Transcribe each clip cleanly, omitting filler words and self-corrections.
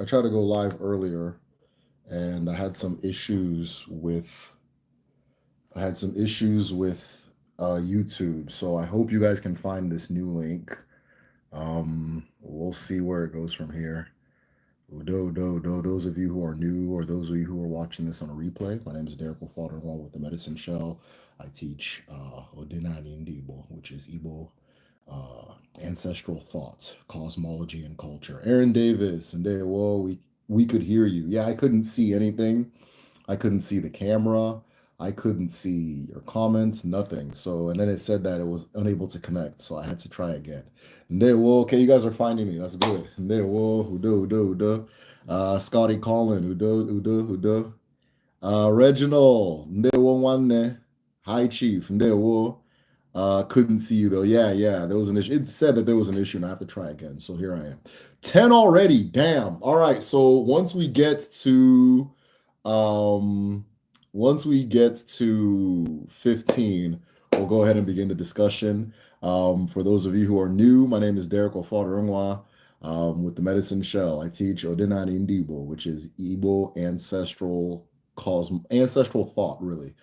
I tried to go live earlier, and I had some issues with YouTube. So I hope you guys can find this new link. We'll see where it goes from here. Udo. Those of you who are new, or those of you who are watching this on a replay, my name is Derek Father with the Medicine Shell. I teach Odinani Igbo, which is Igbo ancestral thought, cosmology, and culture. Aaron Davis, and they, well, we could hear you. Yeah, I couldn't see anything. I couldn't see the camera. I couldn't see your comments, nothing. So, and then it said that it was unable to connect. So I had to try again. And they, well, okay, you guys are finding me. That's good. And they, well, Udo. Scotty Collin, Udo. Reginald, Ndewo Wanne. Hi, Chief. Ndewo. Couldn't see you though. Yeah. There was an issue. It said that there was an issue, and I have to try again. So here I am. 10 already. Damn. All right. So um once we get to 15, we'll go ahead and begin the discussion. For those of you who are new, my name is Derek Ofadarunwa with the Medicine Shell. I teach Odinani Ndibo, which is Igbo ancestral thought, really.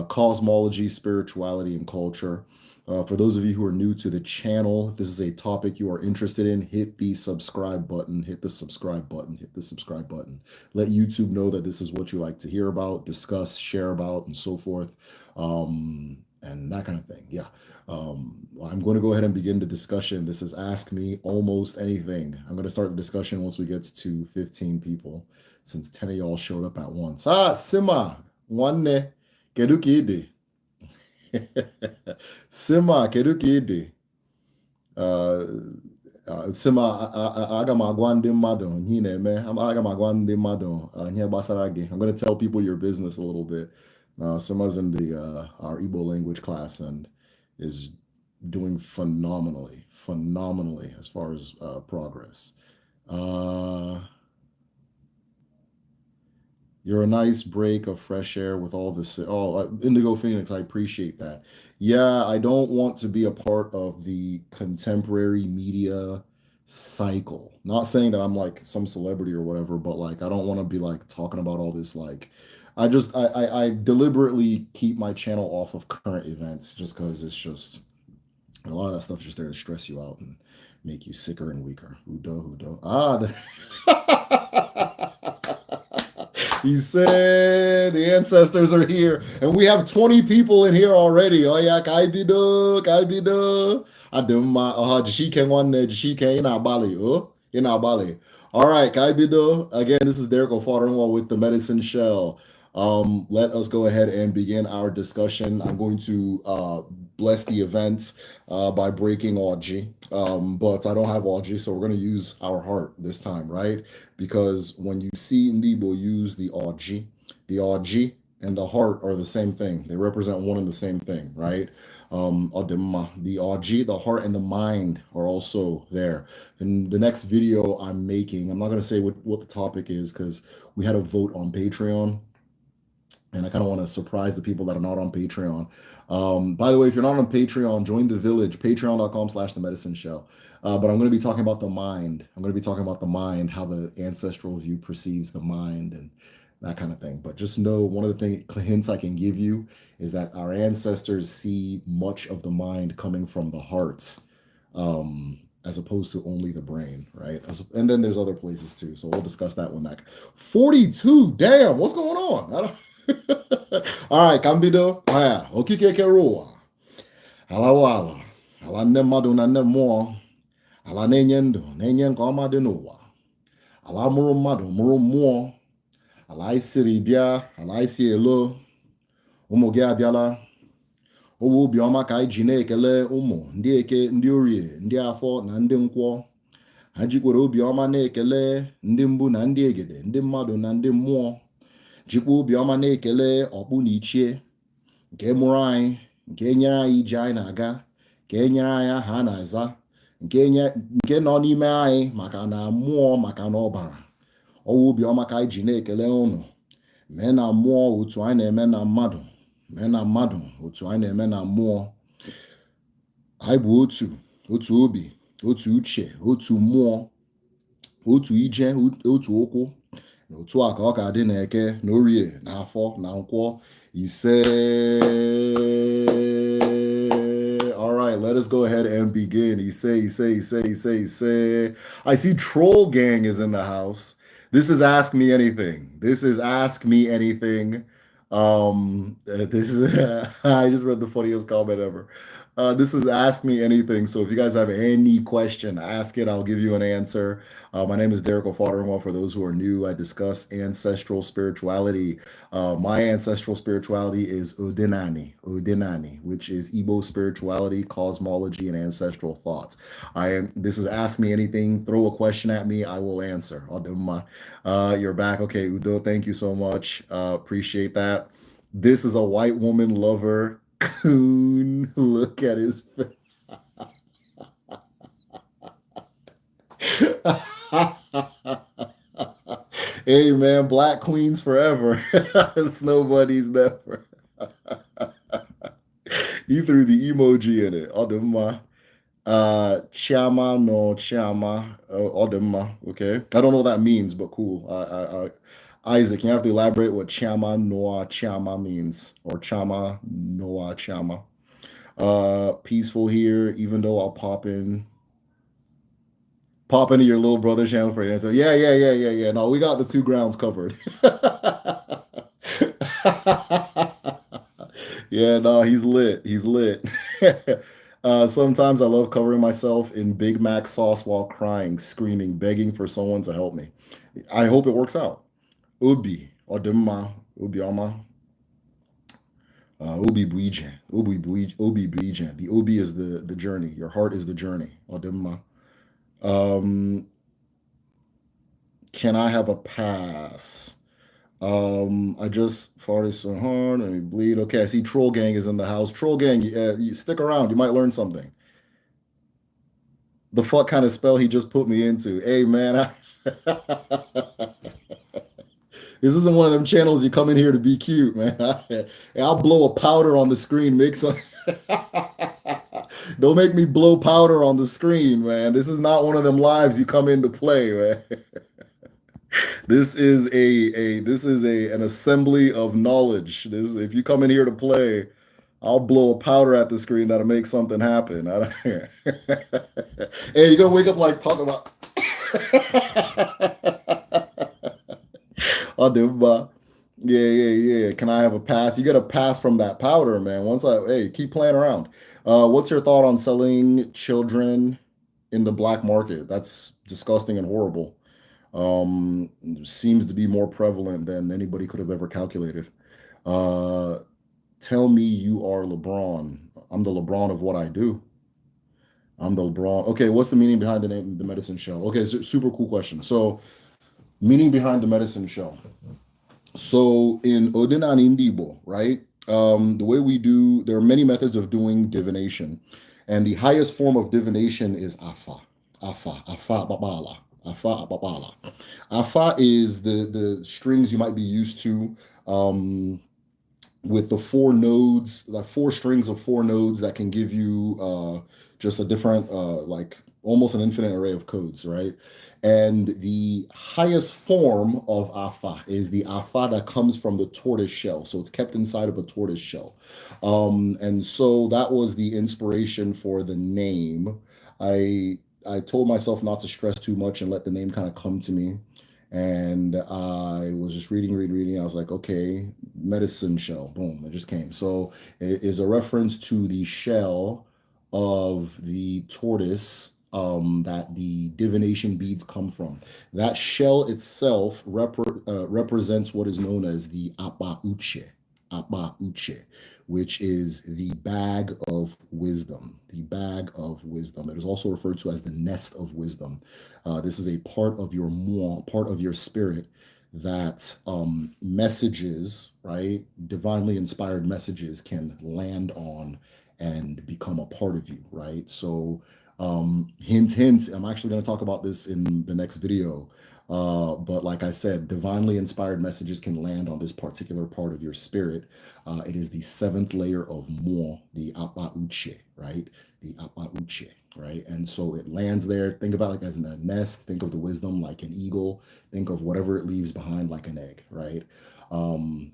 Cosmology, spirituality, and culture. For those of you who are new to the channel, if this is a topic you are interested in, hit the subscribe button, hit the subscribe button, hit the subscribe button. Let YouTube know that this is what you like to hear about, discuss, share about, and so forth, and that kind of thing. Yeah. I'm going to go ahead and begin the discussion. This is Ask Me Almost Anything. I'm going to start the discussion once we get to 15 people, since 10 of y'all showed up at once. Sima, Nwanne, kedu ka ị dị? Sima, kedu ka ị dị? Sima, aga m agwa ndị mmadụ ihe na-eme. Aga m agwa ndị mmadụ ihe gbasara gị. I'm going to tell people your business a little bit. Sima's in our Igbo language class and is doing phenomenally as far as progress. You're a nice break of fresh air with all this. Indigo Phoenix, I appreciate that. Yeah, I don't want to be a part of the contemporary media cycle. Not saying that I'm like some celebrity or whatever, but like I don't want to be like talking about all this. Like, I deliberately keep my channel off of current events just because it's just a lot of that stuff is just there to stress you out and make you sicker and weaker. Udo. He said the ancestors are here, and we have 20 people in here already. Oh yeah, kaibido. Adumma, jishike nwanne, jishike in Bali. All right, kaibido. Again, this is Derek Ofadarunwa with the Medicine Shell. Let us go ahead and begin our discussion. I'm going to bless the event by breaking Oji, but I don't have Oji, so we're going to use our heart this time, right? Because when you see Ndibo use the Oji and the heart are the same thing. They represent one and the same thing, right? The Oji, the heart, and the mind are also there. In the next video I'm making, I'm not going to say what the topic is because we had a vote on Patreon, and I kind of want to surprise the people that are not on Patreon. By the way, if you're not on Patreon, join the village, patreon.com/TheMedicineShell. But I'm going to be talking about the mind. I'm going to be talking about the mind, how the ancestral view perceives the mind and that kind of thing. But just know one of the hints I can give you is that our ancestors see much of the mind coming from the heart, as opposed to only the brain, right? And then there's other places too. So we'll discuss that one next. 42, damn, what's going on? All right, Kambido. Okike Keroa. Ala nne mmadụ na nne mmụọ. Ala na-enye ndụ, na-enye nke ọma dị n'ụwa. Ala mụrụ mmadụ, mụrụ mmụọ. Ala isiri bịa, ala isi elo. Ụmụ gị abịala. Owu obiọma ka anyị ji na-ekele ụmụ ndị eke, ndị orie, ndị afọ na ndị nkwọ. Ha jikwara obiọma na-ekele ndị mbụ na ndị egede, ndị mmadụ na ndị mmụọ. Jikwa obiọma na-ekele ọkpụ na ichie nke mụrụ anyị, nke nyere anyị ije anyị na-aga, nke nyere anyị aha a na-aza, nke nọ n'ime anyị maka na mmụọ maka na ọbara. Ọwụ obiọma ka anyị ji na-ekele ụnụ. Mee na mmụọ otu anyị na-eme na mmadụ, mee na mmadụ otu anyị na-eme na mmụọ. Anyị bụ otu obi, otu uche, otu mmụọ. otu ije, otu ụkwụ, na otu a ka ọ ka dị na eke, na orie, na afọ, na nkwọ, ise. All right, let us go ahead and begin. Ise. I see Troll Gang is in the house. This is Ask Me Anything. This is Ask Me Anything. This is I just read the funniest comment ever. This is Ask Me Anything. So if you guys have any question, ask it. I'll give you an answer. My name is Derek O'Fodderwell. For those who are new, I discuss ancestral spirituality. My ancestral spirituality is Udinani, which is Igbo spirituality, cosmology, and ancestral thoughts. This is Ask Me Anything. Throw a question at me, I will answer. You're back. Okay, Udo, thank you so much. Appreciate that. This is a white woman lover. Coon. Look at his face. Hey man, black queens forever. It's nobody's never. You threw the emoji in it. Odemma. Chama no chama. Odemma. Okay. I don't know what that means, but cool. Isaac, you have to elaborate what chama noa chama means, or chama noa chama. Peaceful here, even though I'll pop into your little brother channel for an answer. Yeah. No, we got the two grounds covered. Yeah, no, he's lit. He's lit. Sometimes I love covering myself in Big Mac sauce while crying, screaming, begging for someone to help me. I hope it works out. Ubi, Odemma, Ubi Ama, Obi Buijen, Obi Buijen. The Obi is the journey. Your heart is the journey. Odemma. Can I have a pass? I just farted so hard and we bleed. Okay, I see Troll Gang is in the house. Troll Gang, you stick around. You might learn something. The fuck kind of spell he just put me into. Hey, man. This isn't one of them channels you come in here to be cute, man. I'll blow a powder on the screen. Don't make me blow powder on the screen, man. This is not one of them lives you come in to play, man. This is an assembly of knowledge. If you come in here to play, I'll blow a powder at the screen that'll make something happen. Hey, you're gonna wake up like talking about. I'll do, but yeah. Can I have a pass? You get a pass from that powder, man. Hey, keep playing around. What's your thought on selling children in the black market? That's disgusting and horrible. Seems to be more prevalent than anybody could have ever calculated. Tell me you are LeBron. I'm the LeBron of what I do. I'm the LeBron. Okay, what's the meaning behind the name, the Medicine Shell? Okay, super cool question. So, meaning behind the Medicine Shell. So, in Odina and Indibo, right? The way we do, there are many methods of doing divination, and the highest form of divination is Afa. Afa Babala. Afa is the strings you might be used to, with the four nodes, like four strings of four nodes that can give you just a different, like almost an infinite array of codes, right? And the highest form of Afa is the Afa that comes from the tortoise shell. So it's kept inside of a tortoise shell. And so that was the inspiration for the name. I told myself not to stress too much and let the name kind of come to me. And I was just reading. I was like, okay, medicine shell. Boom, it just came. So it is a reference to the shell of the tortoise that the divination beads come from. That shell itself represents what is known as the Apa Uche, which is the bag of wisdom. The bag of wisdom. It is also referred to as the nest of wisdom. This is a part of your moi, part of your spirit that messages, right? Divinely inspired messages can land on and become a part of you, right? So hint, I'm actually going to talk about this in the next video. But like I said, divinely inspired messages can land on this particular part of your spirit. It is the seventh layer of Mo, the Apa Uche, right? The Apa Uche, right? And so it lands there. Think about it like as in a nest. Think of the wisdom like an eagle. Think of whatever it leaves behind like an egg, right?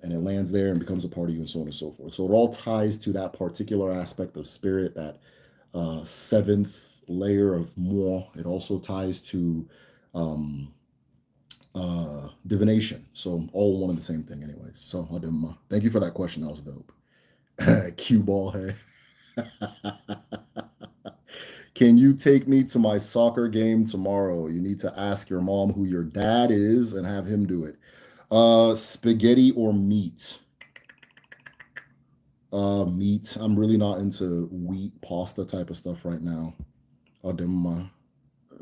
And it lands there and becomes a part of you and so on and so forth. So it all ties to that particular aspect of spirit, that seventh layer of Mo. It also ties to um, divination. So all one and the same thing, anyways. So thank you for that question. That was dope. Cue ball, hey. Can you take me to my soccer game tomorrow? You need to ask your mom who your dad is and have him do it. Spaghetti or meat? Meat. I'm really not into wheat pasta type of stuff right now.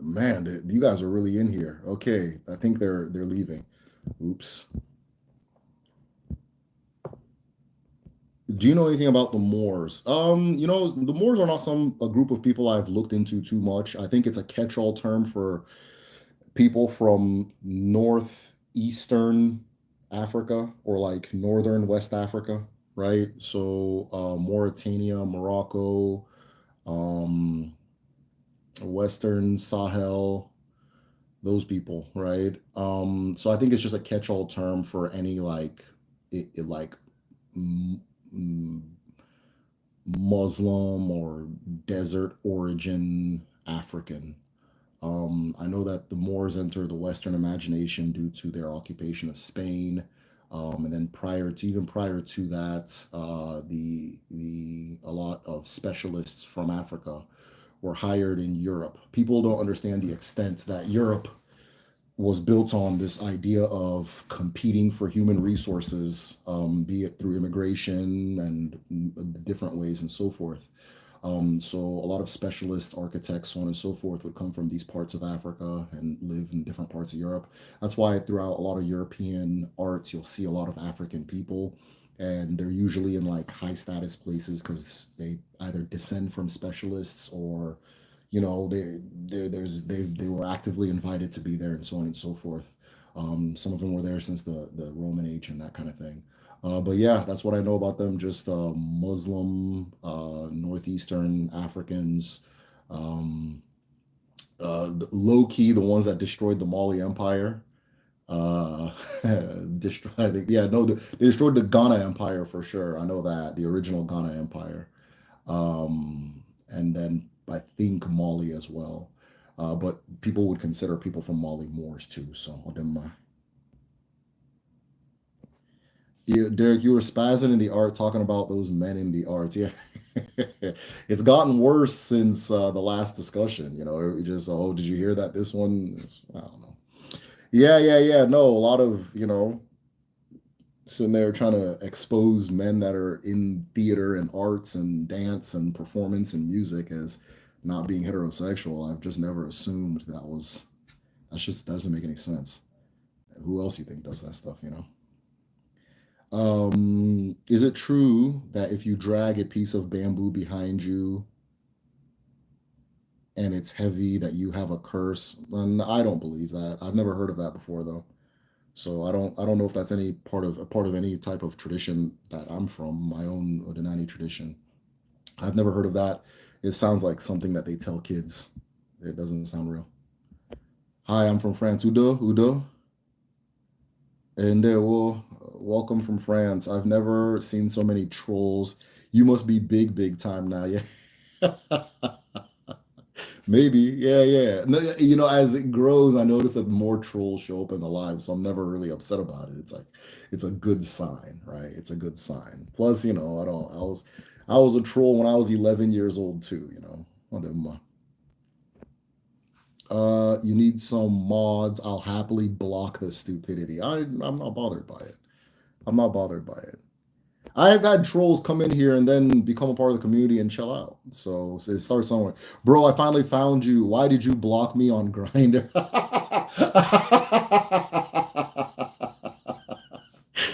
Man, you guys are really in here. Okay, I think they're leaving. Oops. Do you know anything about the Moors? The Moors are not a group of people I've looked into too much. I think it's a catch-all term for people from northeastern Africa or like northern West Africa, right? So Mauritania, Morocco, um, Western Sahel, those people, right? So I think it's just a catch-all term for any like like mm, mm, Muslim or desert origin African. I know that the Moors entered the Western imagination due to their occupation of Spain, and then even prior to that, the a lot of specialists from Africa were hired in Europe. People don't understand the extent that Europe was built on this idea of competing for human resources, be it through immigration and different ways and so forth. So a lot of specialists, architects, so on and so forth, would come from these parts of Africa and live in different parts of Europe. That's why throughout a lot of European arts, you'll see a lot of African people, and they're usually in like high status places because they either descend from specialists or they were actively invited to be there and so on and so forth. Some of them were there since the Roman age and that kind of thing. But yeah, that's what I know about them. Just Muslim, northeastern Africans, um, low key the ones that destroyed the Mali Empire. I think, yeah, no, they destroyed the Ghana Empire for sure. I know that the original Ghana Empire, and then I think Mali as well. But people would consider people from Mali Moors too. So yeah, Derek, you were spazzing in the art talking about those men in the arts. Yeah. It's gotten worse since the last discussion. It just, oh, did you hear that? This one, I don't know. Yeah, yeah, yeah. No, a lot of, sitting there trying to expose men that are in theater and arts and dance and performance and music as not being heterosexual. I've just never assumed that doesn't make any sense. Who else you think does that stuff? Is it true that if you drag a piece of bamboo behind you and it's heavy that you have a curse? And I don't believe that. I've never heard of that before though. So I don't know if that's any part of any type of tradition that I'm from, my own Odinani tradition. I've never heard of that. It sounds like something that they tell kids. It doesn't sound real. Hi, I'm from France. Udo, and well, welcome from France. I've never seen so many trolls. You must be big, big time now, yeah. Maybe, yeah, yeah. No, as it grows, I notice that more trolls show up in the live, so I'm never really upset about it. It's like it's a good sign, right? It's a good sign. Plus, I don't. I was a troll when I was 11 years old too. Whatever. You need some mods. I'll happily block the stupidity. I'm not bothered by it. I'm not bothered by it. I have had trolls come in here and then become a part of the community and chill out. So it starts somewhere. Bro, I finally found you. Why did you block me on Grinder?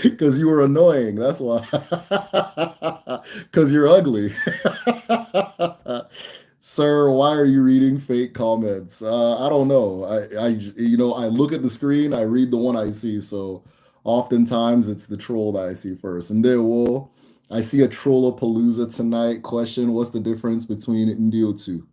Because you were annoying. That's why. Because you're ugly. Sir, why are you reading fake hate comments. I don't know. I look at the screen, I read the one I see. So oftentimes it's the troll that I see first. And there, well, I see a Trollapalooza tonight. Question: what's the difference between Indiotu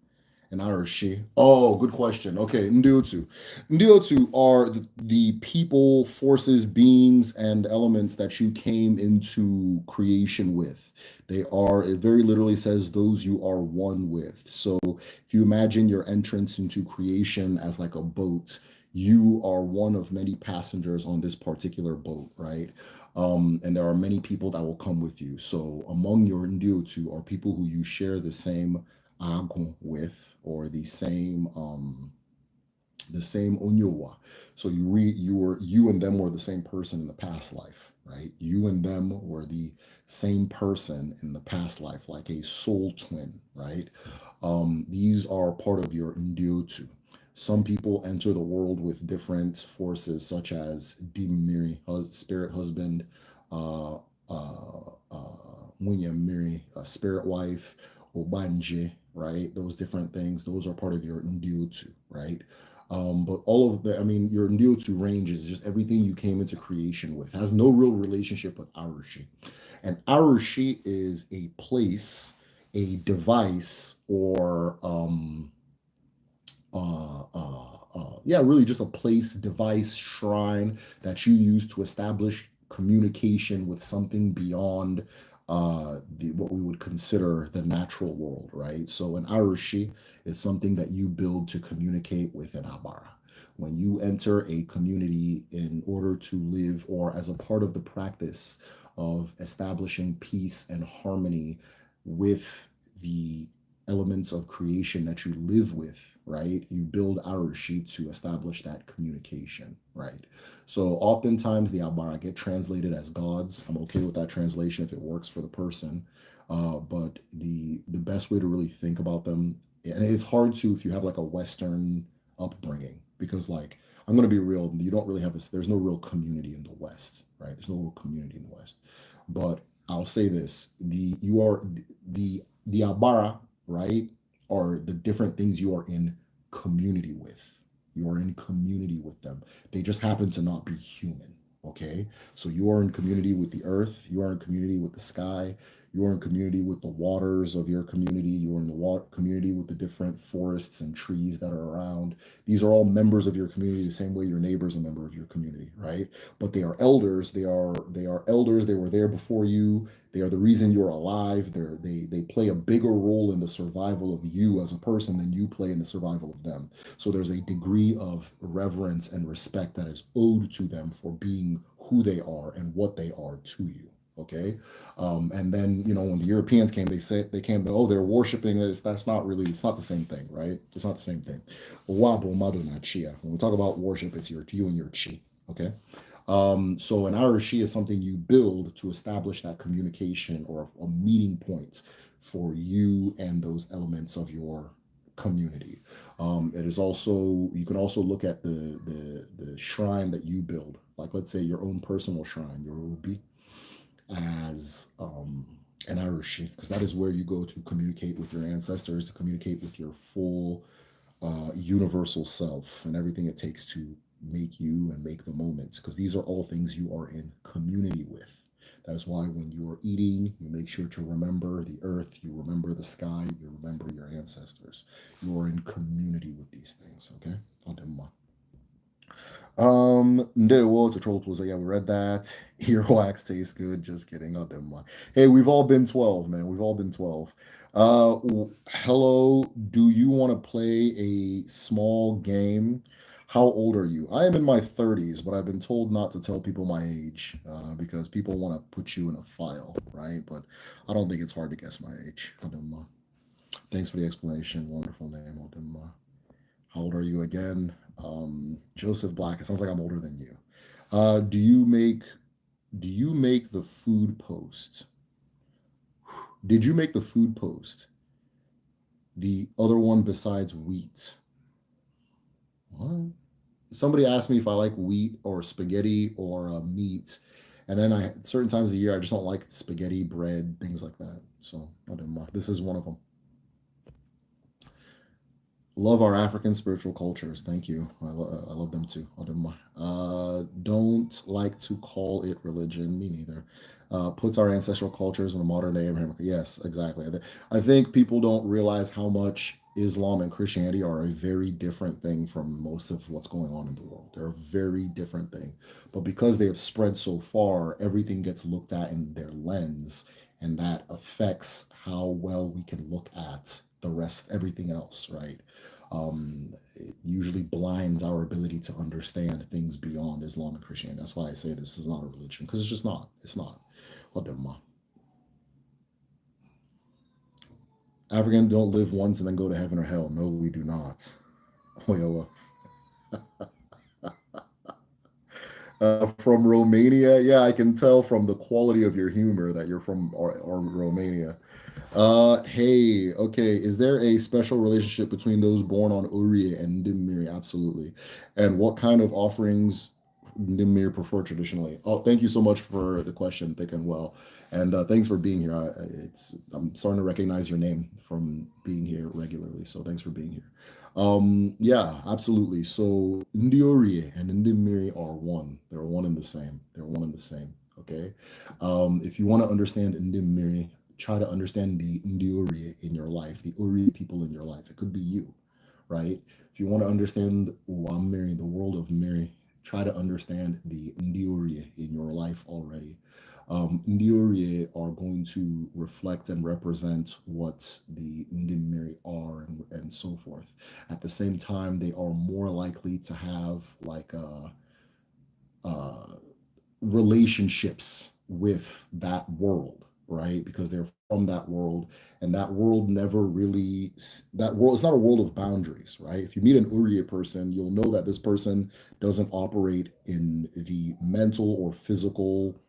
and Arashi? Oh, good question. Okay, Ndiotu. Ndiotu are the people, forces, beings, and elements that you came into creation with. They are, it very literally says, those you are one with. So if you imagine your entrance into creation as like a boat, you are one of many passengers on this particular boat, right? And there are many people that will come with you. So among your Ndiotu are people who you share the same agun with, or the same onyowa. So you and them were the same person in the past life, right? You and them were the same person in the past life, like a soul twin, right? These are part of your ndiotu. Some people enter the world with different forces, such as Dimiri, spirit husband, uh, Munya Miri, spirit wife, Obanje, right? Those different things, those are part of your ndiotu, right? But all of the, I mean, your ndiotu range is just everything you came into creation with. It has no real relationship with Arushi. And Arushi is a place, a device, or yeah, really just a place, device, shrine that you use to establish communication with something beyond what we would consider the natural world, right? So an Arushi is something that you build to communicate with an Abara. When you enter a community in order to live, or as a part of the practice of establishing peace and harmony with the elements of creation that you live with, right? You build Arushi to establish that communication, right? So oftentimes the Abara get translated as gods. I'm okay with that translation if it works for the person. But the best way to really think about them, and it's hard to if you have like a Western upbringing, because like I'm gonna be real, you don't really have this. There's no real community in the West, right? There's no real community in the West. But I'll say this: the Abara, right, are the different things you are in community with. You are in community with them. They just happen to not be human. Okay. So you are in community with the earth. You are in community with the sky. You are in community with the waters of your community. You are in the community with the different forests and trees that are around. These are all members of your community, the same way your neighbor is a member of your community, right? But they are elders. They are elders. They were there before you. They are the reason you're alive. They play a bigger role in the survival of you as a person than you play in the survival of them. So there's a degree of reverence and respect that is owed to them for being who they are and what they are to you. Okay. And then, when the Europeans came, they came, oh, they're worshiping this. That's not really, it's not the same thing, right? It's not the same thing. When we talk about worship, it's you and your chi. Okay. So an Arashi is something you build to establish that communication, or a meeting point for you and those elements of your community. It is also, you can also look at the shrine that you build, like let's say your own personal shrine, your ubi, as an Arashi, because that is where you go to communicate with your ancestors, to communicate with your full universal self and everything it takes to make you and make the moments, because these are all things you are in community with. That is why when you are eating, you make sure to remember the earth, you remember the sky, you remember your ancestors. You are in community with these things, okay? No, well, it's a troll plaza. Yeah, we read that. Earwax tastes good. Just kidding. Oh, damn. Hey, we've all been 12, man. We've all been 12. Hello. Do you want to play a small game? How old are you? I am in my 30s, but I've been told not to tell people my age because people want to put you in a file, right? But I don't think it's hard to guess my age. Odemma. Thanks for the explanation. Wonderful name, Odemma. How old are you again? Joseph Black. It sounds like I'm older than you. Do you make the food post? Did you make the food post? The other one besides wheat. What? Somebody asked me if I like wheat or spaghetti or meat, and then I certain times of the year I just don't like spaghetti, bread, things like that. So I don't know. This is one of them. Love our African spiritual cultures. Thank you. I love them too. Don't like to call it religion. Me neither. Puts our ancestral cultures in the modern day America. Yes, exactly. I think people don't realize how much Islam and Christianity are a very different thing from most of what's going on in the world. They're a very different thing. But because they have spread so far, everything gets looked at in their lens, and that affects how well we can look at the rest, everything else, right? It usually blinds our ability to understand things beyond Islam and Christianity. That's why I say this is not a religion, because it's just not. It's not. Whatever. Africans don't live once and then go to heaven or hell. No, we do not. Well, from Romania, yeah, I can tell from the quality of your humor that you're from or Romania. Hey, okay. Is there a special relationship between those born on Uri and Ndimiri? Absolutely. And what kind of offerings Ndimiri prefer traditionally? Oh, thank you so much for the question, thick and well. And thanks for being here. I'm starting to recognize your name from being here regularly. So thanks for being here. Yeah, absolutely. So Ndiori and Ndimiri are one. They're one and the same. They're one and the same. Okay. If you want to understand Ndimiri, try to understand the Ndiori in your life, the Uri people in your life. It could be you, right? If you want to understand Wamiri, the world of Miri, try to understand the Ndiori in your life already. Ndiori are going to reflect and represent what the Ndimiri are and so forth. At the same time, they are more likely to have like uh, relationships with that world, right? Because they're from that world, and that world never really, that world, it's not a world of boundaries, right? If you meet an Uriya person, you'll know that this person doesn't operate in the mental or physical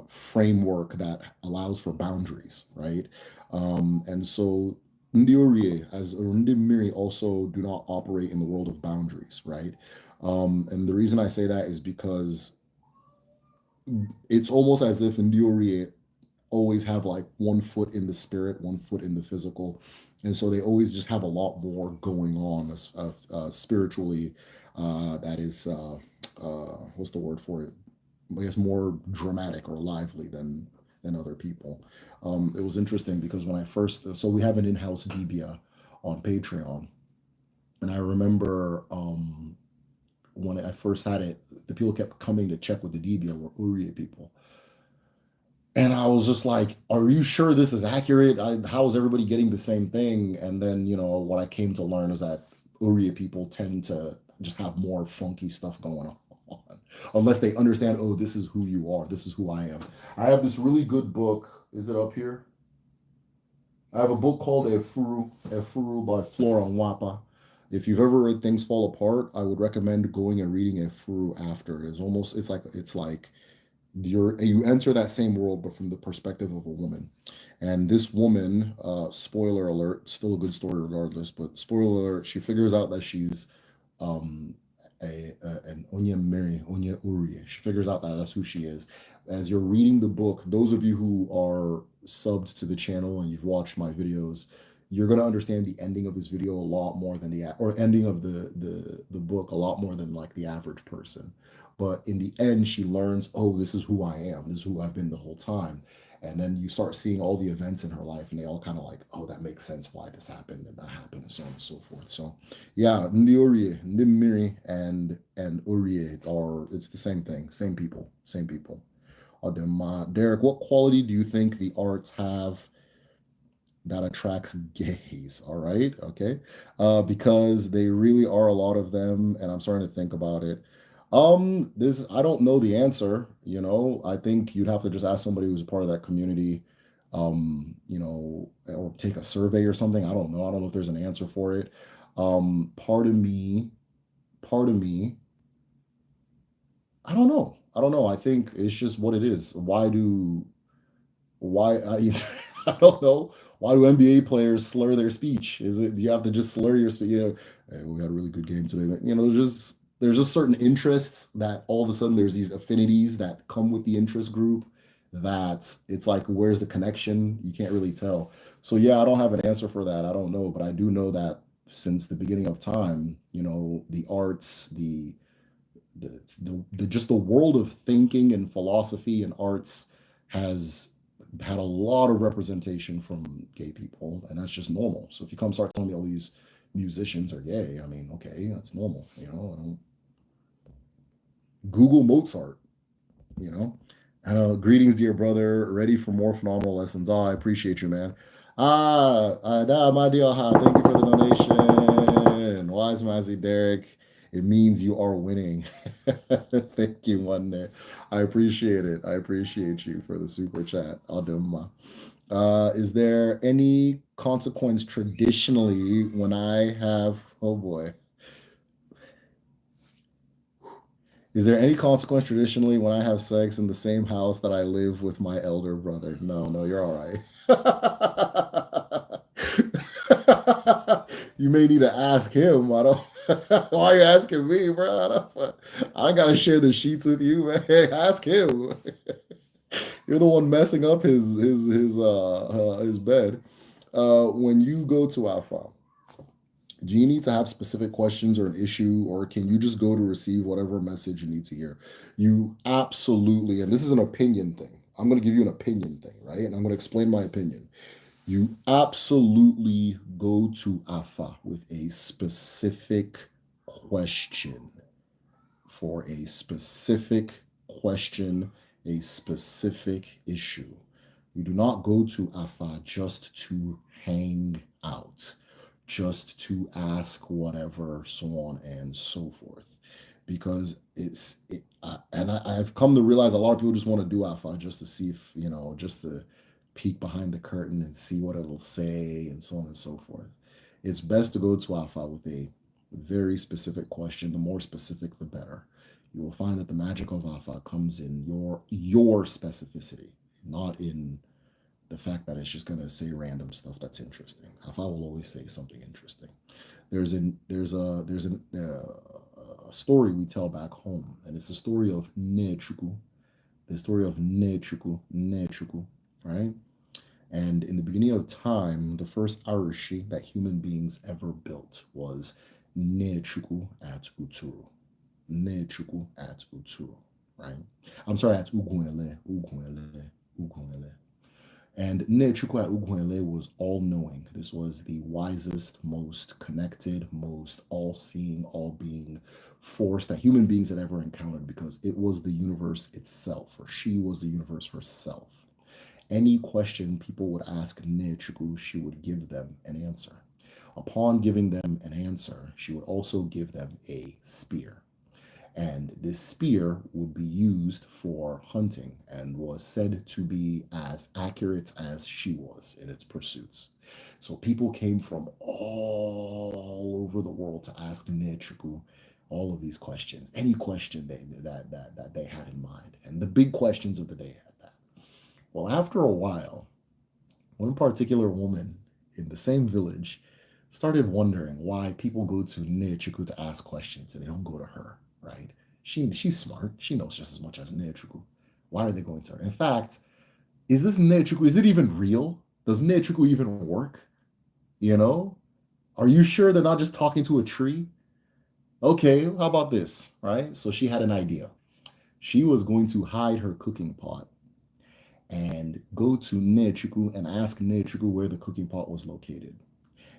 framework that allows for boundaries, right? And so Ndi Uriye, as Ndi Miri, also do not operate in the world of boundaries, right? And the reason I say that is because it's almost as if in Diori always have like one foot in the spirit, one foot in the physical, and so they always just have a lot more going on spiritually. That is, what's the word for it? I guess more dramatic or lively than other people. It was interesting because when I first, so we have an in-house Debia on Patreon, and I remember when I first had it, the people kept coming to check with the Debia were Uriya people. And I was just like, are you sure this is accurate? How is everybody getting the same thing? And then, what I came to learn is that Uriya people tend to just have more funky stuff going on, unless they understand, oh, this is who you are. This is who I am. I have this really good book. Is it up here? I have a book called Efuru by Flora Nwapa. If you've ever read Things Fall Apart, I would recommend going and reading Efuru after. It's like you enter that same world but from the perspective of a woman. And this woman, spoiler alert, still a good story regardless, but spoiler alert, she figures out that she's um an Onya Mary, Onya Uri. She figures out that that's who she is. As you're reading the book, those of you who are subbed to the channel and you've watched my videos, you're going to understand the ending of this video a lot more than or ending of the book a lot more than like the average person. But in the end, she learns, oh, this is who I am. This is who I've been the whole time. And then you start seeing all the events in her life, and they all kind of like, oh, that makes sense why this happened and that happened, and so on and so forth. So, yeah, Ndiori, Ndimiri, and Urie are it's the same thing, same people, same people. Derek, what quality do you think the arts have that attracts gays? All right, okay, because they really are a lot of them, and I'm starting to think about it. This I don't know the answer. I think you'd have to just ask somebody who's a part of that community, or take a survey or something. I don't know. I don't know if there's an answer for it. Part of me, I don't know. I don't know. I think it's just what it is. Why I don't know. Why do NBA players slur their speech? Is it do you have to just slur your speech? Hey, we had a really good game today. Just there's just certain interests that all of a sudden there's these affinities that come with the interest group that it's like where's the connection? You can't really tell. So yeah, I don't have an answer for that. I don't know, but I do know that since the beginning of time, the arts, the just the world of thinking and philosophy and arts has had a lot of representation from gay people, and that's just normal. So if you come start telling me all these musicians are gay, I mean, okay, that's normal. Google Mozart. you know. Greetings, dear brother. Ready for more phenomenal lessons. Oh, I appreciate you, man. My dear, thank you for the donation. Wise Mazzy Derek. It means you are winning. Thank you, one there. I appreciate it. I appreciate you for the super chat. Adumma. Is there any consequence traditionally when I have, oh boy, is there any consequence traditionally when I have sex in the same house that I live with my elder brother? No, no, you're all right. You may need to ask him. I don't. Why are you asking me, bro? I gotta share the sheets with you, man. Ask him. You're the one messing up his bed. When you go to Alpha, do you need to have specific questions or an issue, or can you just go to receive whatever message you need to hear? You absolutely, and this is an opinion thing. I'm going to give you an opinion thing, right? And I'm going to explain my opinion. You absolutely go to AFA with a specific question for a specific question, a specific issue. You do not go to AFA just to hang out, just to ask whatever, so on and so forth. Because I've come to realize a lot of people just want to do AFA just to see if, just to peek behind the curtain and see what it'll say and so on and so forth. It's best to go to AFA with a very specific question. The more specific, the better. You will find that the magic of AFA comes in your specificity, not in the fact that it's just going to say random stuff that's interesting. AFA will always say something interesting. There's a story we tell back home, and it's the story of Nechuku, right? And in the beginning of time, the first Arushi that human beings ever built was Nechuku at Uturu. Nechuku at Uturu, right? I'm sorry, at Uguele. And Nechuku at Uguele was all-knowing. This was the wisest, most connected, most all-seeing, all-being force that human beings had ever encountered, because it was the universe itself, or she was the universe herself. Any question people would ask Nechuku, she would give them an answer. Upon giving them an answer, she would also give them a spear. And this spear would be used for hunting and was said to be as accurate as she was in its pursuits. So people came from all over the world to ask Nechuku all of these questions, any question that they had in mind, and the big questions of the day had that. Well, after a while, one particular woman in the same village started wondering why people go to Nechuku to ask questions and they don't go to her, right? She's smart. She knows just as much as Nechuku. Why are they going to her? In fact, is this Nechuku, is it even real? Does Nechuku even work? You know? Are you sure they're not just talking to a tree? Okay, how about this, right? So she had an idea. She was going to hide her cooking pot and go to Nechuku and ask Nechuku where the cooking pot was located.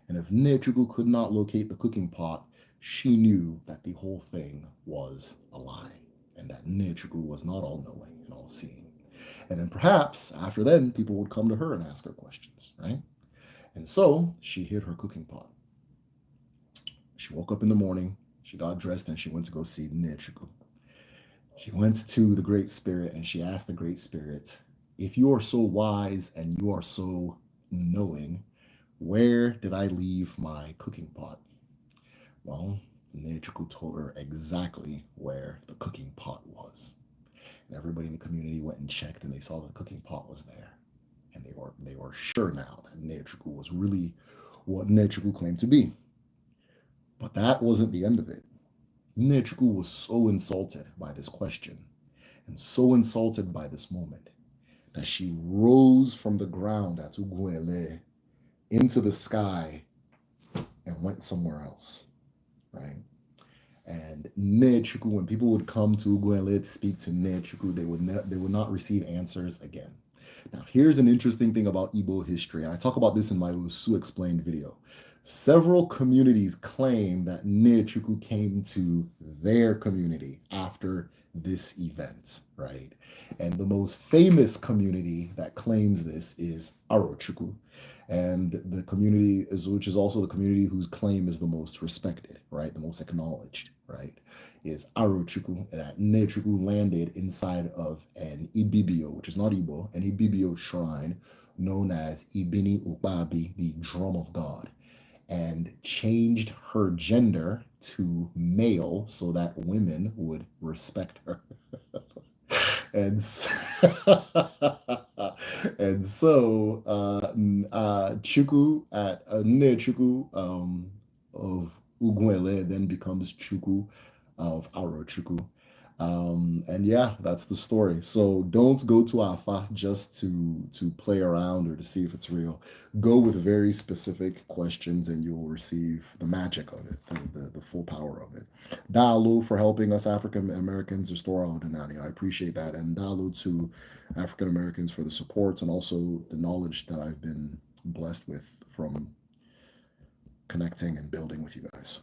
And if Nechuku could not locate the cooking pot, she knew that the whole thing was a lie, and that Nechuku was not all-knowing and all-seeing. And then perhaps after then, people would come to her and ask her questions, right? And so she hid her cooking pot. She woke up in the morning, she got dressed, and she went to go see Nechuku. She went to the Great Spirit and she asked the Great Spirit, if you are so wise and you are so knowing, where did I leave my cooking pot? Well, Nechuku told her exactly where the cooking pot was. And everybody in the community went and checked, and they saw the cooking pot was there. And they were sure now that Nechuku was really what Nechuku claimed to be. But that wasn't the end of it. Nechuku was so insulted by this question and so insulted by this moment that she rose from the ground at Uguele into the sky and went somewhere else, right? And Nechuku, when people would come to Uguele to speak to Nechuku, they would not receive answers again. Now, here's an interesting thing about Igbo history, and I talk about this in my Usu Explained video. Several communities claim that Nechuku came to their community after this event, right? And the most famous community that claims this is Arochuku. And the community is, which is also the community whose claim is the most respected, right? The most acknowledged, right? Is Arochuku, that Nechuku landed inside of an Ibibio, which is not Igbo, an Ibibio shrine known as Ibini Ubabi, the drum of God, and changed her gender to male so that women would respect her. and and so Chuku at Ne Chuku of Ugwele then becomes Chuku of Aro Chuku. And yeah, that's the story. So don't go to Afa just to play around or to see if it's real. Go with very specific questions and you'll receive the magic of it, the full power of it. Dalu for helping us African Americans restore our Denani. I appreciate that. And Dalu to African Americans for the support and also the knowledge that I've been blessed with from connecting and building with you guys.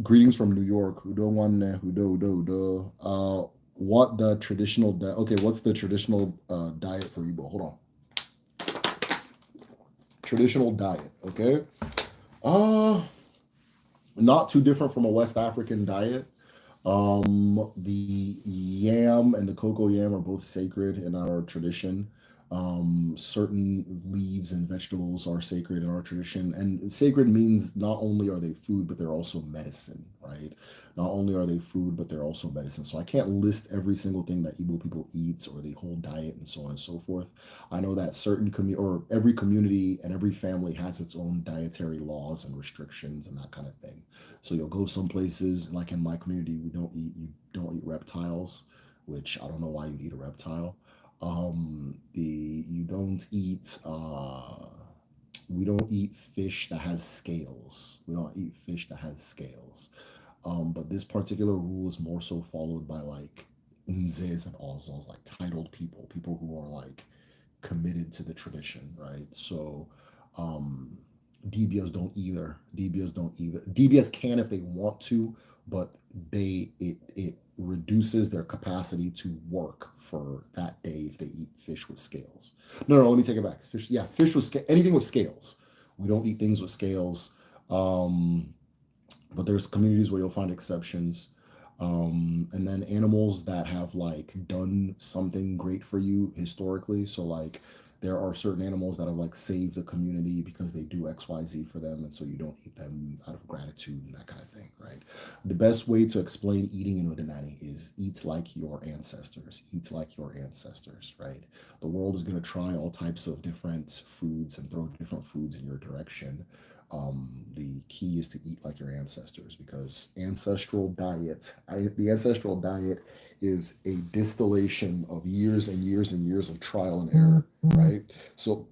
Greetings from New York. Hudo wanne, hudo, hudo, hudo. What the traditional okay, what's the traditional diet for Igbo? Hold on. Traditional diet, okay? Uh Not too different from a West African diet. The yam and the cocoa yam are both sacred in our tradition. Certain leaves and vegetables are sacred in our tradition. And sacred means not only are they food, but they're also medicine, right? Not only are they food, but they're also medicine. So I can't list every single thing that Igbo people eat or the whole diet and so on and so forth. I know that certain or every community and every family has its own dietary laws and restrictions and that kind of thing. So you'll go some places, like in my community, you don't eat reptiles, which I don't know why you'd eat a reptile. The you don't eat we don't eat fish that has scales. We don't eat fish that has scales. But this particular rule is more so followed by like nzes and ozos, like titled people who are like committed to the tradition, right? So DBS don't either. DBS don't either. DBS can if they want to, but it reduces their capacity to work for that day if they eat fish with scales. No, let me take it back. Fish, yeah, fish with anything with scales. We don't eat things with scales. But there's communities where you'll find exceptions. And then animals that have like done something great for you historically. So like there are certain animals that have like saved the community because they do XYZ for them, and so you don't eat them out of gratitude and that kind of thing, right? The best way to explain eating in Udinani is eat like your ancestors. Eat like your ancestors, right? The world is going to try all types of different foods and throw different foods in your direction. The key is to eat like your ancestors because the ancestral diet is a distillation of years and years and years of trial and error, right? So,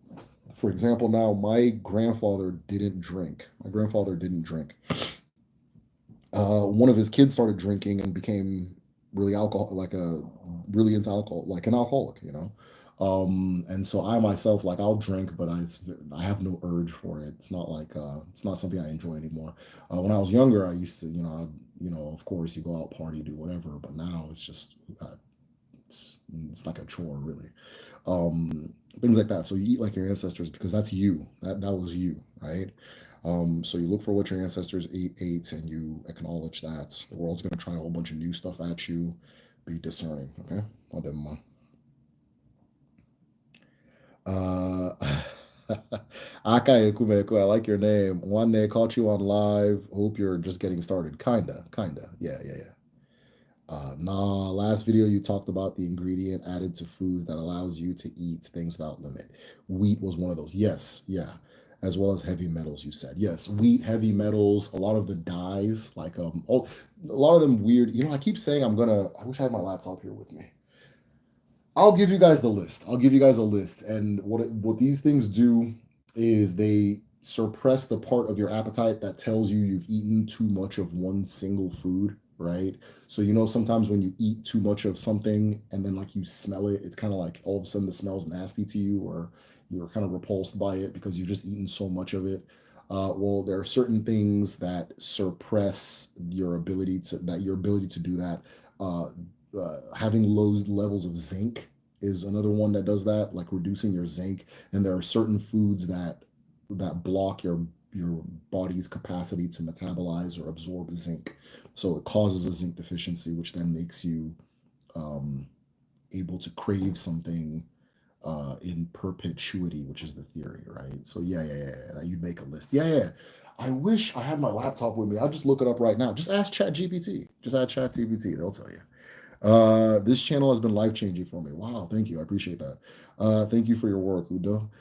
for example, now my grandfather didn't drink. My grandfather didn't drink. One of his kids started drinking and became really into alcohol, like an alcoholic, you know. And so I myself, like I'll drink, but I have no urge for it. It's not like it's not something I enjoy anymore. When I was younger, I used to, of course, you go out party, do whatever, but now it's just it's like a chore, really. Things like that. So you eat like your ancestors because that's you. That was you, right? So you look for what your ancestors ate, and you acknowledge that the world's going to try a whole bunch of new stuff at you. Be discerning, okay? Uh, Akai Kumeko, I like your name. One day caught you on live. Hope you're just getting started. Kinda. Yeah. Nah, last video you talked about the ingredient added to foods that allows you to eat things without limit. Wheat was one of those. Yes, yeah. As well as heavy metals, you said. Yes, wheat, heavy metals, a lot of the dyes, like a lot of them weird. I keep saying I wish I had my laptop here with me. I'll give you guys the list. I'll give you guys a list. And what these things do is they suppress the part of your appetite that tells you you've eaten too much of one single food, right? So sometimes when you eat too much of something and then like you smell it, it's kind of like all of a sudden the smell's nasty to you, or you're kind of repulsed by it because you've just eaten so much of it. Well, there are certain things that suppress your ability to do that. Uh, Having low levels of zinc is another one that does that, like reducing your zinc. And there are certain foods that block your body's capacity to metabolize or absorb zinc. So it causes a zinc deficiency, which then makes you um, able to crave something in perpetuity, which is the theory, right? So yeah. You'd make a list. Yeah. I wish I had my laptop with me. I'll just look it up right now. Just ask Chat GPT. Just ask Chat GPT. They'll tell you. This channel has been life changing for me. Wow, thank you. I appreciate that. Thank you for your work, Udo.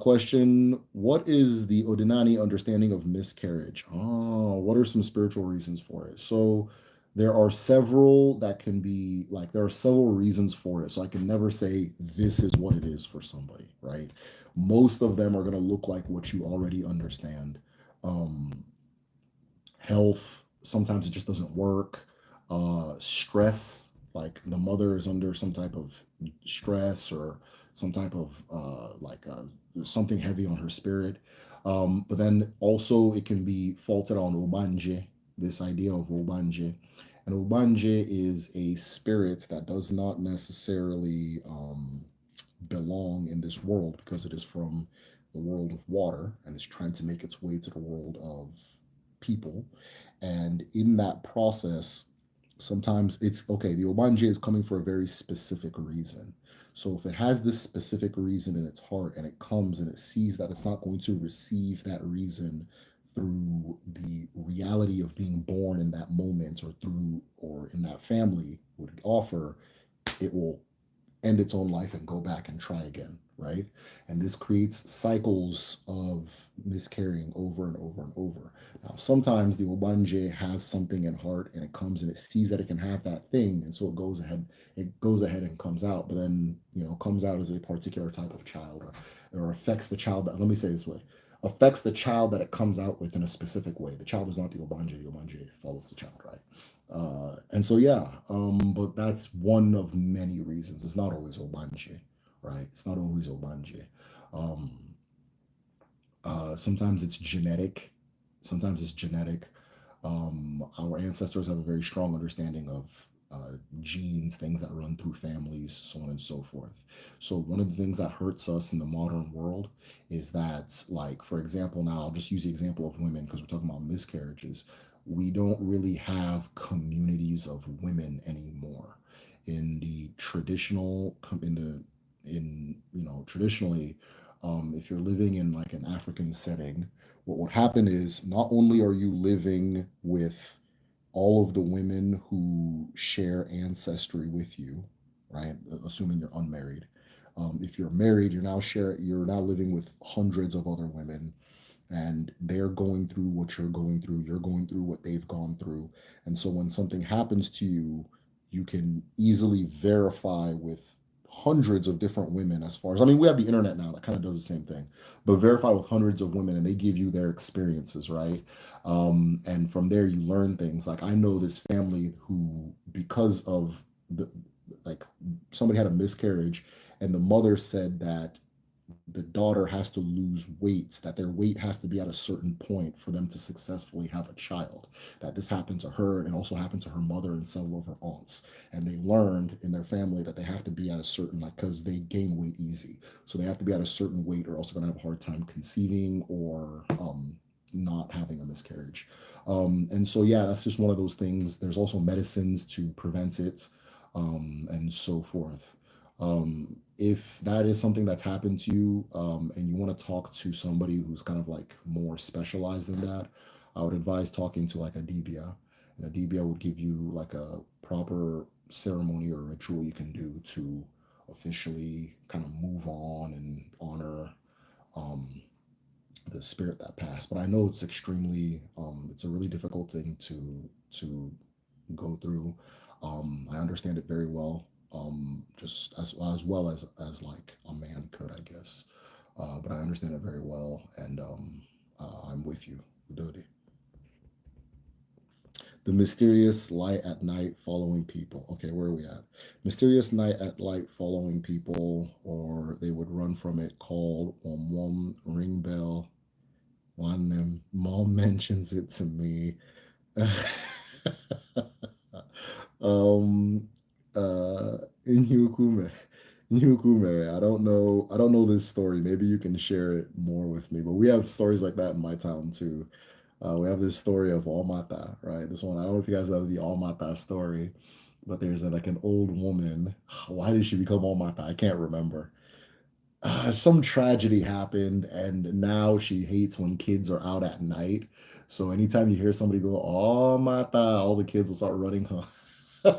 Question: what is the Odinani understanding of miscarriage? Oh, what are some spiritual reasons for it? So, there are several that can be like, there are several reasons for it. So, I can never say this is what it is for somebody, right? Most of them are going to look like what you already understand. Um, Health, sometimes it just doesn't work. Stress, like the mother is under some type of stress or some type of something heavy on her spirit. But then also it can be faulted on Obanje, this idea of Obanje. And Obanje is a spirit that does not necessarily belong in this world, because it is from the world of water and is trying to make its way to the world of people. And in that process, sometimes it's okay, the Obanje is coming for a very specific reason. So if it has this specific reason in its heart and it comes and it sees that it's not going to receive that reason through the reality of being born in that moment or through or in that family would offer, it will end its own life and go back and try again, right? And this creates cycles of miscarrying over and over and over. Now, sometimes the Obanje has something in heart and it comes and it sees that it can have that thing, and so it goes ahead and comes out, but then comes out as a particular type of child, or affects the child that, let me say it this way, affects the child that it comes out with in a specific way. The child is not the Obanje follows the child, right? And so yeah, but that's one of many reasons. It's not always Obanje, right? It's not always Obanje. Um, Sometimes it's genetic. Sometimes it's genetic. Our ancestors have a very strong understanding of genes, things that run through families, so on and so forth. So one of the things that hurts us in the modern world is that, like, for example, now I'll just use the example of women because we're talking about miscarriages. We don't really have communities of women anymore. In the traditional, traditionally, if you're living in like an African setting, what would happen is not only are you living with all of the women who share ancestry with you, right? Assuming you're unmarried. If you're married, you're now living with hundreds of other women, and they're going through what you're going through. You're going through what they've gone through. And so when something happens to you, you can easily verify with hundreds of different women. As far as, I mean, we have the internet now that kind of does the same thing, but verify with hundreds of women and they give you their experiences, right? And from there you learn things. Like, I know this family who, because of the, like, somebody had a miscarriage and the mother said that the daughter has to lose weight, that their weight has to be at a certain point for them to successfully have a child. That this happened to her and also happened to her mother and several of her aunts. And they learned in their family that they have to be at a certain, like, because they gain weight easy. So they have to be at a certain weight or else they're going to have a hard time conceiving or not having a miscarriage. And so, yeah, that's just one of those things. There's also medicines to prevent it, and so forth. If that is something that's happened to you, and you want to talk to somebody who's kind of like more specialized in that, I would advise talking to like a dibia. And a dibia would give you like a proper ceremony or ritual you can do to officially kind of move on and honor um, the spirit that passed. But I know it's it's a really difficult thing to go through. I understand it very well, just as well as like a man could, I guess. But I understand it very well, and I'm with you. Udodi. The mysterious light at night following people. Okay, where are we at? Mysterious night at light following people, or they would run from it, called one ring bell. One them mom mentions it to me. um Inhukume. Inhukume. I don't know this story. Maybe you can share it more with me. But we have stories like that in my town too. We have this story of Almata, right? This one, I don't know if you guys have the Almata story, but there's like an old woman. Why did she become Almata? I can't remember. Some tragedy happened, and now she hates when kids are out at night. So anytime you hear somebody go, Almata, all the kids will start running home. I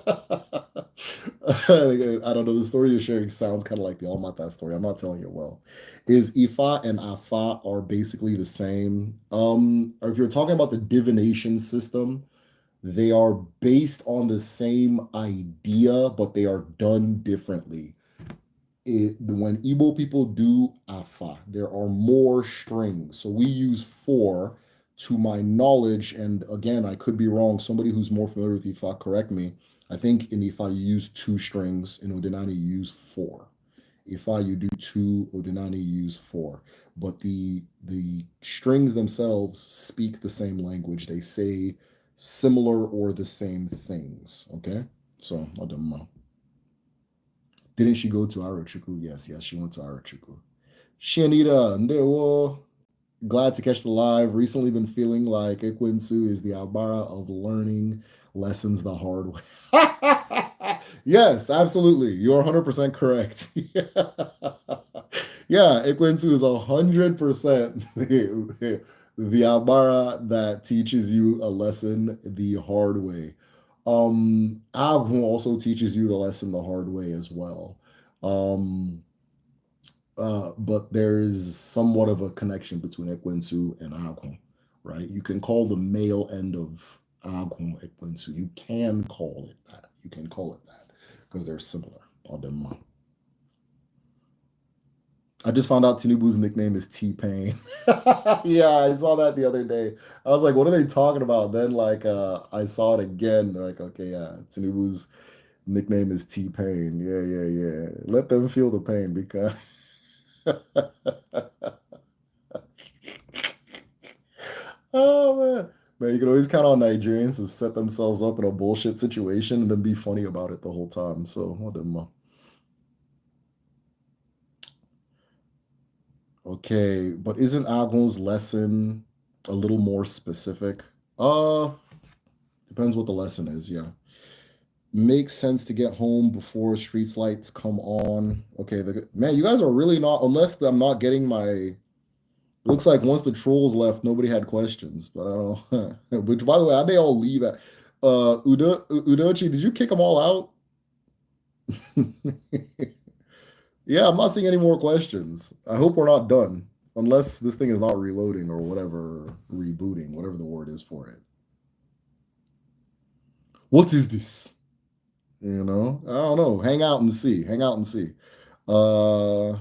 don't know. The story you're sharing sounds kind of like the Almata story. I'm not telling you well. Is Ifa and Afa are basically the same? Or if you're talking about the divination system, they are based on the same idea, but they are done differently. When Igbo people do Afa, there are more strings. So we use four, to my knowledge, and again, I could be wrong. Somebody who's more familiar with Ifa, correct me. I think in Ifa you use two strings, in Odinani you use four. Ifa you do two, Odinani you use four. But the strings themselves speak the same language. They say similar or the same things. Okay? So I don't know. Didn't she go to Arachuku? Yes, she went to Arachuku. Shanita, Ndewo. Glad to catch the live. Recently been feeling like Equinsu is the Albara of learning lessons the hard way. Yes, absolutely. You're 100% correct. Yeah, Equinsu is 100% the Albara that teaches you a lesson the hard way. Aghu also teaches you the lesson the hard way as well. Um, but there is somewhat of a connection between Ekwensu and Aghu, right? You can call the male end of Aghu Ekwensu. You can call it that. You can call it that because they're similar. I just found out Tinubu's nickname is T Pain. Yeah, I saw that the other day. I was like, what are they talking about? Then I saw it again. They're like, okay, yeah, Tinubu's nickname is T Pain. Yeah, yeah, yeah. Let them feel the pain because oh man. Man, you can always count on Nigerians to set themselves up in a bullshit situation and then be funny about it the whole time. So, whatever. Okay, but isn't Agon's lesson a little more specific? Uh, Depends what the lesson is, yeah. Makes sense to get home before street lights come on. Okay, man, you guys are really not, unless I'm not getting my. Looks like once the trolls left, nobody had questions. But I don't know. Which, by the way, how'd they all leave at? Udochi, did you kick them all out? Yeah, I'm not seeing any more questions. I hope we're not done. Unless this thing is not reloading or whatever, rebooting, whatever the word is for it. What is this? I don't know. Hang out and see. Hang out and see. Uh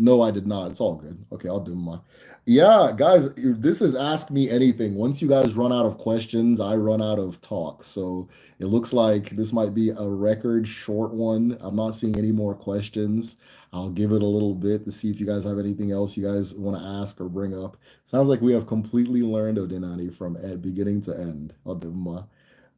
no, I did not. It's all good. Okay, I'll do my. Yeah, guys, this is Ask Me Anything. Once you guys run out of questions, I run out of talk. So it looks like this might be a record short one. I'm not seeing any more questions. I'll give it a little bit to see if you guys have anything else you guys want to ask or bring up. Sounds like we have completely learned Odinani from beginning to end. I'll do my.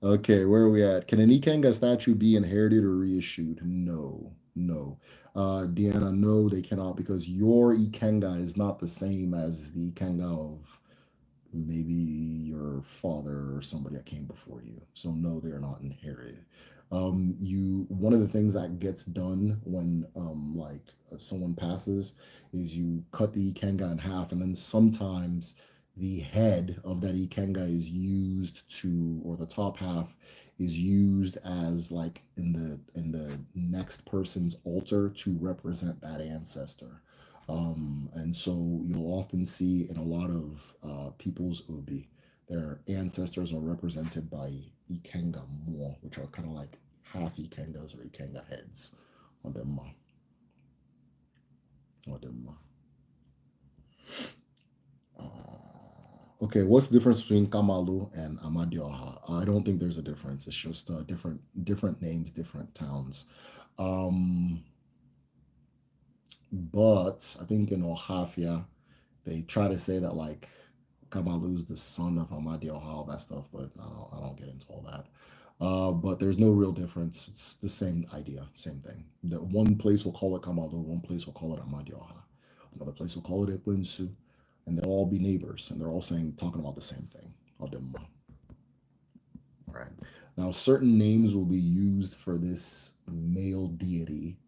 Okay, where are we at? Can an Ikenga statue be inherited or reissued? No, no. Deanna, no, they cannot because your Ikenga is not the same as the Ikenga of maybe your father or somebody that came before you. So no, they're not inherited. You One of the things that gets done when someone passes is you cut the Ikenga in half, and then sometimes the head of that Ikenga is used to, or the top half is used as like in the next person's altar to represent that ancestor. And so you'll often see in a lot of people's obi, their ancestors are represented by Ikenga more, which are kind of like half Ikengas or Ikenga heads on them. On them. Okay, what's the difference between Kamalu and Amadioha? I don't think there's a difference. It's just different names, different towns. Um, but I think in Ohafia, they try to say that like Kamalu's the son of Amadioha, all that stuff, but I don't get into all that. But there's no real difference. It's the same idea, same thing. The one place will call it Kamalu, one place will call it Amadioha, another place will call it Ekwensu, and they'll all be neighbors, and they're all talking about the same thing. Odemma. Right. Now, certain names will be used for this male deity,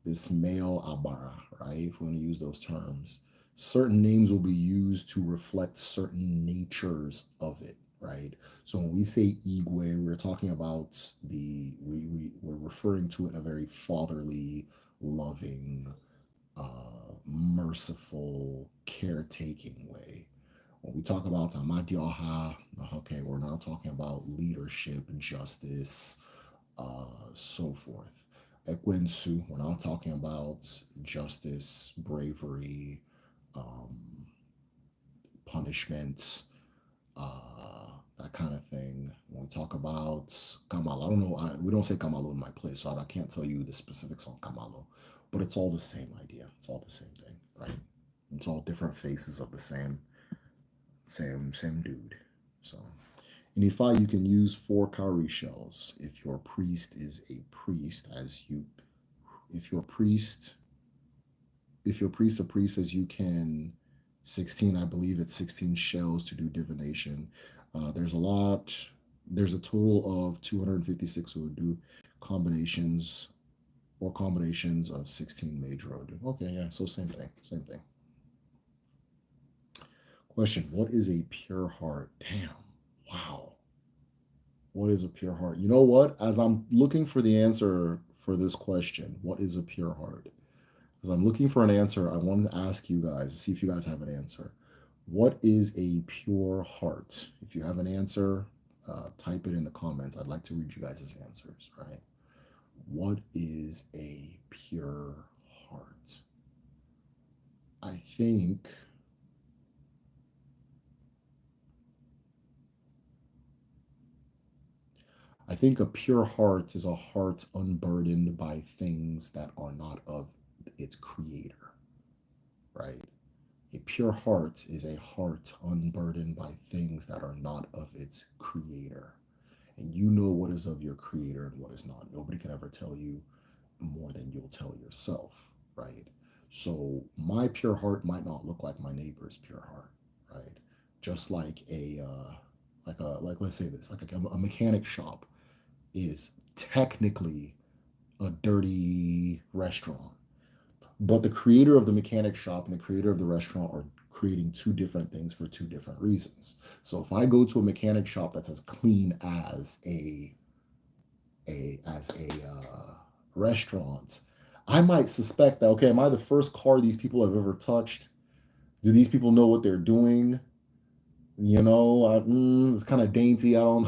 this male Abara, right? If we want to use those terms, certain names will be used to reflect certain natures of it, right? So when we say Igwe, we're talking about we're referring to it in a very fatherly, loving, merciful, caretaking way. When we talk about Amadioha, okay, we're now talking about leadership, justice, so forth. Ekwensu, we're now talking about justice, bravery, um, punishment, that kind of thing. When we talk about Kamalu, I don't know, we don't say Kamalu in my place, so I can't tell you the specifics on Kamalu, but it's all the same idea. It's all the same thing, right? It's all different faces of the same dude. So in Ifa, you can use 4 cowrie shells if your priest is a priest, if your priest, a priest, as you can 16, I believe it's 16 shells to do divination. There's a lot, there's a total of 256 who would do combinations combinations of 16 major Odu. Okay, yeah, so same thing, same thing. Question, what is a pure heart? Damn, wow. What is a pure heart? You know what? As I'm looking for the answer for this question, what is a pure heart? As I'm looking for an answer, I wanted to ask you guys, see if you guys have an answer. What is a pure heart? If you have an answer, type it in the comments. I'd like to read you guys' answers, right? What is a pure heart? I think a pure heart is a heart unburdened by things that are not of its creator, right? A pure heart is a heart unburdened by things that are not of its creator. And you know what is of your creator and what is not. Nobody can ever tell you more than you'll tell yourself, right? So my pure heart might not look like my neighbor's pure heart, right? Just like like let's say this, like a mechanic shop is technically a dirty restaurant, but the creator of the mechanic shop and the creator of the restaurant are creating two different things for two different reasons. So if I go to a mechanic shop that's as clean as a restaurant, I might suspect that, okay, am I the first car these people have ever touched? Do these people know what they're doing? It's kind of dainty. I don't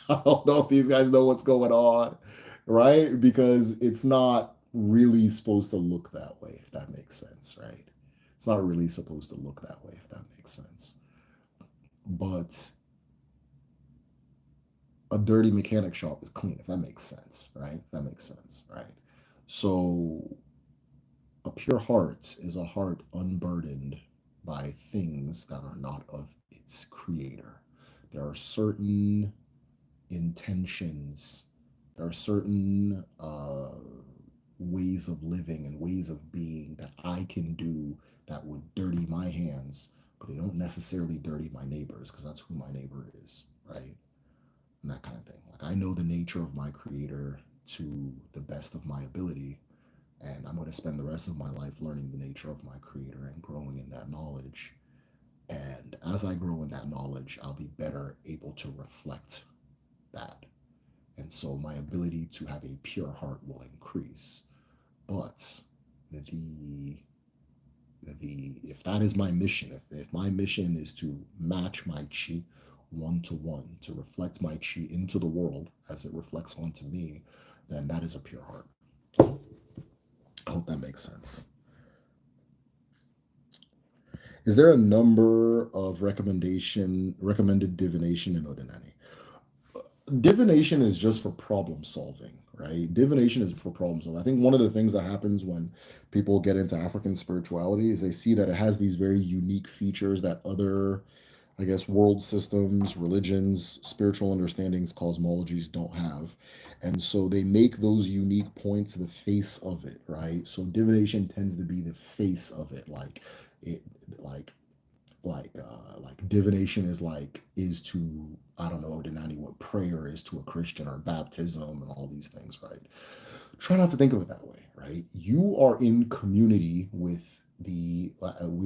I don't know if these guys know what's going on, right? Because it's not really supposed to look that way, if that makes sense, right? It's not really supposed to look that way, if that makes sense. But a dirty mechanic shop is clean, if that makes sense, right? If that makes sense, right? So a pure heart is a heart unburdened by things that are not of its creator. There are certain intentions, there are certain ways of living and ways of being that I can do that would dirty my hands, but they don't necessarily dirty my neighbors because that's who my neighbor is, right? And that kind of thing. Like I know the nature of my creator to the best of my ability, and I'm going to spend the rest of my life learning the nature of my creator and growing in that knowledge. And as I grow in that knowledge, I'll be better able to reflect that. And so my ability to have a pure heart will increase. But the if that is my mission, if my mission is to match my chi 1 to 1, to reflect my chi into the world as it reflects onto me, then that is a pure heart. I hope that makes sense. Is there a number of recommended divination in Odinani? Divination is just for problem solving, right? Divination is for problem solving. I think one of the things that happens when people get into African spirituality is they see that it has these very unique features that other, I guess, world systems, religions, spiritual understandings, cosmologies don't have. And so they make those unique points the face of it, right? So divination tends to be the face of it, it like like divination is to, I don't know, Denani, what prayer is to a Christian, or baptism and all these things, right? Try not to think of it that way, right? You are in community with we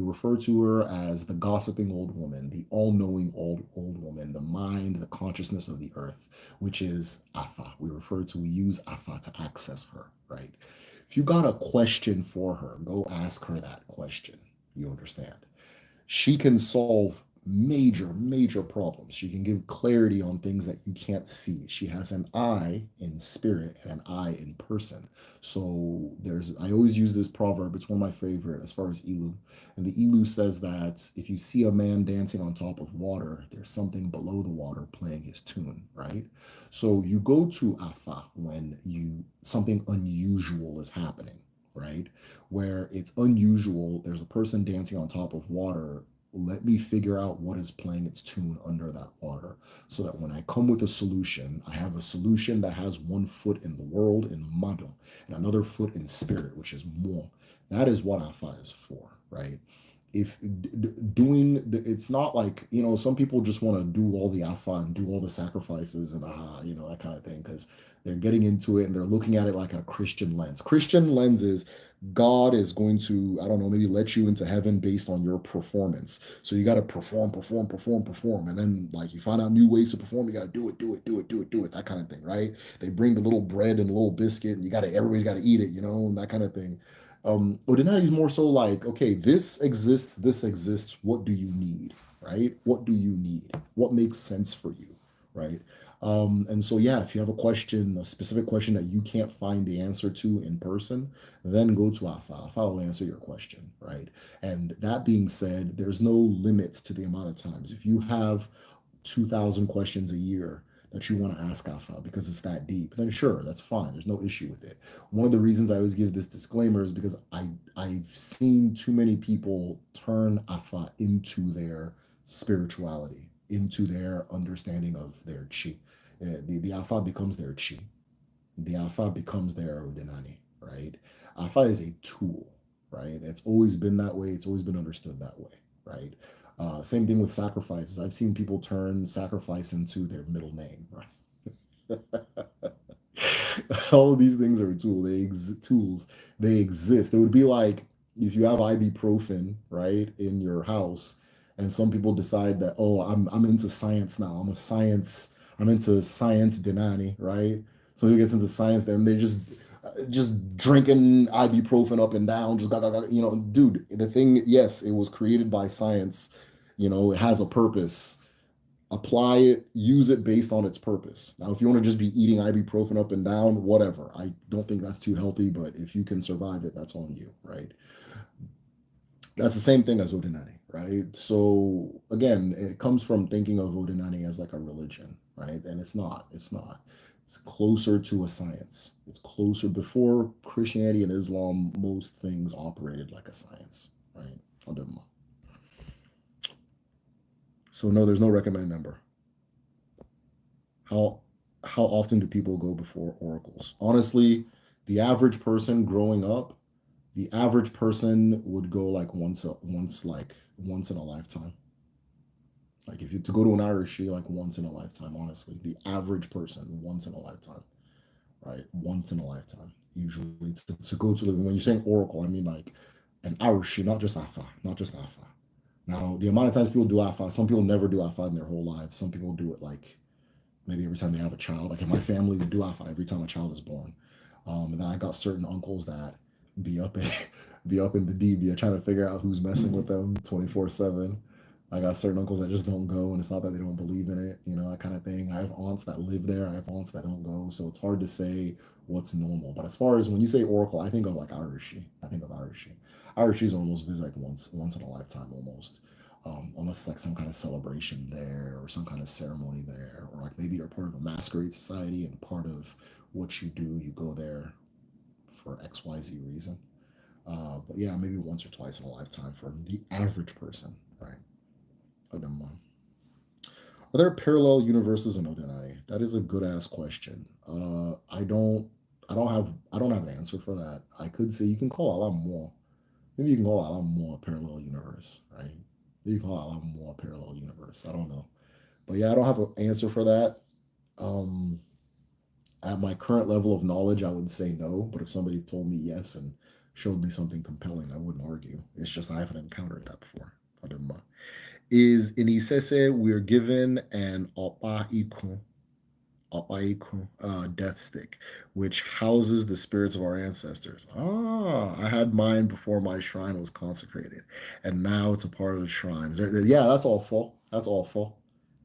refer to her as the gossiping old woman, the all-knowing old woman, the mind, the consciousness of the earth, which is Afa. We use Afa to access her, right? If you got a question for her, go ask her that question. You understand? She can solve major problems. She can give clarity on things that you can't see. She has an eye in spirit and an eye in person. So I always use this proverb. It's one of my favorite as far as Ilu. And the Ilu says that if you see a man dancing on top of water, there's something below the water playing his tune, right? So you go to Afa when something unusual is happening, right? Where it's unusual. There's a person dancing on top of water. Let me figure out what is playing its tune under that water, so that when I come with a solution, I have a solution that has one foot in the world, in Mado, and another foot in spirit, which is Mo. That is what Afa is for, right? If doing it's not like, some people just want to do all the Afa and do all the sacrifices and that kind of thing, because they're getting into it and they're looking at it like a Christian lens. Christian lens is God is going to, I don't know, maybe let you into heaven based on your performance. So you got to perform. And then, like, you find out new ways to perform. You got to do it, that kind of thing, right? They bring the little bread and the little biscuit, and everybody's got to eat it, and that kind of thing. Ordinary is more so like, okay, this exists. What do you need, right? What do you need? What makes sense for you, right? And so, yeah, if you have a specific question that you can't find the answer to in person, then go to Afa. Afa will answer your question, right? And that being said, there's no limit to the amount of times. If you have 2,000 questions a year that you want to ask Afa because it's that deep, then sure, that's fine. There's no issue with it. One of the reasons I always give this disclaimer is because I've seen too many people turn Afa into their spirituality, into their understanding of their chi. The Afa becomes their chi. The Alpha becomes their Denani, right? Alpha is a tool, right? It's always been that way. It's always been understood that way, right? Same thing with sacrifices. I've seen people turn sacrifice into their middle name, right? All of these things are tools. They exist. It would be like if you have ibuprofen, right, in your house, and some people decide that, oh, I'm into science now. I'm into science Denani, right? So he gets into science, then they just drinking ibuprofen up and down, just dude. The thing, yes, it was created by science. It has a purpose. Apply it, use it based on its purpose. Now, if you want to just be eating ibuprofen up and down, whatever. I don't think that's too healthy, but if you can survive it, that's on you, right? That's the same thing as Odinani, right? So again, it comes from thinking of Odinani as like a religion, right? And it's not. It's not. It's closer to a science. It's closer. Before Christianity and Islam, most things operated like a science, right? So no, there's no recommended number. How how often do people go before oracles? Honestly, the average person growing up, the average person would go like once in a lifetime. Like if you to go to an Irish, like once in a lifetime, honestly. The average person, once in a lifetime, right? Once in a lifetime. Usually to go to when you're saying oracle, I mean like an Irish, not just Afa, not just Afa. Now, the amount of times people do Afa, some people never do Afa in their whole lives. Some people do it like maybe every time they have a child. Like in my family, we do Afa every time a child is born. And then I got certain uncles that be up in, be up in the DB trying to figure out who's messing with them 24/7. I got certain uncles that just don't go, and it's not that they don't believe in it, that kind of thing. I have aunts that live there. I have aunts that don't go, so it's hard to say what's normal. But as far as when you say oracle, I think of like Irish. I think of Arishi. Arishi's almost visit like once in a lifetime almost. Unless like some kind of celebration there or some kind of ceremony there, or like maybe you're part of a masquerade society and part of what you do, you go there for XYZ reason. But yeah, maybe once or twice in a lifetime for the average person, right? I don't know. Are there parallel universes in Odinai? That is a good ass question. I don't have an answer for that. I could say you can call Alam more. Maybe you can call Alam more a parallel universe, right? Maybe you can call Alam more a parallel universe. I don't know. But yeah, I don't have an answer for that. Um, at my current level of knowledge, I would say no. But if somebody told me yes and showed me something compelling, I wouldn't argue. It's just I haven't encountered that before. I don't know. Is in Isese, we're given an Opaiku death stick, which houses the spirits of our ancestors. Ah, I had mine before my shrine was consecrated, and now it's a part of the shrines. Yeah, that's awful. That's awful.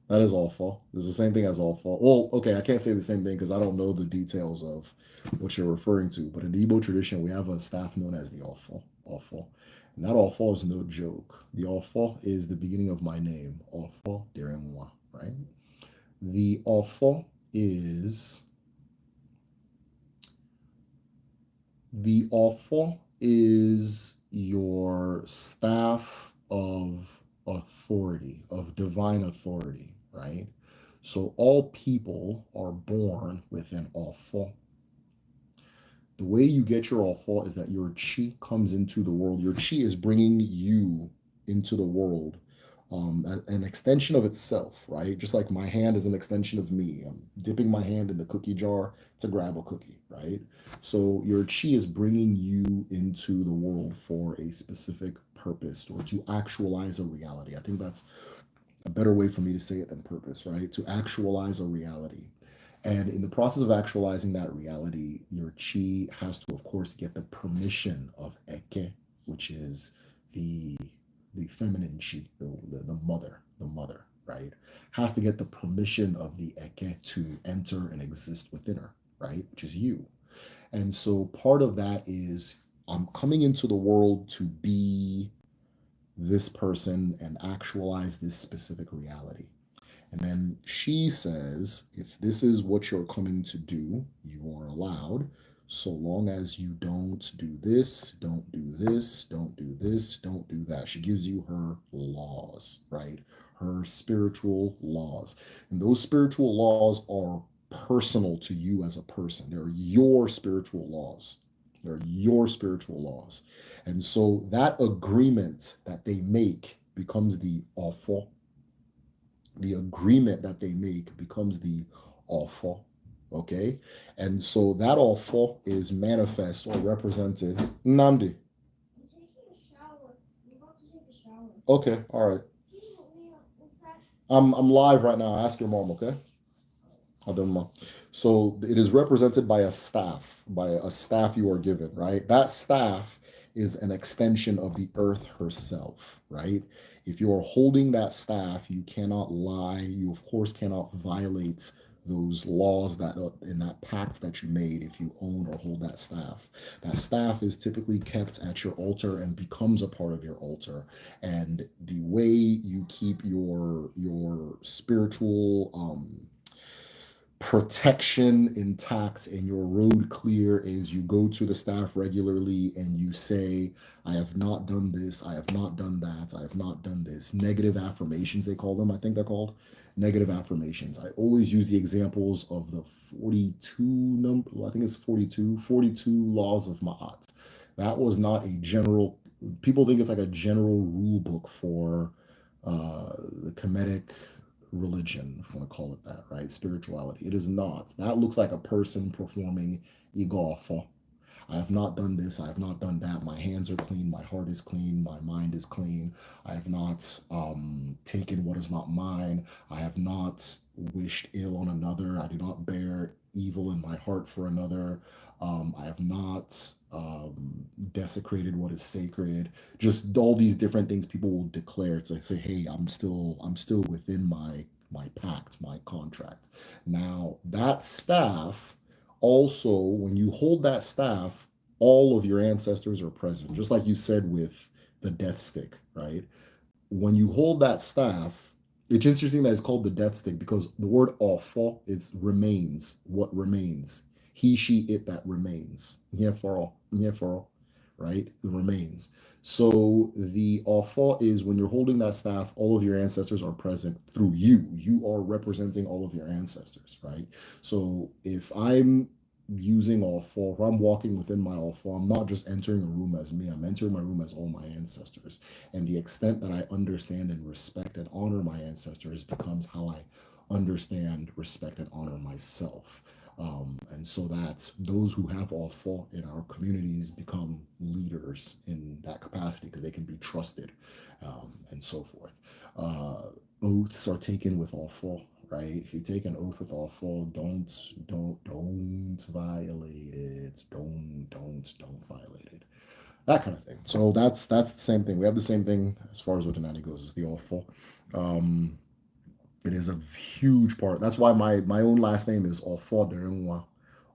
That is awful. It's the same thing as awful. Well, okay, I can't say the same thing because I don't know the details of what you're referring to. But in the Igbo tradition, we have a staff known as the awful. Awful. And that awful is no joke. The awful is the beginning of my name. Awful Deremwa, right? The awful is your staff of authority, of divine authority, right? So all people are born with an awful. The way you get your awful is that your chi comes into the world. Your chi is bringing you into the world, an extension of itself, right? Just like my hand is an extension of me. I'm dipping my hand in the cookie jar to grab a cookie, right? So your chi is bringing you into the world for a specific purpose or to actualize a reality. I think that's a better way for me to say it than purpose, right? To actualize a reality. And in the process of actualizing that reality, your chi has to, of course, get the permission of Eke, which is the the feminine chi, the mother, right? Has to get the permission of the Eke to enter and exist within her, right? Which is you. And so part of that is I'm coming into the world to be this person and actualize this specific reality. And then she says, if this is what you're coming to do, you are allowed, so long as you don't do this, don't do this, don't do this, don't do that. She gives you her laws, right? Her spiritual laws. And those spiritual laws are personal to you as a person. They're your spiritual laws. They're your spiritual laws. And so that agreement that they make becomes the awful. The agreement that they make becomes the offer. Okay. And so that offer is manifest or represented. Namdi. I'm taking a shower. I'm about to take a shower. Okay. All right. I'm live right now. Ask your mom, okay? I don't know. So it is represented by a staff you are given, right? That staff is an extension of the earth herself, right? If you are holding that staff, you cannot lie. You, of course, cannot violate those laws that in that pact that you made if you own or hold that staff. That staff is typically kept at your altar and becomes a part of your altar. And the way you keep your spiritual protection intact and your road clear is you go to the staff regularly and you say, I have not done this, I have not done that, I have not done this. Negative affirmations, they call them, I think they're called negative affirmations. I always use the examples of the 42 number, I think it's 42 laws of Ma'at. That was not a general, people think it's like a general rule book for the Kemetic religion, if you want to call it that, right? Spirituality. It is not. That looks like a person performing igofo. I have not done this. I have not done that. My hands are clean. My heart is clean. My mind is clean. I have not taken what is not mine. I have not wished ill on another. I do not bear evil in my heart for another. I have not desecrated what is sacred. Just all these different things people will declare to say, "Hey, I'm still within my pact, my contract." Now that staff also, when you hold that staff, all of your ancestors are present, just like you said with the death stick, right? When you hold that staff, it's interesting that it's called the death stick because the word awful is remains, what remains. He, she, it that remains. Yeah, for all, right? It remains. So the awful is when you're holding that staff, all of your ancestors are present through you. You are representing all of your ancestors, right? So if I'm using all four, if I'm walking within my all four, I'm not just entering a room as me, I'm entering my room as all my ancestors. And the extent that I understand and respect and honor my ancestors becomes how I understand, respect, and honor myself. And so that those who have all four in our communities become leaders in that capacity because they can be trusted, and so forth. Uh, Oaths are taken with all four, right? If you take an oath with all four, don't violate it. Don't violate it. That kind of thing. So that's the same thing. We have the same thing as far as what Denani goes, is the awful. Um, it is a huge part. That's why my own last name is Ofo Derenwa.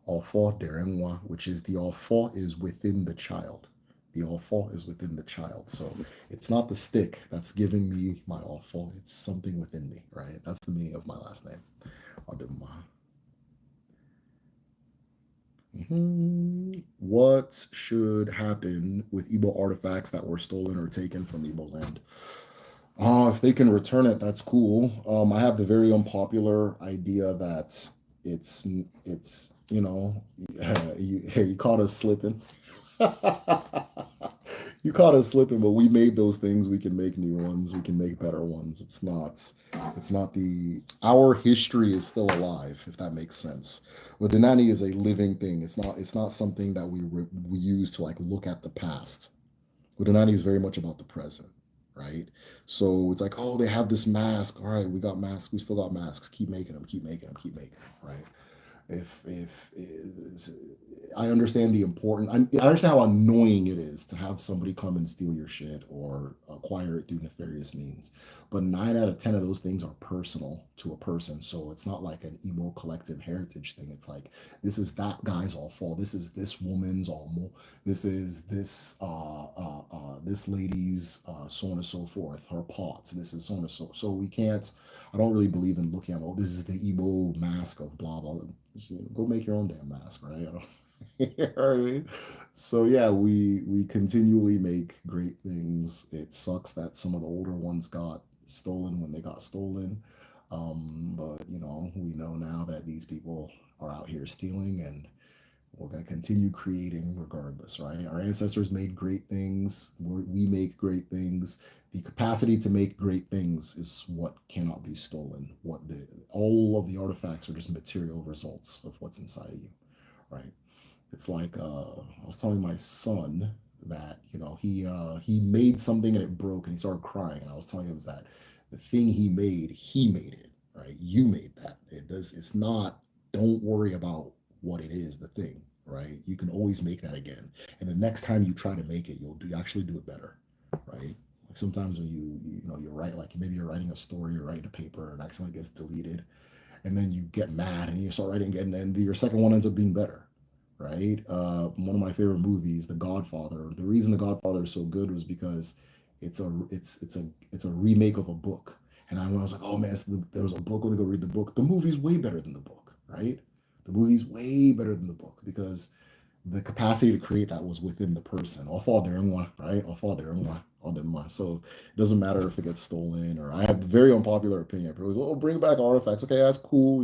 Ofo Derenwa, which is the Ofo is within the child. The Ofo is within the child. So it's not the stick that's giving me my Ofo. It's something within me, right? That's the meaning of my last name. Odema. What should happen with Igbo artifacts that were stolen or taken from Igbo land? If they can return it, that's cool. I have the very unpopular idea that it's you caught us slipping. You caught us slipping, but we made those things. We can make new ones. We can make better ones. It's not the our history is still alive, if that makes sense. But Denani is a living thing. It's not something that we use to like look at the past. Udinani is very much about the present, right? So it's like, oh, they have this mask. All right, we got masks. We still got masks. Keep making them. Keep making them. Keep making them. Right? If I understand the important, I understand how annoying it is to have somebody come and steal your shit or acquire it through nefarious means. But 9 out of 10 of those things are personal to a person, so it's not like an Igbo collective heritage thing. It's like this is that guy's all fault. This is this woman's all. This is this lady's so on and so forth. Her pots. This is so on and so. So we can't. I don't really believe in looking at, oh, this is the Igbo mask of blah blah. Go make your own damn mask, right? I don't, you know what I mean? So yeah, we continually make great things. It sucks that some of the older ones got stolen when they got stolen. But we know now that these people are out here stealing, and we're going to continue creating regardless, right? Our ancestors made great things. We make great things. The capacity to make great things is what cannot be stolen. All of the artifacts are just material results of what's inside of you, right? It's like I was telling my son that he made something and it broke and he started crying, and I was telling him that the thing he made it, right? You made that. It's not. Don't worry about what it is, the thing, right? You can always make that again, and the next time you try to make it, you actually do it better, right? Like sometimes when you write, like maybe you're writing a story or writing a paper and it accidentally gets deleted, and then you get mad and you start writing again, and then your second one ends up being better, right? One of my favorite movies, The Godfather. The reason The Godfather is so good was because it's a remake of a book. And when I was like, oh man, there was a book. Let me go read the book. The movie's way better than the book, right? The movie's way better than the book because the capacity to create that was within the person. I'll fall there in one, right? I'll fall there in one. I'll do one. So it doesn't matter if it gets stolen, or I have a very unpopular opinion. People was, oh, bring back artifacts. Okay, that's cool.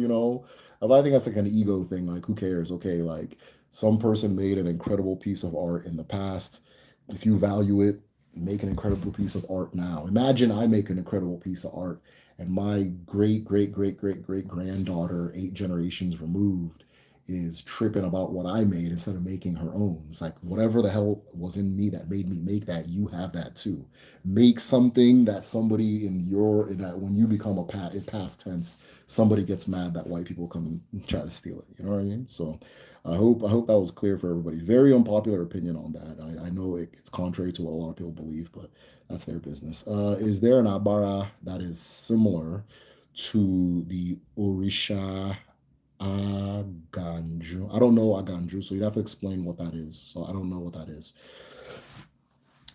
But I think that's like an ego thing. Like, who cares? Okay, like some person made an incredible piece of art in the past. If you value it, make an incredible piece of art now. Imagine I make an incredible piece of art and my great, great, great, great, great granddaughter, 8 generations removed, is tripping about what I made instead of making her own. It's like whatever the hell was in me that made me make that, you have that too. Make something that somebody that when you become in past tense, somebody gets mad that white people come and try to steal it. You know what I mean? So I hope that was clear for everybody. Very unpopular opinion on that. I know it's contrary to what a lot of people believe, but that's their business. Is there an abara that is similar to the Orisha Aganju. I don't know Aganju, so you'd have to explain what that is. So I don't know what that is.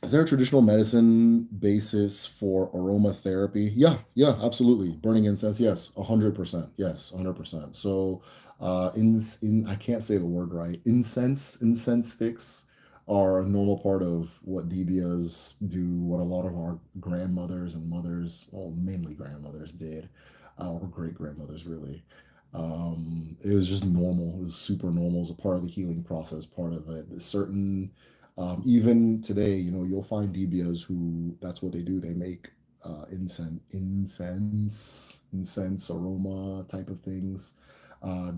Is there a traditional medicine basis for aromatherapy? Yeah, yeah, absolutely. Burning incense, yes, 100%. Yes, 100%. So, in I can't say the word right. Incense sticks are a normal part of what DBAs do, what a lot of our grandmothers and mothers, well, mainly grandmothers did, or great grandmothers really. It was just normal. It was super normal. It was a part of the healing process, part of it. Certain even today, you'll find DBAs who that's what they do. They make incense, aroma type of things.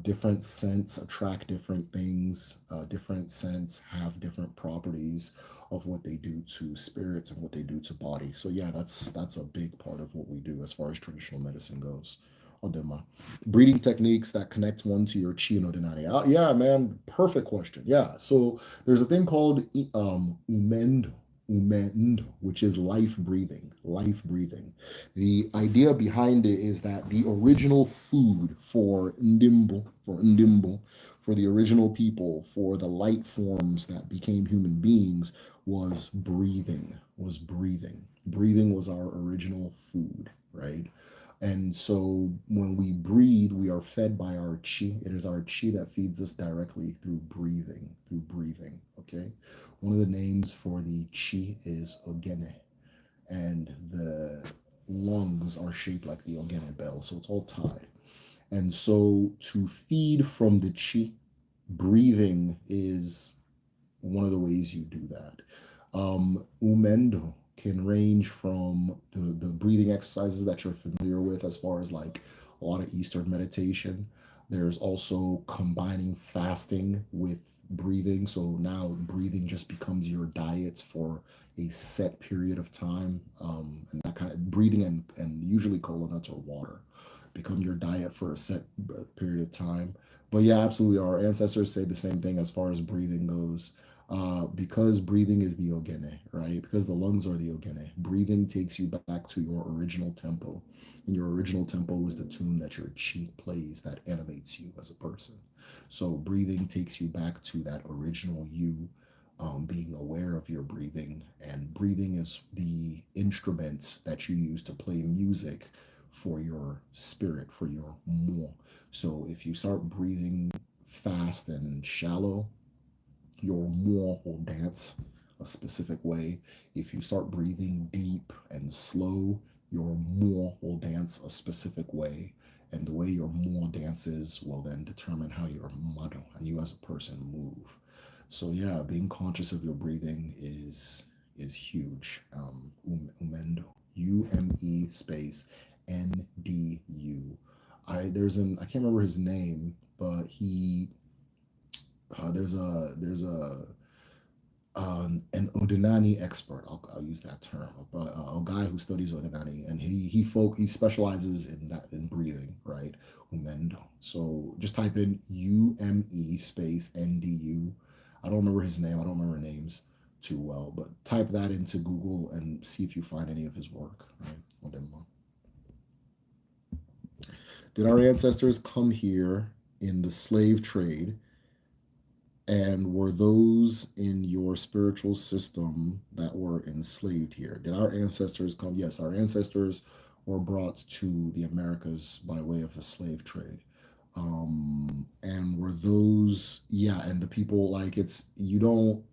Different scents attract different things. Different scents have different properties of what they do to spirits and what they do to body. So yeah, that's a big part of what we do as far as traditional medicine goes. Odema. Breathing techniques that connect one to your chi no denari. Yeah, man, perfect question. Yeah, so there's a thing called umendo, which is life breathing. Life breathing. The idea behind it is that the original food for the original people, for the light forms that became human beings, was breathing. Was breathing. Breathing was our original food, right? And so when we breathe, we are fed by our chi. It is our chi that feeds us directly through breathing, okay? One of the names for the chi is ogene, and the lungs are shaped like the ogene bell, so it's all tied. And so to feed from the chi, breathing is one of the ways you do that. Umendo can range from the breathing exercises that you're familiar with, as far as like a lot of Eastern meditation. There's also combining fasting with breathing. So now breathing just becomes your diet for a set period of time. And that kind of breathing and usually cola nuts or water become your diet for a set period of time. But yeah, absolutely. Our ancestors say the same thing as far as breathing goes. Because breathing is the ogene, right? Because the lungs are the ogene. Breathing takes you back to your original tempo. And your original tempo is the tune that your chi plays that animates you as a person. So breathing takes you back to that original you, being aware of your breathing. And breathing is the instrument that you use to play music for your spirit, for your mo. So if you start breathing fast and shallow, your more will dance a specific way. If you start breathing deep and slow, your more will dance a specific way. And the way your more dances will then determine how your mado, how you as a person move. So yeah, being conscious of your breathing is huge. Umendo, UME space NDU. I can't remember his name, but there's an Odinani expert. I'll use that term, but a guy who studies Odinani, and he specializes in that, in breathing, right? Umendo. So just type in UME space NDU. I don't remember his name. I don't remember names too well, but type that into Google and see if you find any of his work. Right? Did our ancestors come here in the slave trade? And were those in your spiritual system that were enslaved here? Did our ancestors come? Yes, our ancestors were brought to the Americas by way of the slave trade. And were those, yeah, and the people, like, it's, you don't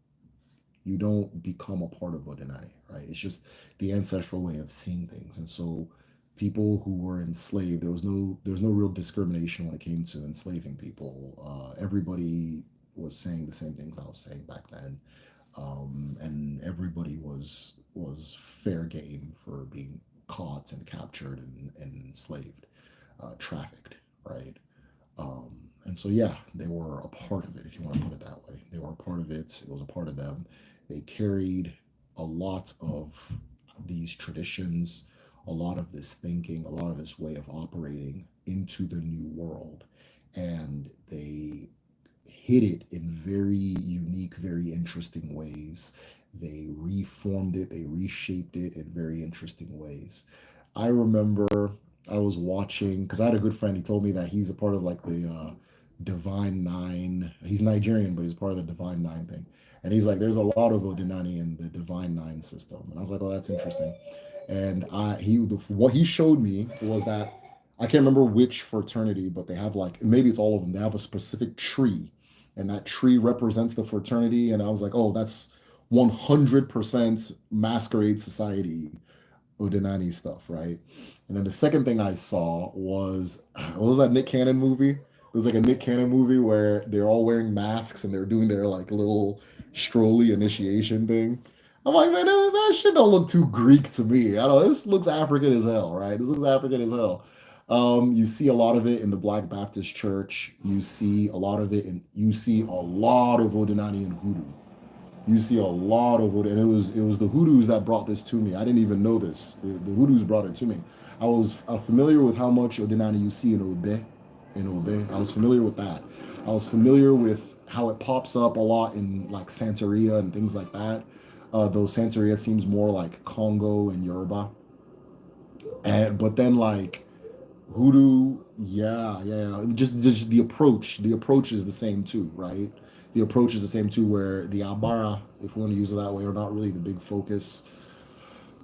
become a part of Odinai, right? It's just the ancestral way of seeing things. And so people who were enslaved, there was no real discrimination when it came to enslaving people. Everybody was saying the same things I was saying back then. And everybody was fair game for being caught and captured and enslaved, trafficked, right? And so, yeah, they were a part of it, if you want to put it that way. They were a part of it. It was a part of them. They carried a lot of these traditions, a lot of this thinking, a lot of this way of operating into the new world. And they hid it in very unique, very interesting ways. They reformed it, they reshaped it in very interesting ways. I remember I was watching, because I had a good friend. He told me that he's a part of like Divine Nine. He's Nigerian, but he's part of the Divine Nine thing. And he's like, there's a lot of Odinani in the Divine Nine system. And I was like, oh, that's interesting. And what he showed me was that I can't remember which fraternity, but they have like maybe it's all of them. They have a specific tree, and that tree represents the fraternity. And I was like, oh, that's 100% masquerade society Udinani stuff, right? And then the second thing I saw was what was that Nick Cannon movie? It was like a Nick Cannon movie where they're all wearing masks and they're doing their like little strolly initiation thing. I'm like, man, that shit don't look too Greek to me. I don't know. This looks African as hell, right? This looks African as hell. You see a lot of it in the Black Baptist Church. You see a lot of Odinani and Hoodoo. You see a lot of it, and it was the hoodoos that brought this to me. I didn't even know this. The hoodoos brought it to me. I was familiar with how much Odinani you see in Obe. I was familiar with that. I was familiar with how it pops up a lot in like Santeria and things like that. Though Santeria seems more like Congo and Yoruba. And but then like Hoodoo, yeah, yeah. Just the approach is the same too, right? The approach is the same too, where the Abara, if we want to use it that way, are not really the big focus.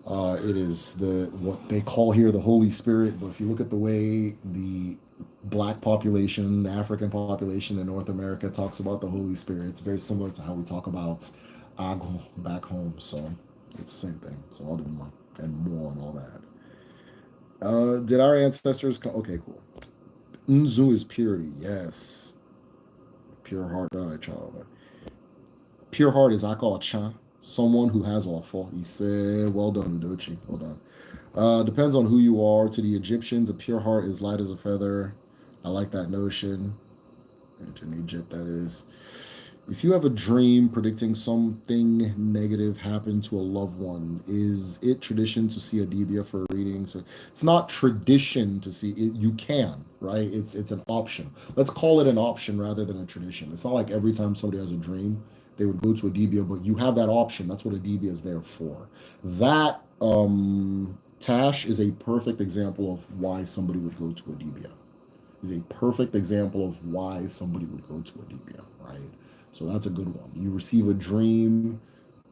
It is the what they call here the Holy Spirit. But if you look at the way the black population, the African population in North America talks about the Holy Spirit, it's very similar to how we talk about Ago back home. So it's the same thing. So I'll do more and more and all that. Did our ancestors come? Okay, cool. Nzu is purity. Yes. Pure heart. All right, child. Pure heart is Akacha. Someone who has awful. He said, well done, Udochi. Well done. Depends on who you are. To the Egyptians, a pure heart is light as a feather. I like that notion. Ancient Egypt, that is. If you have a dream predicting something negative happen to a loved one, is it tradition to see a debia for a reading? So it's not tradition to see it. You can, right? It's an option. Let's call it an option rather than a tradition. It's not like every time somebody has a dream, they would go to a debia, but you have that option. That's what a debia is there for. That Tash is a perfect example of why somebody would go to a debia. Is a perfect example of why somebody would go to a debia, right? So that's a good one. You receive a dream,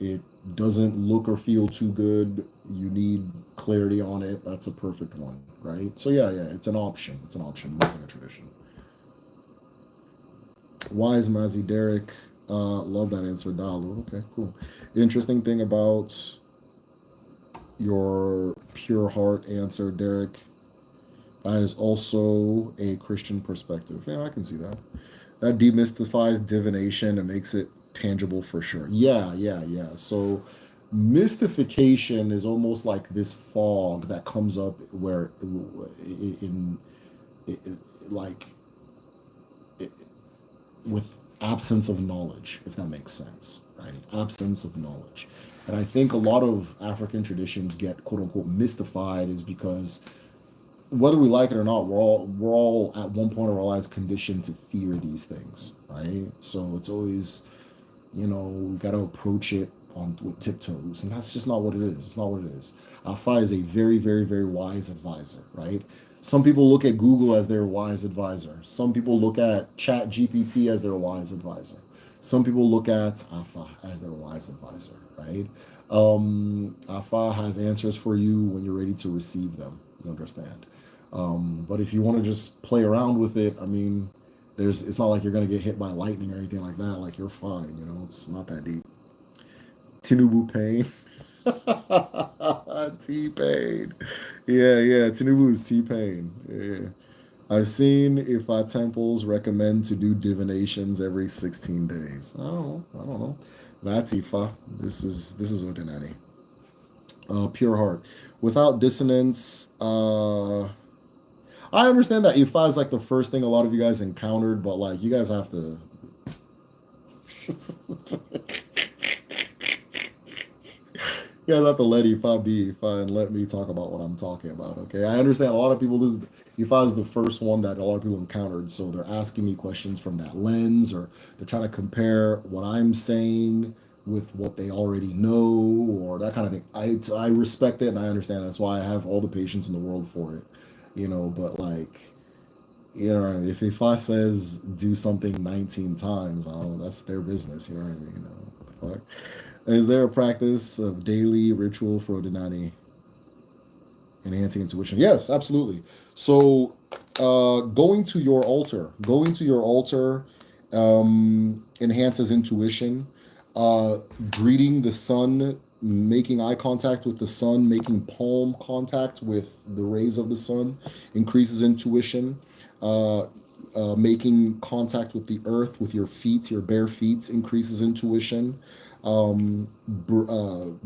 it doesn't look or feel too good. You need clarity on it. That's a perfect one, right? So yeah, yeah, it's an option. It's an option, more than a tradition. Why is Mazzy Derek? Love that answer, Dalu. Okay, cool. Interesting thing about your pure heart answer, Derek. That is also a Christian perspective. Yeah, I can see that. That demystifies divination and makes it tangible for sure. Yeah, yeah, yeah. So mystification is almost like this fog that comes up where in like it, with absence of knowledge, if that makes sense, right? Absence of knowledge. And I think a lot of African traditions get quote unquote mystified is because whether we like it or not, we're all at one point of our lives conditioned to fear these things, right? So it's always, we got to approach it on with tiptoes, and that's just not what it is. It's not what it is. Afa is a very, very, very wise advisor, right? Some people look at Google as their wise advisor. Some people look at Chat GPT as their wise advisor. Some people look at Afa as their wise advisor, right? Afa has answers for you when you're ready to receive them. You understand? But if you want to just play around with it, I mean, it's not like you're gonna get hit by lightning or anything like that. Like you're fine, it's not that deep. Tinubu pain. T Pain. Yeah, yeah. Tinubu is T Pain. Yeah. I've seen if our temples recommend to do divinations every 16 days. I don't know. That's Ifa. This is Odinani. Pure heart. Without dissonance, I understand that Ifa is like the first thing a lot of you guys encountered, but like you guys have to you guys have to let Ifa be Ifa and let me talk about what I'm talking about. Okay, I understand a lot of people. This Ifa is the first one that a lot of people encountered, so they're asking me questions from that lens, or they're trying to compare what I'm saying with what they already know, or that kind of thing. I respect it and I understand. That's why I have all the patience in the world for it, But like You know, if Ifa says do something 19 times, that's their business. You know what I mean? What the fuck? Is there a practice of daily ritual for Odinani enhancing intuition? Yes, absolutely. So, going to your altar, enhances intuition. Uh, Greeting the sun, making eye contact with the sun, making palm contact with the rays of the sun, increases intuition. Uh, Making contact with the earth with your feet, your bare feet, increases intuition.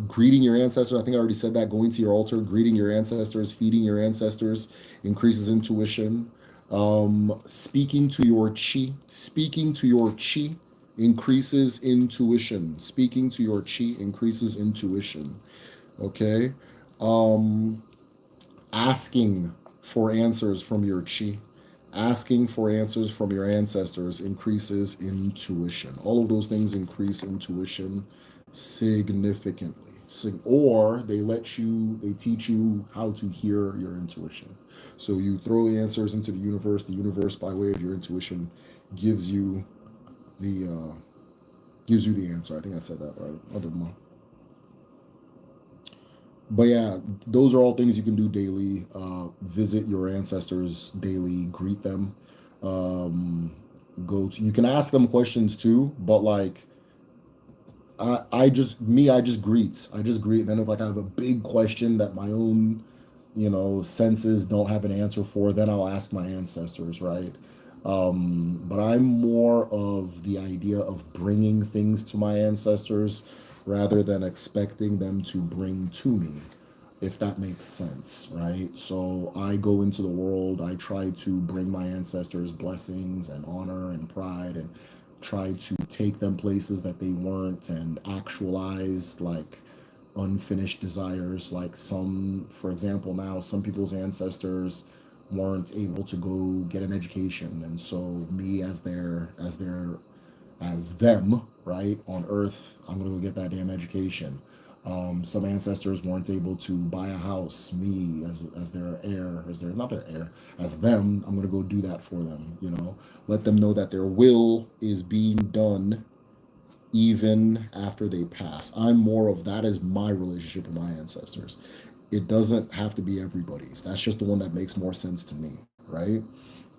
Greeting your ancestors. I think I already said that. Going to your altar, greeting your ancestors, feeding your ancestors increases intuition. Speaking to your chi, speaking to your chi increases intuition. Speaking to your chi increases intuition. Okay. Um, Asking for answers from your chi, asking for answers from your ancestors increases intuition. All of those things increase intuition significantly. Or they teach you how to hear your intuition. So you throw answers into the universe by way of your intuition gives you the answer. I think I said that right. I did not. But yeah, those are all things you can do daily. Visit your ancestors daily, greet them. Um, you can ask them questions too, but like I just greet. I just greet. And then if like I have a big question that my own, senses don't have an answer for, then I'll ask my ancestors, right? But I'm more of the idea of bringing things to my ancestors rather than expecting them to bring to me, if that makes sense, right? So I go into the world, I try to bring my ancestors blessings and honor and pride, and try to take them places that they weren't, and actualize like unfinished desires. Like some, for example, now some people's ancestors weren't able to go get an education, and so me as them, right, on earth, I'm gonna go get that damn education. Some ancestors weren't able to buy a house. Me, as their heir, as their not their heir, as them, I'm gonna go do that for them. Let them know that their will is being done even after they pass. I'm more of that is my relationship with my ancestors. It doesn't have to be everybody's. That's just the one that makes more sense to me, right?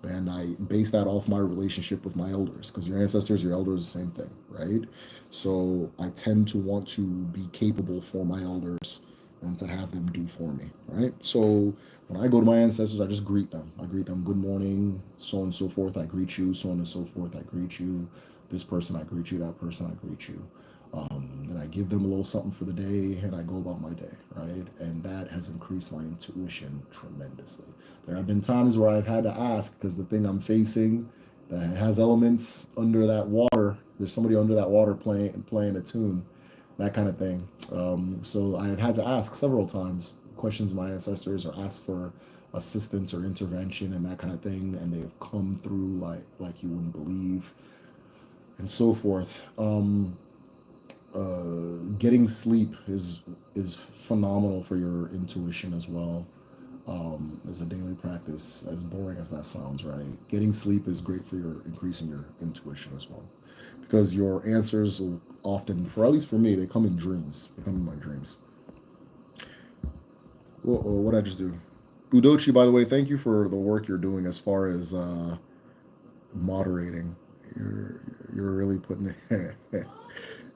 And I base that off my relationship with my elders, because your ancestors, your elders, the same thing, right? So I tend to want to be capable for my elders and to have them do for me, right? So when I go to my ancestors, I just greet them. I greet them, good morning, so on and so forth. I greet you, so on and so forth. I greet you, this person, I greet you, that person, I greet you. And I give them a little something for the day, and I go about my day, right? And that has increased my intuition tremendously. There have been times where I've had to ask because the thing I'm facing that has elements under that water, there's somebody under that water playing a tune, that kind of thing. So I have had to ask several times questions of my ancestors, or ask for assistance or intervention and that kind of thing, and they have come through like you wouldn't believe, and so forth. Getting sleep is phenomenal for your intuition as well. As a daily practice, as boring as that sounds, right? Getting sleep is great for your increasing your intuition as well, because your answers will often, for at least for me, they come in dreams. They come in my dreams. What I just do? Udochi, by the way, thank you for the work you're doing as far as moderating. You're you're really putting it.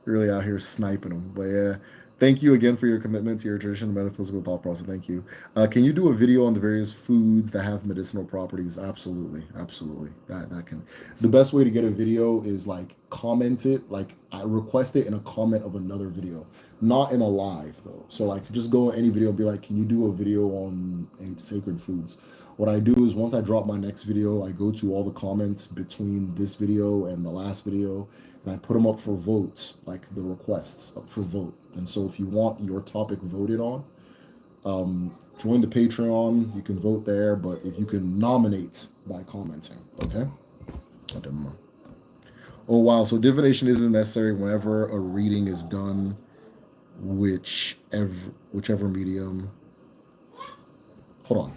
You're really out here sniping them. But yeah, thank you again for your commitment to your traditional metaphysical thought process. Thank you. Can you do a video on the various foods that have medicinal properties? Absolutely, absolutely. That can. The best way to get a video is like comment it, like I request it in a comment of another video, not in a live though. So like just go in any video and be like, can you do a video on sacred foods? What I do is once I drop my next video, I go to all the comments between this video and the last video, and I put them up for vote, like the requests up for vote. And so if you want your topic voted on, join the Patreon. You can vote there, but if you can nominate by commenting, okay? I don't know. Oh wow! So divination isn't necessary whenever a reading is done, whichever medium. Hold on.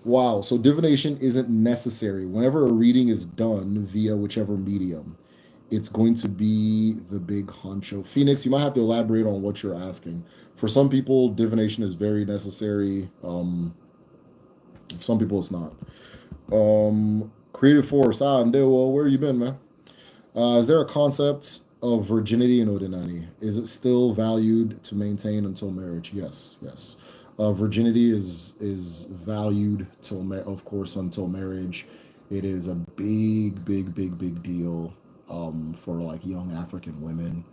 Wow. So divination isn't necessary. Whenever a reading is done via whichever medium, it's going to be the big honcho. Phoenix, you might have to elaborate on what you're asking. For some people, divination is very necessary. For some people, it's not. Creative force. And well, where you been, man? Is there a concept of virginity in Odinani? Is it still valued to maintain until marriage? Yes, yes. Virginity is valued till of course until marriage. It is a big deal for like young African women.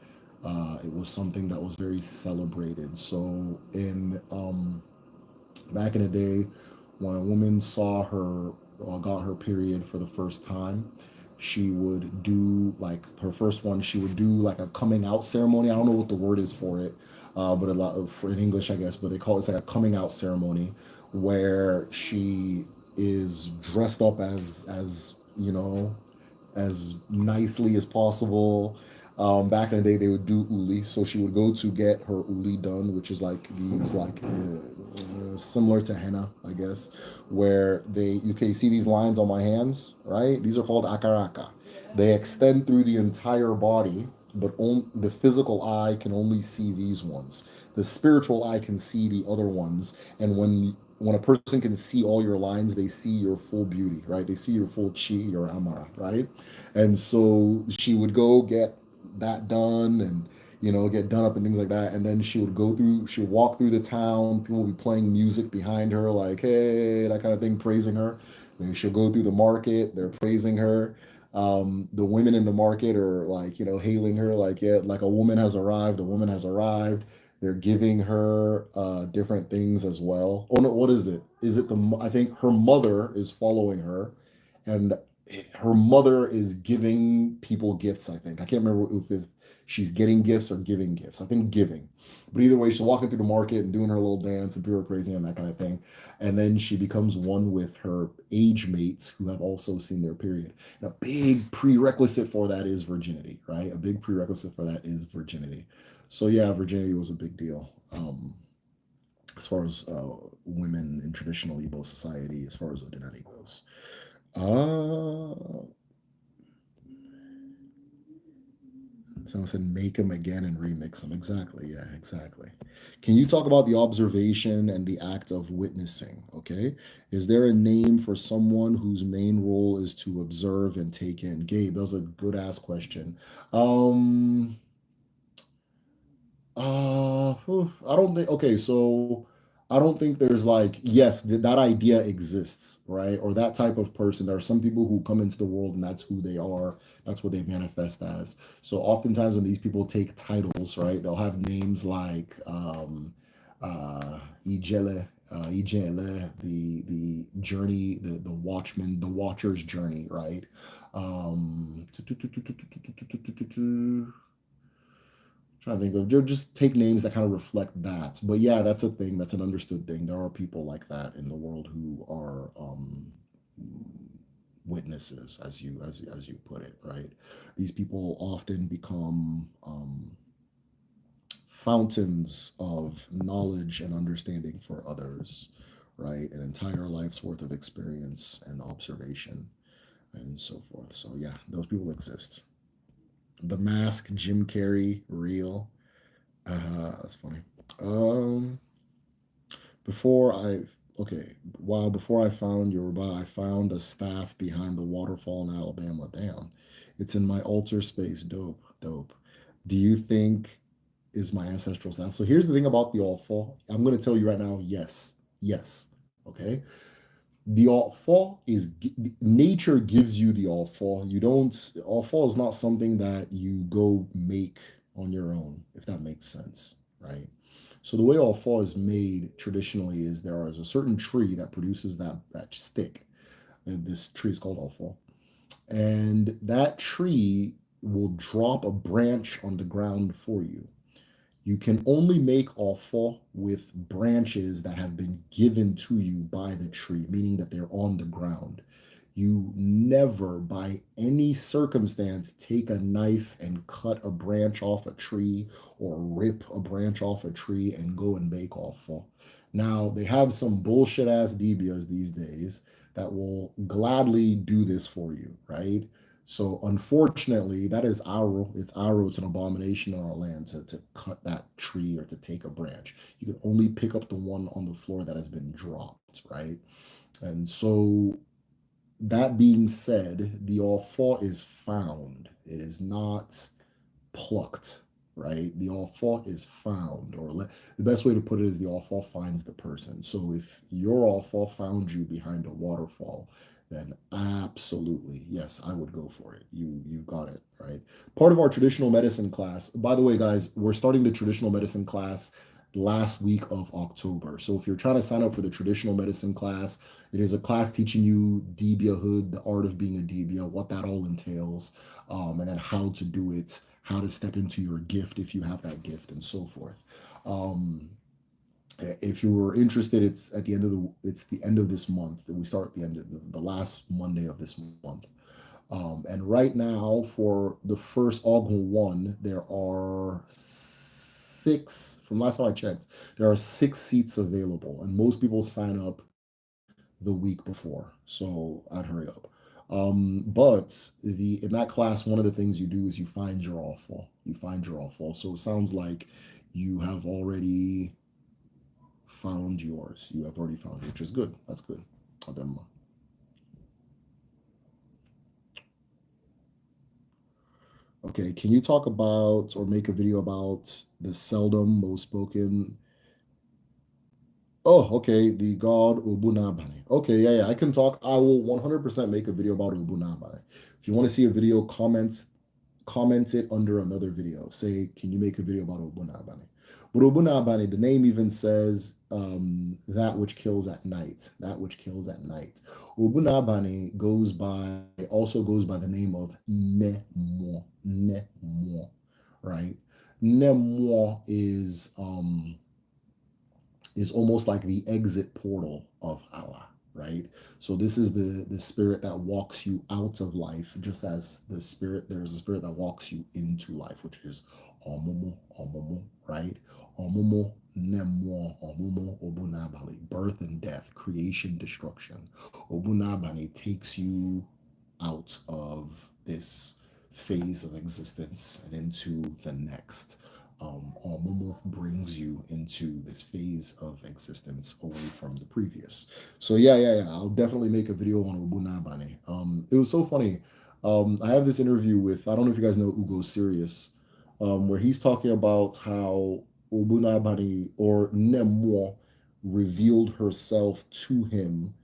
It was something that was very celebrated. So in back in the day, when a woman saw her or got her period for the first time, she would do like her first one. She would do like a coming out ceremony. I don't know what the word is for it, but a lot of, for in English, I guess. But they call it, it's like a coming out ceremony, where she is dressed up as you know, as nicely as possible. Back in the day, they would do uli, so she would go to get her uli done, which is like these like similar to henna, I guess, where they you can see these lines on my hands, right? These are called akaraka. They extend through the entire body, but the physical eye can only see these ones. The spiritual eye can see the other ones, and when a person can see all your lines, they see your full beauty, right? They see your full chi, your amara, right? And so she would go get that done and get done up and things like that. And then she would walk through the town. People would be playing music behind her, like, hey, that kind of thing, praising her. Then she'll go through the market, they're praising her. The women in the market are like, hailing her, like, yeah, like a woman has arrived, a woman has arrived. They're giving her different things as well. Oh no, what is it? Is it I think her mother is following her, and her mother is giving people gifts. I think I can't remember if it's she's getting gifts or giving gifts. I think giving, but either way, she's walking through the market and doing her little dance, and people are praising and that kind of thing. And then she becomes one with her age mates who have also seen their period. And a big prerequisite for that is virginity, right? A big prerequisite for that is virginity. So yeah, virginity was a big deal. As far as women in traditional Igbo society, as far as Odinani goes. Uh, Someone said make them again and remix them. Exactly. Yeah, exactly. Can you talk about the observation and the act of witnessing? Okay. Is there a name for someone whose main role is to observe and take in? Gabe, that was a good ass question. Um, I don't think. Okay, so I don't think there's like yes, that idea exists, right? Or that type of person. There are some people who come into the world and that's who they are. That's what they manifest as. So oftentimes when these people take titles, right, they'll have names like Ijele, Ijele, the journey, the watchman, the watcher's journey, right? Um, trying to think of just take names that kind of reflect that. But yeah, that's a thing. That's an understood thing. There are people like that in the world who are witnesses, as you put it, right? These people often become fountains of knowledge and understanding for others, right? An entire life's worth of experience and observation and so forth. So yeah, those people exist. The Mask, Jim Carrey, real. That's funny. Um, before I okay, wow, before I found Yoruba, I found a staff behind the waterfall in Alabama. Damn. It's in my altar space. Dope, dope. Do you think is my ancestral staff? So here's the thing about the Alfa. I'm gonna tell you right now, yes. Yes. Okay. The Alfa is nature gives you the Alfa. You don't Alfa is not something that you go make on your own, if that makes sense, right? So the way alfalfa is made traditionally is there is a certain tree that produces that stick. And this tree is called alfalfa. And that tree will drop a branch on the ground for you. You can only make alfalfa with branches that have been given to you by the tree, meaning that they're on the ground. You never, by any circumstance, take a knife and cut a branch off a tree or rip a branch off a tree and go and make alfalfa. Now, they have some bullshit ass DBAs these days that will gladly do this for you, right? So unfortunately, that is Aro. It's Aro. It's an abomination on our land to cut that tree or to take a branch. You can only pick up the one on the floor that has been dropped, right? And so that being said, the all is found. It is not plucked, right? The all is found, or the best way to put it is the all finds the person. So if your all found you behind a waterfall, then absolutely, yes, I would go for it. You got it, right? Part of our traditional medicine class, by the way, guys, we're starting the traditional medicine class last week of October. So if you're trying to sign up for the traditional medicine class, it is a class teaching you Debia-hood, the art of being a Debia, what that all entails, and then how to do it, how to step into your gift if you have that gift, and so forth. Um, if you were interested, it's the end of this month. We start at the end of the last Monday of this month. And right now, for the first August 1, there are six, from last time I checked, there are 6 seats available, and most people sign up the week before. So I'd hurry up. But the in that class, one of the things you do is you find your awful. You find your awful. So it sounds like you have already found yours. You have already found it, which is good. That's good. Ademma. Okay, can you talk about or make a video about the seldom most spoken? Oh, okay, the god Ubunabane. Okay, yeah, yeah, I can talk. I will 100% make a video about Ubunabane. If you want to see a video, comment it under another video. Say, can you make a video about Obunabani? But Obunabani, the name even says that which kills at night. That which kills at night. Obunabani also goes by the name of Nemo. Nemo, right? Nemo is almost like the exit portal of Allah, right? So this is the spirit that walks you out of life, just as there's a spirit that walks you into life, which is Omumu, Omumu, right? Omumu, Nemo, Omumu, Obunabali, birth and death, creation, destruction. Obunabali takes you out of this phase of existence and into the next. Momo brings you into this phase of existence away from the previous. So yeah. I'll definitely make a video on Obunabane. It was so funny. I have this interview with, I don't know if you guys know Ugo Sirius, where he's talking about how Obunabane or Nemo revealed herself to him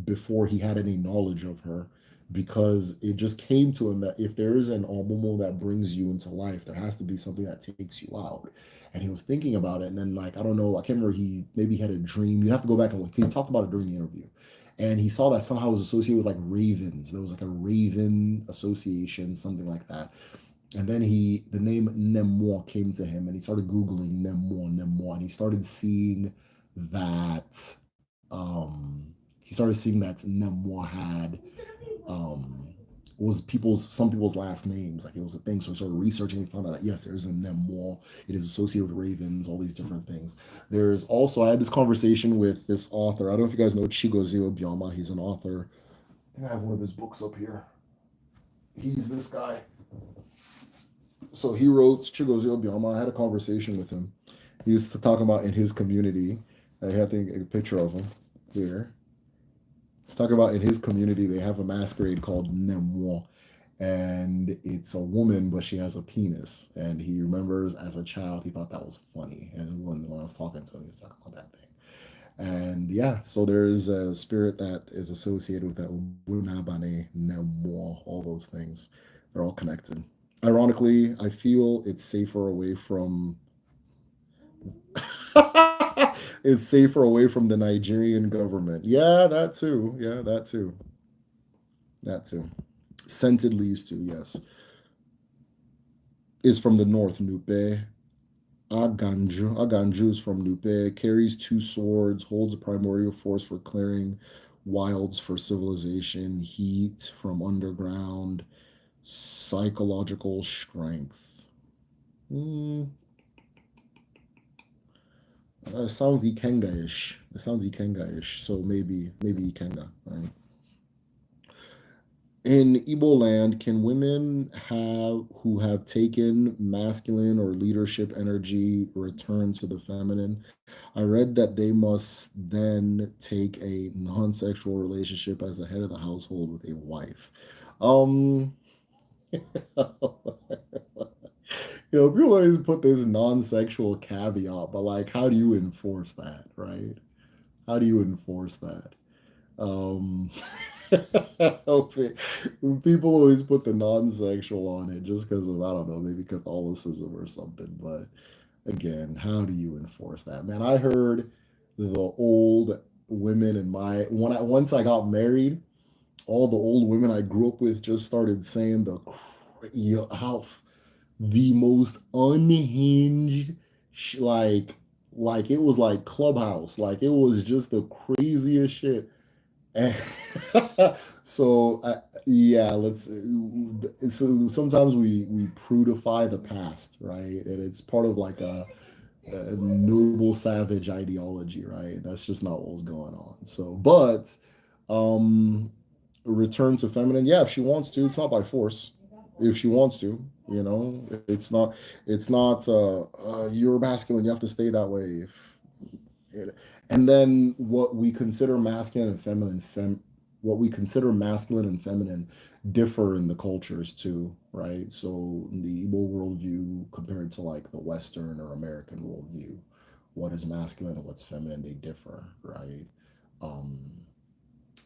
before he had any knowledge of her, because it just came to him that if there is an Omomo that brings you into life, there has to be something that takes you out. And he was thinking about it, and then like I don't know, I can't remember. He maybe had a dream. You have to go back and look. He talked about it during the interview, and he saw that somehow it was associated with like ravens. There was like a raven association, something like that. And then the name Nemo came to him, and he started googling Nemo, and he started seeing that Nemo had um was some people's last names, like it was a thing. So he started researching and found out that yes, there's a Nemo, it is associated with ravens, all these different things. There's also, I had this conversation with this author. I don't know if you guys know Chigozio Bioma. He's an author. I think I have one of his books up here. He's this guy. So he wrote Chigozio Bioma. I had a conversation with him. He was talking about in his community. I had a picture of him here. He's talking about in his community they have a masquerade called Nemo, and it's a woman, but she has a penis. And he remembers as a child he thought that was funny. And when I was talking to him, he was talking about that thing. And yeah, so there is a spirit that is associated with that Ubunabane, Nemo, all those things. They're all connected. Ironically, I feel it's safer away from it's safer away from the Nigerian government. Yeah, that too. Yeah, that too. That too. Scented leaves too, yes. Is from the north, Nupe. Aganju is from Nupe. Carries 2 swords, holds a primordial force for clearing wilds for civilization, heat from underground, psychological strength. Hmm. Sounds Ikenga-ish. It sounds Ikenga-ish. So maybe Ikenga. Right? In Igbo land, can women have who have taken masculine or leadership energy return to the feminine? I read that they must then take a non-sexual relationship as the head of the household with a wife. Um, people always put this non-sexual caveat, but like, how do you enforce that, right? How do you enforce that? Um, okay. People always put the non-sexual on it just because of, I don't know, maybe Catholicism or something. But again, how do you enforce that? Man, I heard the old women in my once I got married, all the old women I grew up with just started saying how the most unhinged like it was like Clubhouse, like it was just the craziest shit. And so yeah, sometimes we prudify the past, right? And it's part of like a noble savage ideology, right? That's just not what was going on. So, but um return to feminine, yeah, if she wants to. It's not by force. If she wants to, it's not you're masculine, you have to stay that way. If and then what we consider masculine and feminine differ in the cultures too, right? So the Igbo worldview compared to like the Western or American worldview, what is masculine and what's feminine, they differ, right? um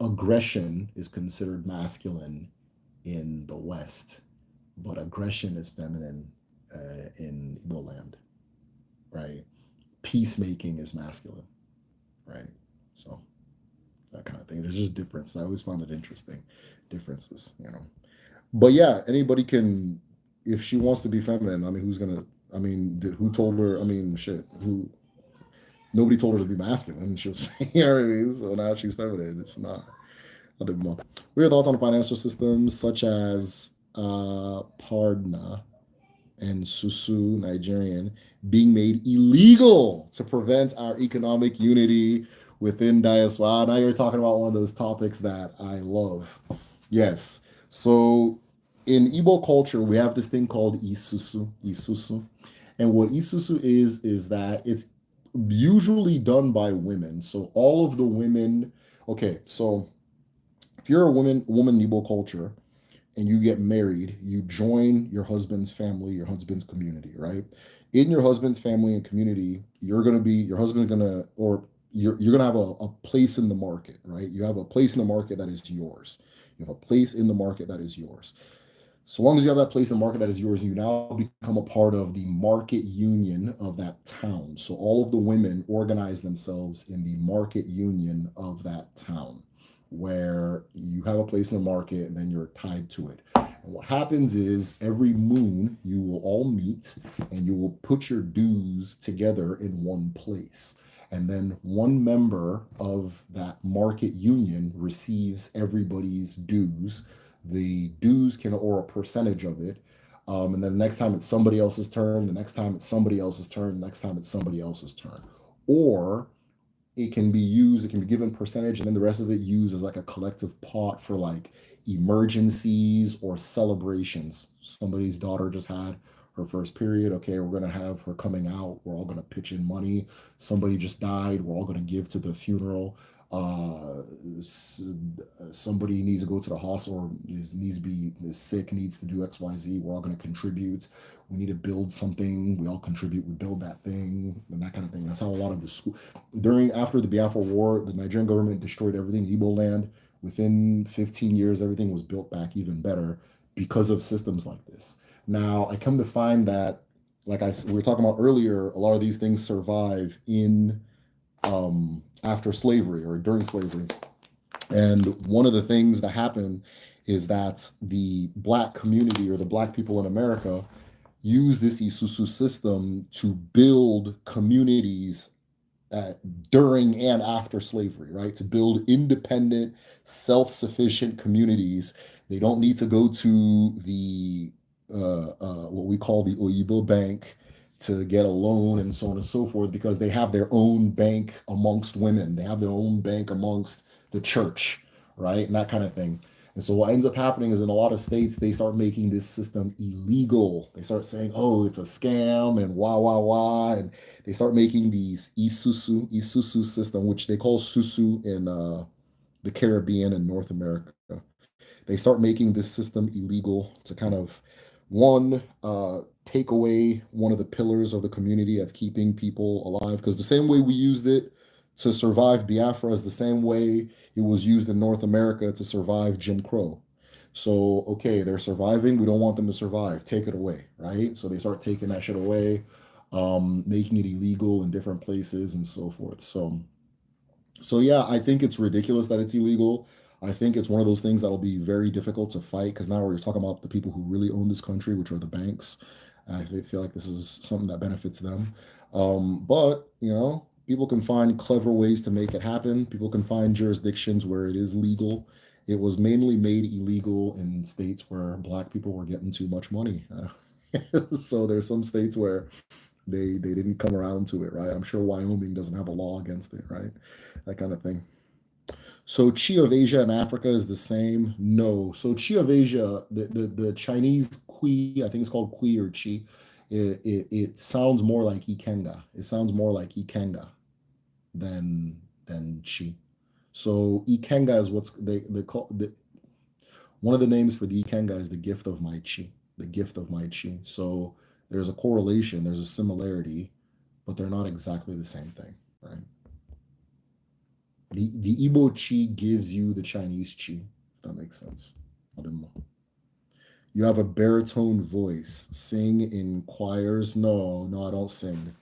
Aggression is considered masculine in the West, but aggression is feminine in Igbo land, right? Peacemaking is masculine, right? So that kind of thing. There's just difference. I always found it interesting, differences. But yeah, anybody can, if she wants to be feminine. I mean, who's gonna? I mean, who told her? I mean, shit. Who? Nobody told her to be masculine. She was, you know what I mean. So now she's feminine. It's not. I'll do more. What are your thoughts on financial systems such as Pardna and Susu, Nigerian, being made illegal to prevent our economic unity within diaspora? Now you're talking about one of those topics that I love. Yes. So in Igbo culture, we have this thing called isusu. And what isusu is that it's usually done by women. So all of the women, okay, so if you're a woman in Igbo culture, and you get married, you join your husband's family, your husband's community, right? In your husband's family and community, your husband's gonna, or you're gonna have a place in the market, right? You have a place in the market that is yours. You have a place in the market that is yours. So long as you have that place in the market that is yours, you now become a part of the market union of that town. So all of the women organize themselves in the market union of that town, where you have a place in the market and then you're tied to it. And what happens is every moon you will all meet and you will put your dues together in one place. And then one member of that market union receives everybody's dues. The dues can, or a percentage of it. And then the next time it's somebody else's turn, the next time it's somebody else's turn, the next time it's somebody else's turn. Or it can be given percentage, and then the rest of it used as like a collective pot for like emergencies or celebrations. Somebody's daughter just had her first period. Okay, we're gonna have her coming out. We're all gonna pitch in money. Somebody just died. We're all gonna give to the funeral. Uh, Somebody needs to go to the hospital, or is sick, needs to do XYZ. We're all gonna contribute. We need to build something. We all contribute. We build that thing and that kind of thing. That's how a lot of the school after the Biafra War, the Nigerian government destroyed everything in Igbo land. Within 15 years, everything was built back even better because of systems like this. Now, I come to find that, we were talking about earlier, a lot of these things survive in after slavery or during slavery. And one of the things that happened is that the black community or the black people in America use this Isusu system to build communities uh, during and after slavery, right? To build independent, self-sufficient communities. They don't need to go to the what we call the Oyibo Bank to get a loan and so on and so forth because they have their own bank amongst women. They have their own bank amongst the church, right? And that kind of thing. And so what ends up happening is in a lot of states, they start making this system illegal. They start saying, oh, it's a scam and wah, wah, wah. And they start making these isusu system, which they call susu in the Caribbean and North America. They start making this system illegal to kind of one take away one of the pillars of the community that's keeping people alive. Because the same way we used it to survive Biafra is the same way it was used in North America to survive Jim Crow. So, okay, they're surviving. We don't want them to survive. Take it away, right? So they start taking that shit away, making it illegal in different places and so forth. So yeah, I think it's ridiculous that it's illegal. I think it's one of those things that'll be very difficult to fight because now we're talking about the people who really own this country, which are the banks. I feel like this is something that benefits them. But people can find clever ways to make it happen. People can find jurisdictions where it is legal. It was mainly made illegal in states where Black people were getting too much money. So there's some states where they didn't come around to it, right? I'm sure Wyoming doesn't have a law against it, right? That kind of thing. So Chi of Asia and Africa is the same? No. So Chi of Asia, the Chinese Kui, I think it's called Kui or Chi. It sounds more like Ikenga. It sounds more like Ikenga than Chi. So Ikenga is what's they call one of the names for the Ikenga is the gift of my Chi, the gift of my Chi. So there's a correlation, there's a similarity, but they're not exactly the same thing, right? The Igbo Chi gives you the Chinese Chi, if that makes sense. I don't know. You have a baritone voice. Sing in choirs? No, I don't sing.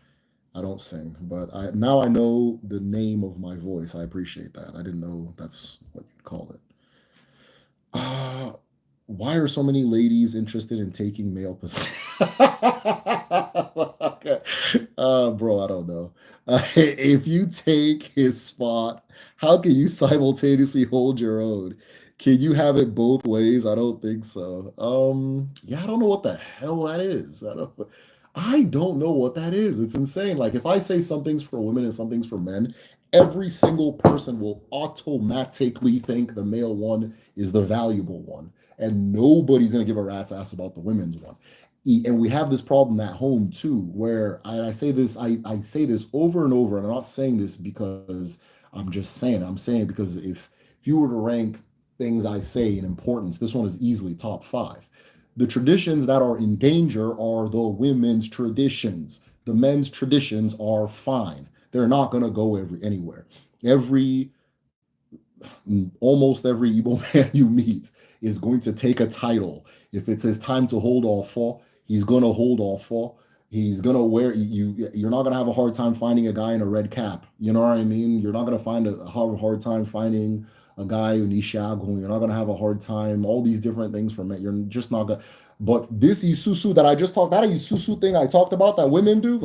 I don't sing. But now I know the name of my voice. I appreciate that. I didn't know that's what you'd call it. Why are so many ladies interested in taking male positions? Okay. Bro, I don't know. If you take his spot, how can you simultaneously hold your own? Can you have it both ways? I don't think so. Yeah, I don't know what the hell that is. I don't know what that is. It's insane. Like if I say something's for women and something's for men, every single person will automatically think the male one is the valuable one. And nobody's gonna give a rat's ass about the women's one. And we have this problem at home too, where I say this, I say this over and over, and I'm not saying this because I'm just saying it. I'm saying it because if you were to rank things I say in importance, this one is easily top five. The traditions that are in danger are the women's traditions. The men's traditions are fine. They're not gonna go anywhere. Every Almost every Igbo man you meet is going to take a title. If it's his time to hold off for, he's gonna hold off for. He's gonna wear you. You're not gonna have a hard time finding a guy in a red cap. You know what I mean? You're not gonna have a hard time finding a guy in Ishagu. You're not gonna have a hard time. All these different things for men. You're just not gonna. But this Isusu that I just talked, that Isusu thing I talked about that women do,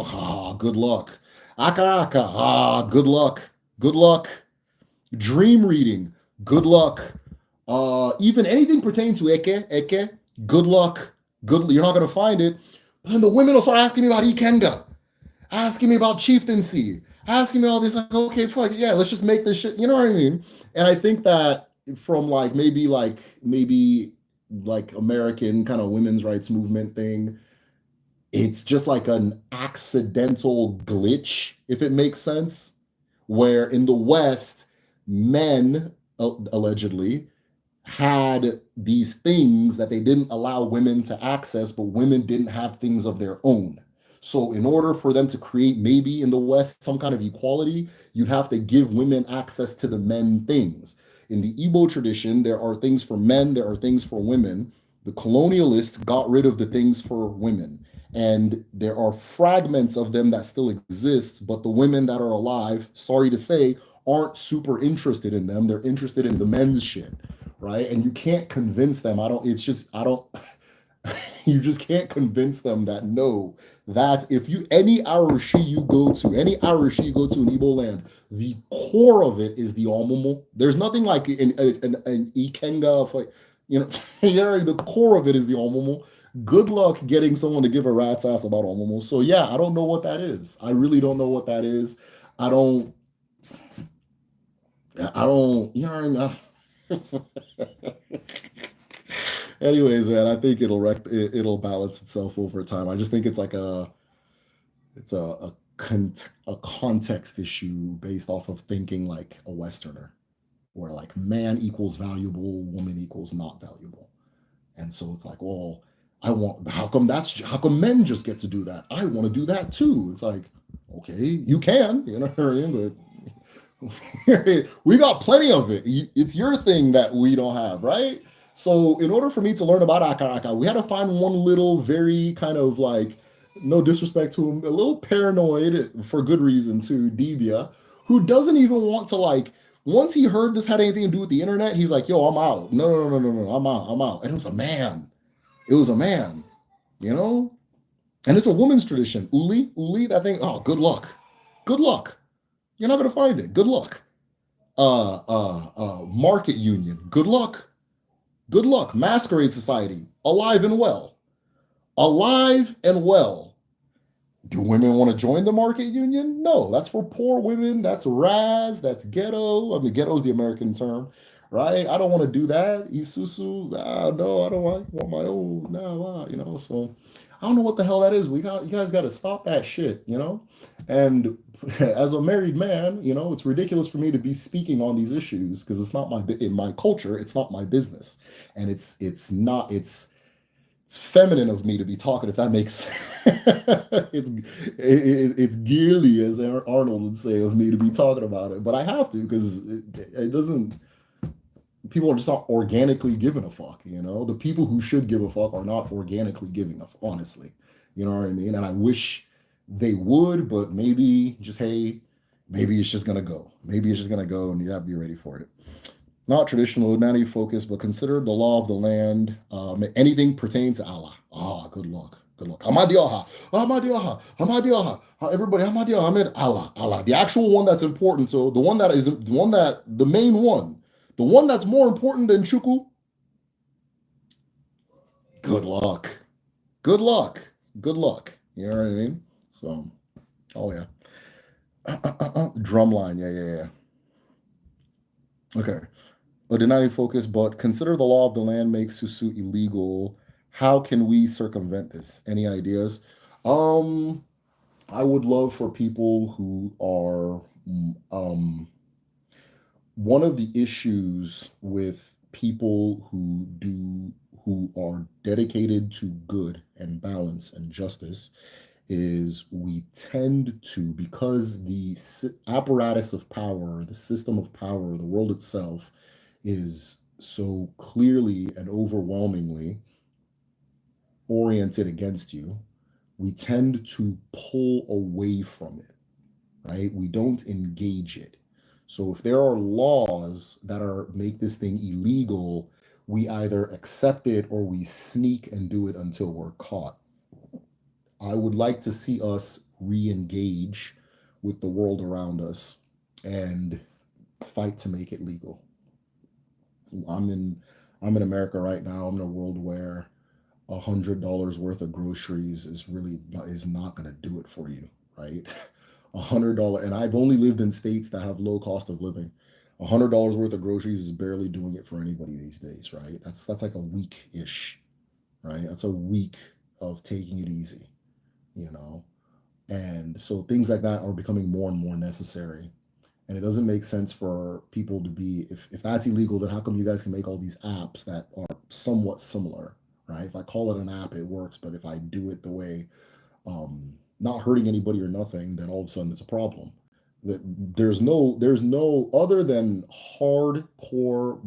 good luck. Aka, good luck. Good luck. Dream reading, good luck. Even anything pertaining to eke, good luck. You're not gonna find it. But then the women will start asking me about Ikenga, asking me about chieftaincy, asking me all this. Like, okay, fuck yeah, let's just make this shit. You know what I mean? And I think that from maybe like American kind of women's rights movement thing, it's just like an accidental glitch, if it makes sense, where in the West, men allegedly had these things that they didn't allow women to access, but women didn't have things of their own. So, in order for them to create maybe in the West some kind of equality, you'd have to give women access to the men things. In the Igbo tradition, there are things for men, there are things for women. The colonialists got rid of the things for women. And there are fragments of them that still exist, but the women that are alive, sorry to say, aren't super interested in them. They're interested in the men's shit, right? And you can't convince them. You just can't convince them that no, that's if you any Arashi you go to, any Arashi you go to in Igbo land, the core of it is the Omumu. There's nothing like an Ikenga, like, the core of it is the Omumu. Good luck getting someone to give a rat's ass about almost. So yeah, I don't know what that is. I really don't know what that is. I don't. I don't. You know what I mean? Anyways, man, I think it'll balance itself over time. I just think it's like it's a context issue based off of thinking like a Westerner, where like man equals valuable, woman equals not valuable. And so it's like, well, how come men just get to do that? I want to do that too. It's like, okay, you can, you know what I mean? But we got plenty of it. It's your thing that we don't have, right? So in order for me to learn about Akaraka, we had to find one little very kind of like, no disrespect to him, a little paranoid for good reason to Debia, who doesn't even want to like, once he heard this had anything to do with the internet, he's like, yo, I'm out. No, no, no, no, no, no, I'm out. I'm out. And it was a man. It was a man, you know? And it's a woman's tradition. Uli, that thing, oh, good luck. Good luck. You're not going to find it. Good luck. Market union. Good luck. Good luck. Masquerade society. Alive and well. Alive and well. Do women want to join the market union? No, that's for poor women. That's Raz. That's ghetto. I mean, ghetto is the American term, right? I don't want to do that. Isusu. No, I don't want my own. Nah, you know. So I don't know what the hell that is. You guys got to stop that shit, you know. And as a married man, you know, it's ridiculous for me to be speaking on these issues because it's not in my culture. It's not my business, and it's feminine of me to be talking, if that makes it's girly, as Arnold would say, of me to be talking about it, but I have to because it doesn't. People are just not organically giving a fuck. You know, the people who should give a fuck are not organically giving a fuck, honestly. You know what I mean? And I wish they would, but maybe just hey, maybe it's just gonna go. Maybe it's just gonna go, and you have to be ready for it. Not traditional, not any focus, but consider the law of the land. Anything pertaining to Allah. Ah, good luck. Good luck. Amadioha. Amadioha. Amadioha. Everybody, Amadioha. Ahmed. Allah. Allah. The actual one that's important. So the main one, the one that's more important than Chuku. Good luck. Good luck. Good luck. You know what I mean? So, oh yeah. Drumline. Yeah. Okay. Or denying focus, but consider the law of the land makes susu illegal. How can we circumvent this? Any ideas? Um, I would love for people who are one of the issues with people who are dedicated to good and balance and justice is we tend to, because the apparatus of power, the system of power, the world itself is so clearly and overwhelmingly oriented against you, we tend to pull away from it, right? We don't engage it. So if there are laws that are make this thing illegal, we either accept it or we sneak and do it until we're caught. I would like to see us re-engage with the world around us and fight to make it legal. I'm in I'm in America right now. I'm in a world where $100 worth of groceries is not going to do it for you, right? $100, and I've only lived in states that have low cost of living. $100 worth of groceries is barely doing it for anybody these days, right? That's like a week ish, right? That's a week of taking it easy, you know. And so things like that are becoming more and more necessary. And it doesn't make sense for people to be, if that's illegal, then how come you guys can make all these apps that are somewhat similar, right? If I call it an app, it works. But if I do it the way, not hurting anybody or nothing, then all of a sudden it's a problem. That there's no other than hardcore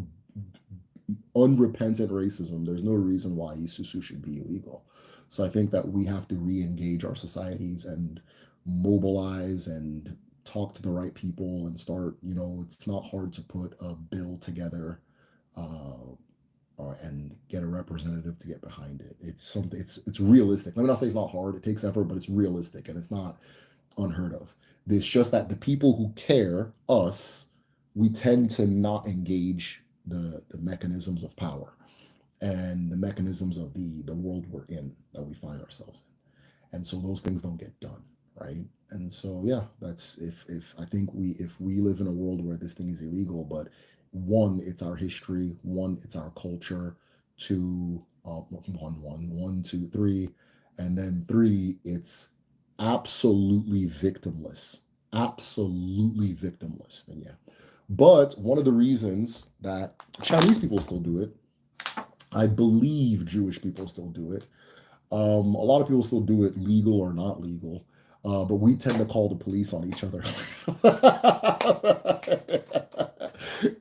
unrepentant racism. There's no reason why Isusu should be illegal. So I think that we have to re-engage our societies and mobilize and talk to the right people and start. It's not hard to put a bill together, and get a representative to get behind it. It's something. It's realistic. Let me not say it's not hard. It takes effort, but it's realistic and it's not unheard of. It's just that the people who care, us, we tend to not engage the mechanisms of power. and the mechanisms of the world we're in, that we find ourselves in. And so those things don't get done, right? And so yeah, that's if I think if we live in a world where this thing is illegal, but one, it's our history, one, it's our culture, two, one, two, three, and then three, it's absolutely victimless, absolutely victimless. Then yeah, but one of the reasons that Chinese people still do it, I believe Jewish people still do it. A lot of people still do it, legal or not legal, but we tend to call the police on each other.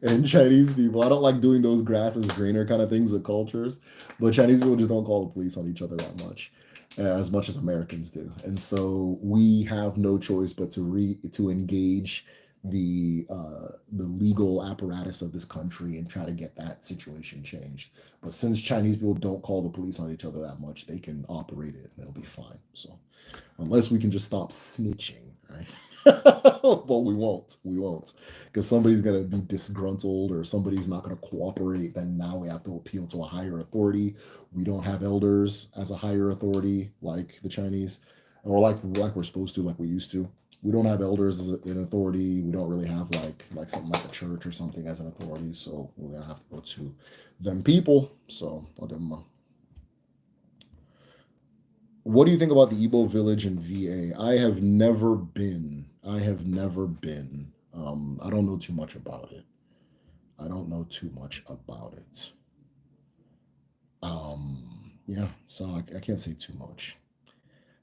And Chinese people, I don't like doing those grass is greener kind of things with cultures, but Chinese people just don't call the police on each other that as much as Americans do. And so we have no choice but to engage the legal apparatus of this country and try to get that situation changed. But since Chinese people don't call the police on each other that much, they can operate it and it'll be fine. So unless we can just stop snitching, right? But we won't, because somebody's going to be disgruntled or somebody's not going to cooperate. Then now we have to appeal to a higher authority. We don't have elders as a higher authority like the Chinese, or like we're supposed to, like we used to. We don't have elders as an authority. We don't really have like something like a church or something as an authority. So we're gonna have to go to them people. So I'll give them what do you think about the Igbo village in VA? I have never been. I have never been. I don't know too much about it. I don't know too much about it. Yeah, so I can't say too much.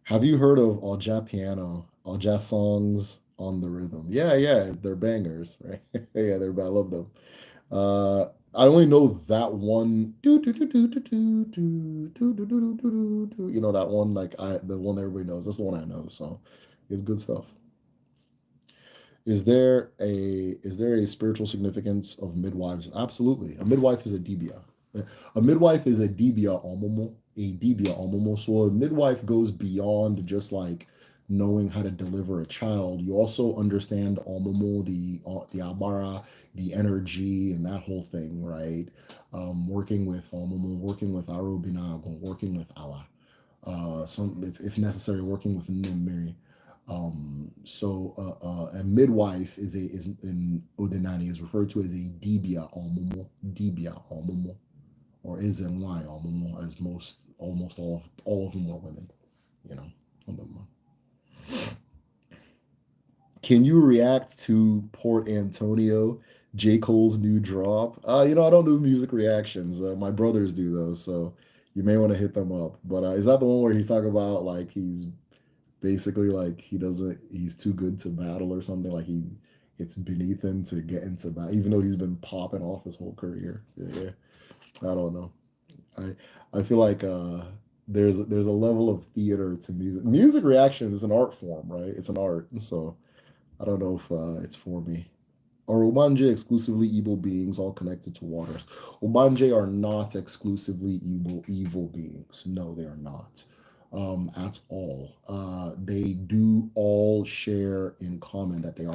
Have you heard of Oja piano, Oja songs on the rhythm? Yeah, yeah, they're bangers, right? Yeah, they're. I love them. Uh, I only know that one. You know that one, like the one everybody knows. That's the one I know. So it's good stuff. Is there a spiritual significance of midwives? Absolutely. A midwife is a dibia. A midwife is a dibia omomo, a dibia omomo. So a midwife goes beyond just like knowing how to deliver a child. You also understand omomo, the abara, the energy, and that whole thing, right? Working with omomo, working with arubinago, working with Allah. Some if necessary, working with Mary. A midwife is in Odinani is referred to as a dibia omomo, or is in line omomo, as almost all of them are women. You know. Can you react to Port Antonio, J. Cole's new drop? I don't do music reactions. My brothers do those, so you may want to hit them up. But is that the one where he's talking about like he's basically like he's too good to battle or something, like it's beneath him to get into battle even though he's been popping off his whole career. Yeah, I don't know. I feel like there's a level of theater to music reaction is an art form, right? It's an art. So I don't know if it's for me. Are Obanje exclusively evil beings all connected to waters? Obanje are not exclusively evil beings. No, they are not. At all. They do all share in common that they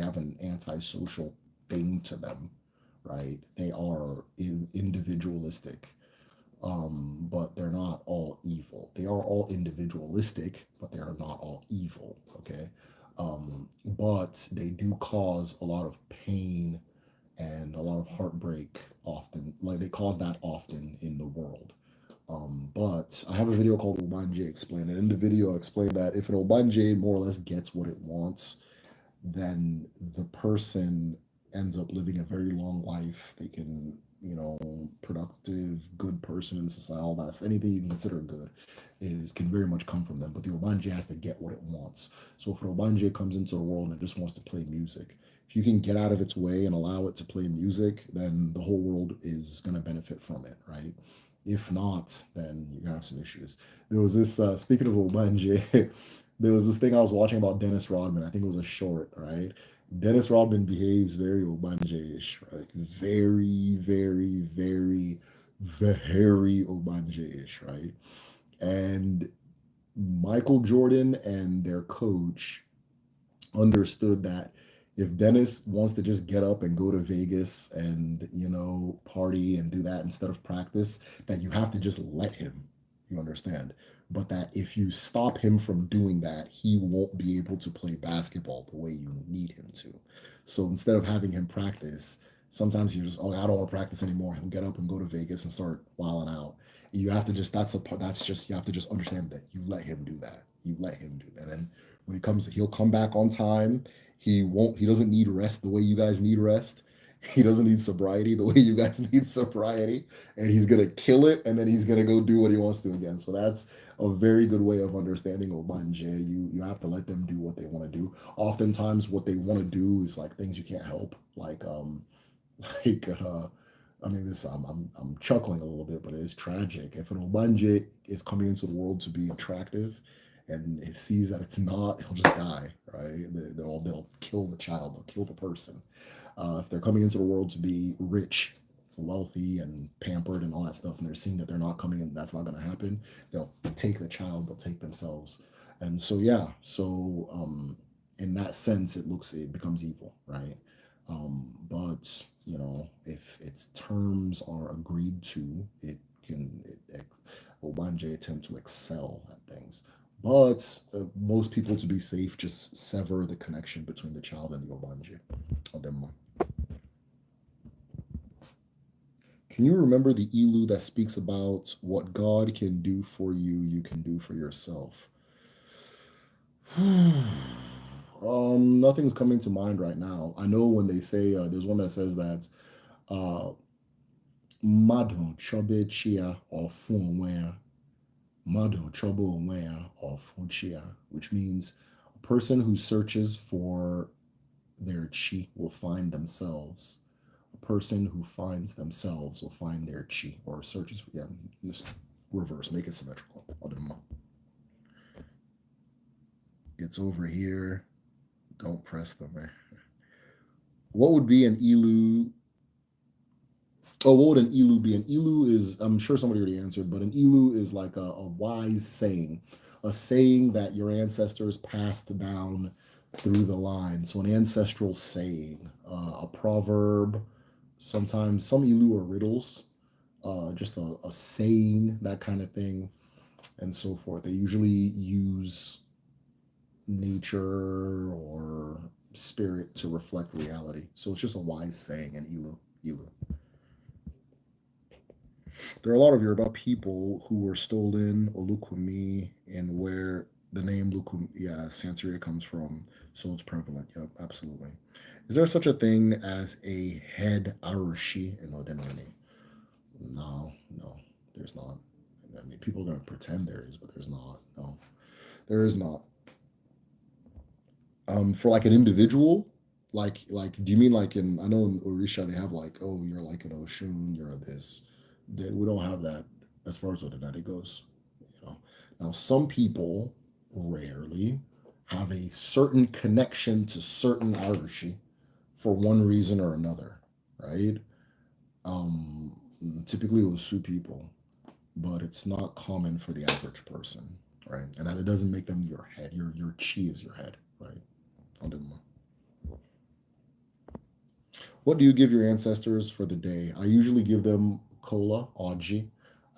have an antisocial thing to them, right? They are individualistic. But they're not all evil. They are all individualistic, but they are not all evil. Okay. But they do cause a lot of pain and a lot of heartbreak often. Like they cause that often in the world. But I have a video called Obanje Explain. And in the video, I explain that if an Obanje more or less gets what it wants, then the person ends up living a very long life. They can, productive, good person in society, all that. So anything you can consider good can very much come from them. But the Obanje has to get what it wants. So if an Obanje comes into the world and it just wants to play music, if you can get out of its way and allow it to play music, then the whole world is going to benefit from it, right? If not, then you're gonna have some issues. There was this speaking of Obanje, there was this thing I was watching about Dennis Rodman. I think it was a short, right? Dennis Rodman behaves very Obanje-ish, right? Very, very, very, very Obanje-ish, right? And Michael Jordan and their coach understood that If Dennis wants to just get up and go to Vegas and, party and do that instead of practice, then you have to just let him. You understand? But that if you stop him from doing that, he won't be able to play basketball the way you need him to. So instead of having him practice, sometimes you're just, oh, I don't want to practice anymore. He'll get up and go to Vegas and start wilding out. You have to just, that's a part, that's just, you have to just understand that you let him do that. You let him do that. And when he comes, he'll come back on time. He doesn't need rest the way you guys need rest. He doesn't need sobriety the way you guys need sobriety. And he's gonna kill it, and then he's gonna go do what he wants to again. So that's a very good way of understanding Obanje. You have to let them do what they want to do. Oftentimes what they want to do is like things you can't help. Like I mean, this I'm chuckling a little bit, but it's tragic. If an Obanje is coming into the world to be attractive, and it sees that it's not, he'll just die, right? They'll kill the child, they'll kill the person. If they're coming into the world to be rich, wealthy, and pampered, and all that stuff, and they're seeing that they're not coming, and that's not going to happen, they'll take the child, they'll take themselves, and so yeah, in that sense, it becomes evil, right? But if its terms are agreed to, it can Obanje tend to excel at things. But most people, to be safe, just sever the connection between the child and the Obanje. Ademma. Can you remember the Ilu that speaks about what God can do for you, you can do for yourself? Nothing's coming to mind right now. I know when they say there's one that says that uh, "Mado chobe chia or fun where Mado chobo where or fun chia," which means a person who searches for their chi will find themselves. A person who finds themselves will find their chi, or searches for, yeah, just reverse, make it symmetrical. It's over here. Don't press the man. What would be an ilu? Oh, what would an ilu be? An ilu is, I'm sure somebody already answered, but an ilu is like a wise saying, a saying that your ancestors passed down through the line. So an ancestral saying, a proverb. Sometimes some ilu are riddles, just a saying, that kind of thing, and so forth. They usually use nature or spirit to reflect reality. So it's just a wise saying, an ilu. Ilu. There are a lot of Yoruba people who were stolen, Olukumi, and where the name Lukum, yeah, Santeria comes from. So it's prevalent. Yep, absolutely. Is there such a thing as a head Arushi in Odemone? No, no, there's not. I mean, people are going to pretend there is, but there's not. No, there is not. For like an individual, do you mean like in, I know in Orisha they have like, oh, you're like an Oshun, you're this. We don't have that as far as Odinade goes. You know, now some people rarely have a certain connection to certain Arushi for one reason or another, right? Um, Typically it was Sioux people, but it's not common for the average person, right? And that it doesn't make them your head. Your chi is your head, right? What do you give your ancestors for the day? I usually give them cola, oji.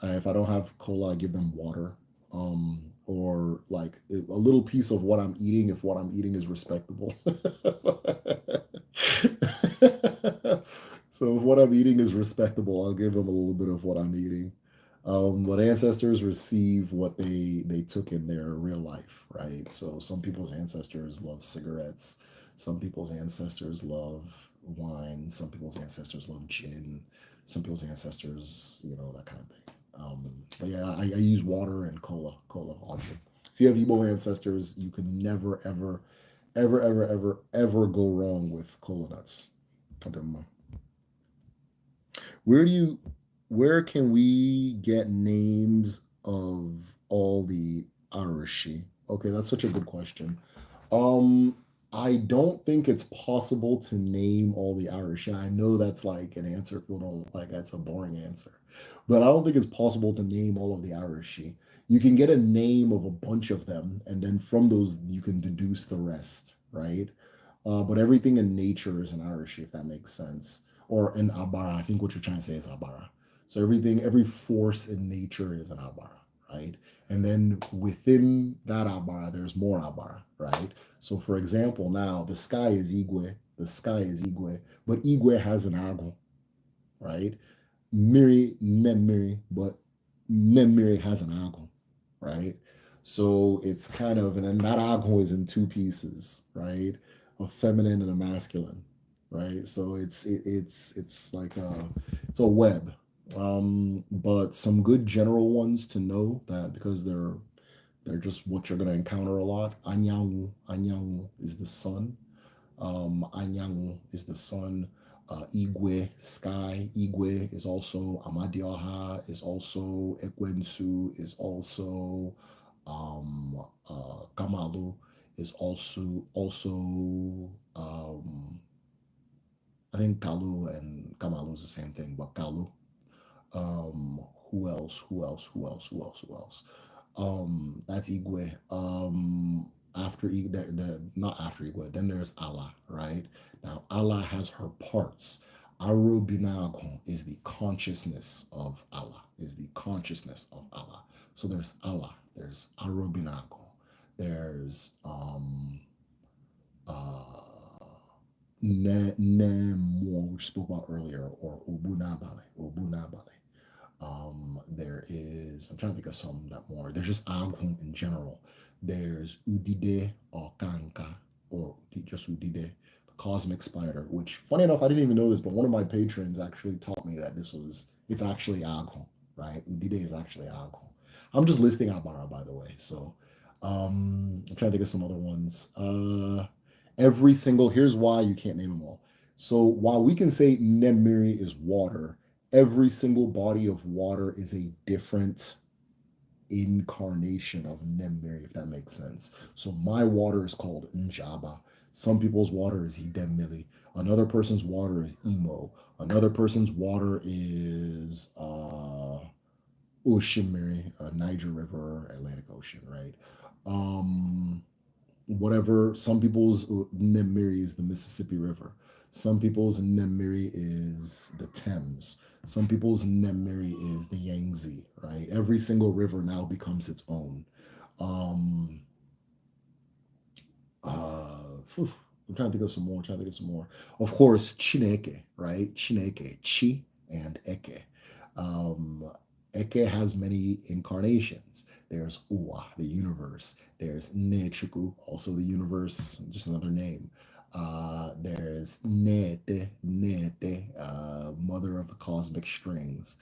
If I don't have cola, I give them water. Or like a little piece of what I'm eating if what I'm eating is respectable. So if what I'm eating is respectable, I'll give them a little bit of what I'm eating. But ancestors receive what they took in their real life, right? So some people's ancestors love cigarettes, some people's ancestors love wine, some people's ancestors love gin, some people's ancestors, that kind of thing. But yeah, I use water and cola, Audrey. If you have Igbo ancestors, you can never, ever, ever, ever, ever, ever go wrong with cola nuts. Where do you where can we get names of all the Arashi? Okay, that's such a good question. Um, I don't think it's possible to name all the Irish. And I know that's like an answer people don't like. That's a boring answer. But I don't think it's possible to name all of the Irish. You can get a name of a bunch of them, and then from those you can deduce the rest, right? But everything in nature is an Irish, if that makes sense. Or in Abara, I think what you're trying to say is Abara. So every force in nature is an Abara, right? And then within that Abara, there's more Abara, right? So for example, now the sky is Igwe, but Igwe has an Agon, right? Miri, Nemiri, but Nemiri has an Agon, right? So it's kind of, and then that Agon is in two pieces, right? A feminine and a masculine, right? So it's like it's a web. But some good general ones to know that because they're just what you're gonna encounter a lot. Anyanwu is the sun. Anyanwu is the sun. Igwe, sky. Igwe is also Amadioha, is also Ekwensu, is also Kamalu, is also I think Kalu and Kamalu is the same thing, but Kalu. Who else? Who else? Who else? Who else? Who else? That's Igwe. After Igwe, not after Igwe, then there's Allah, right? Now Allah has her parts. Arubinagon is the consciousness of Allah, is the consciousness of Allah. So there's Allah, there's Arubinagon, there's Nemo, which we spoke about earlier, or Obunabale. There is, I'm trying to think of some that more. There's just Agun in general. There's Udide or Kanka, or just Udide, the cosmic spider, which, funny enough, I didn't even know this, but one of my patrons actually taught me that it's actually Agun, right? Udide is actually Agun. I'm just listing Abara, by the way. So I'm trying to think of some other ones. Here's why you can't name them all. So while we can say Nemiri is water, every single body of water is a different incarnation of Nemiri, if that makes sense. So my water is called Njaba. Some people's water is Hidemili. Another person's water is Imo. Another person's water is Oshimiri, Niger River, Atlantic Ocean, right? Whatever. Some people's Nemiri is the Mississippi River. Some people's Nemiri is the Thames. Some people's Nemiri is the Yangtze, right? Every single river now becomes its own. I'm trying to think of some more. Of course, Chineke, right? Chineke, Chi and Eke. Eke has many incarnations. There's Uwa, the universe. There's Nechuku, also the universe, just another name. There's Nete, mother of the cosmic strings.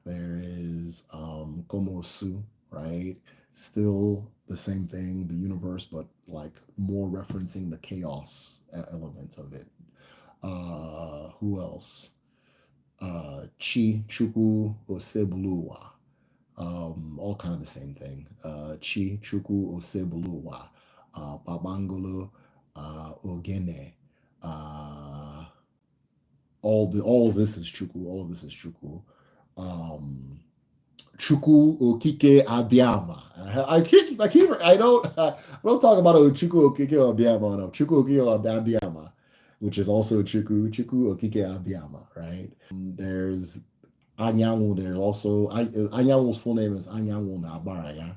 There is Komosu, right? Still the same thing, the universe, but like more referencing the chaos element of it. Who else? Chi, Chuku, Osebuluwa. All kind of the same thing. Chi, Chuku, Osebuluwa. Babangolo, Ogene. All of this is Chuku. All of this is Chuku. Chuku Okike Abiyama. I don't talk about Chuku Okike Abiyama. No, Chuku Okike Abiyama, which is also Chuku Okike Abiyama, right? There's Anyanwu. There's also Anyanwu's full name is Anyanwu na Abara, yeah.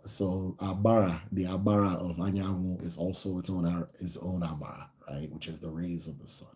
So Abara, the Abara of Anyanwu is also its own Abara, right? Which is the rays of the sun.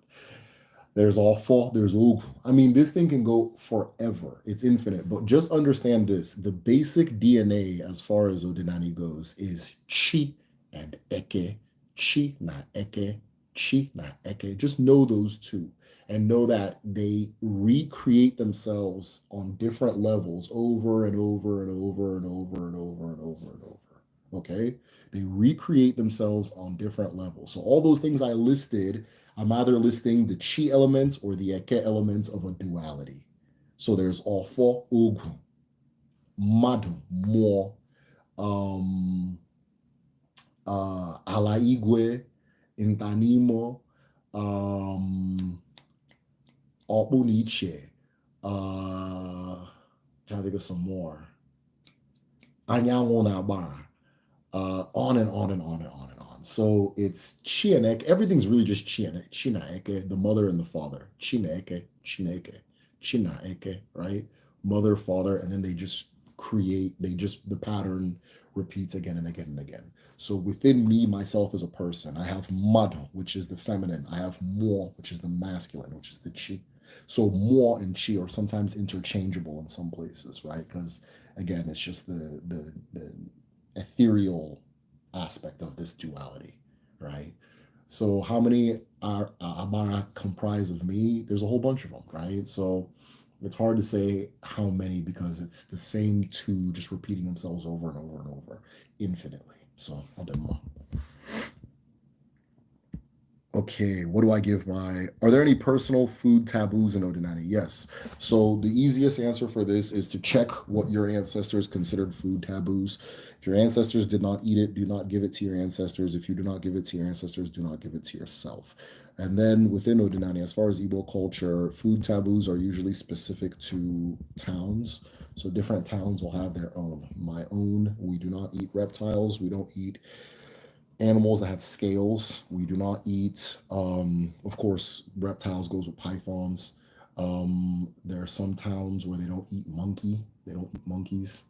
There's Awful, there's Ogu. I mean, this thing can go forever. It's infinite. But just understand this. The basic DNA as far as Odinani goes is Chi and Eke. Chi na Eke. Chi na Eke. Just know those two. And know that they recreate themselves on different levels over and over and over and over and over and over and over. Okay? They recreate themselves on different levels. So all those things I listed, I'm either listing the chi elements or the eke elements of a duality. So there's Ofo, Ogu, Madu, Mo, Ala Igwe, Intanimo, Okpuniche, trying to think of some more. Anyanwu na Abara. On and on and on and on and on. So it's Chianek. Everything's really just Chianek, Chinaeke, the mother and the father. Chineke, Chineke, Chinaeke, right? Mother, father, and then they just the pattern repeats again and again and again. So within me, myself as a person, I have mud, which is the feminine. I have mo, which is the masculine, which is the chi. So mo and chi are sometimes interchangeable in some places, right? Because again, it's just the ethereal aspect of this duality, right? So how many are Abara comprise of me? There's a whole bunch of them, right? So it's hard to say how many because it's the same two just repeating themselves over and over and over infinitely. So I'll do more. Okay, what do I give my? Are there any personal food taboos in Odinani? Yes. So the easiest answer for this is to check what your ancestors considered food taboos. If your ancestors did not eat it, do not give it to your ancestors. If you do not give it to your ancestors, do not give it to yourself. And then within Odinani, as far as Igbo culture, food taboos are usually specific to towns. So different towns will have their own. My own, we do not eat reptiles. We don't eat animals that have scales. We do not eat. Of course, reptiles goes with pythons. There are some towns where they don't eat monkey. They don't eat monkeys.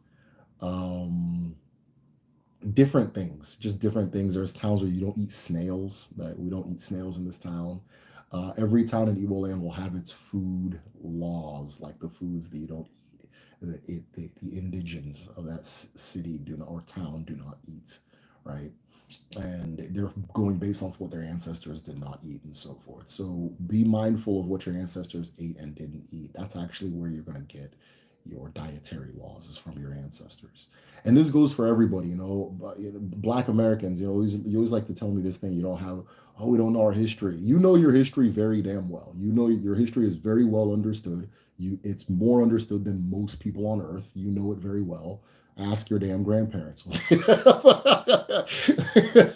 Um, Different things, just different things. There's towns where you don't eat snails. That we don't eat snails in this town. Every town in Igbo land will have its food laws, like the foods that you don't eat. The indigents of that city do not or town do not eat, right? And they're going based off what their ancestors did not eat and so forth. So be mindful of what your ancestors ate and didn't eat. That's actually where you're going to get your dietary laws is from your ancestors. And this goes for everybody, Black Americans, you always like to tell me this thing, you don't have, oh, we don't know our history. You know your history very damn well. You know your history is very well understood. It's more understood than most people on earth. You know it very well. Ask your damn grandparents.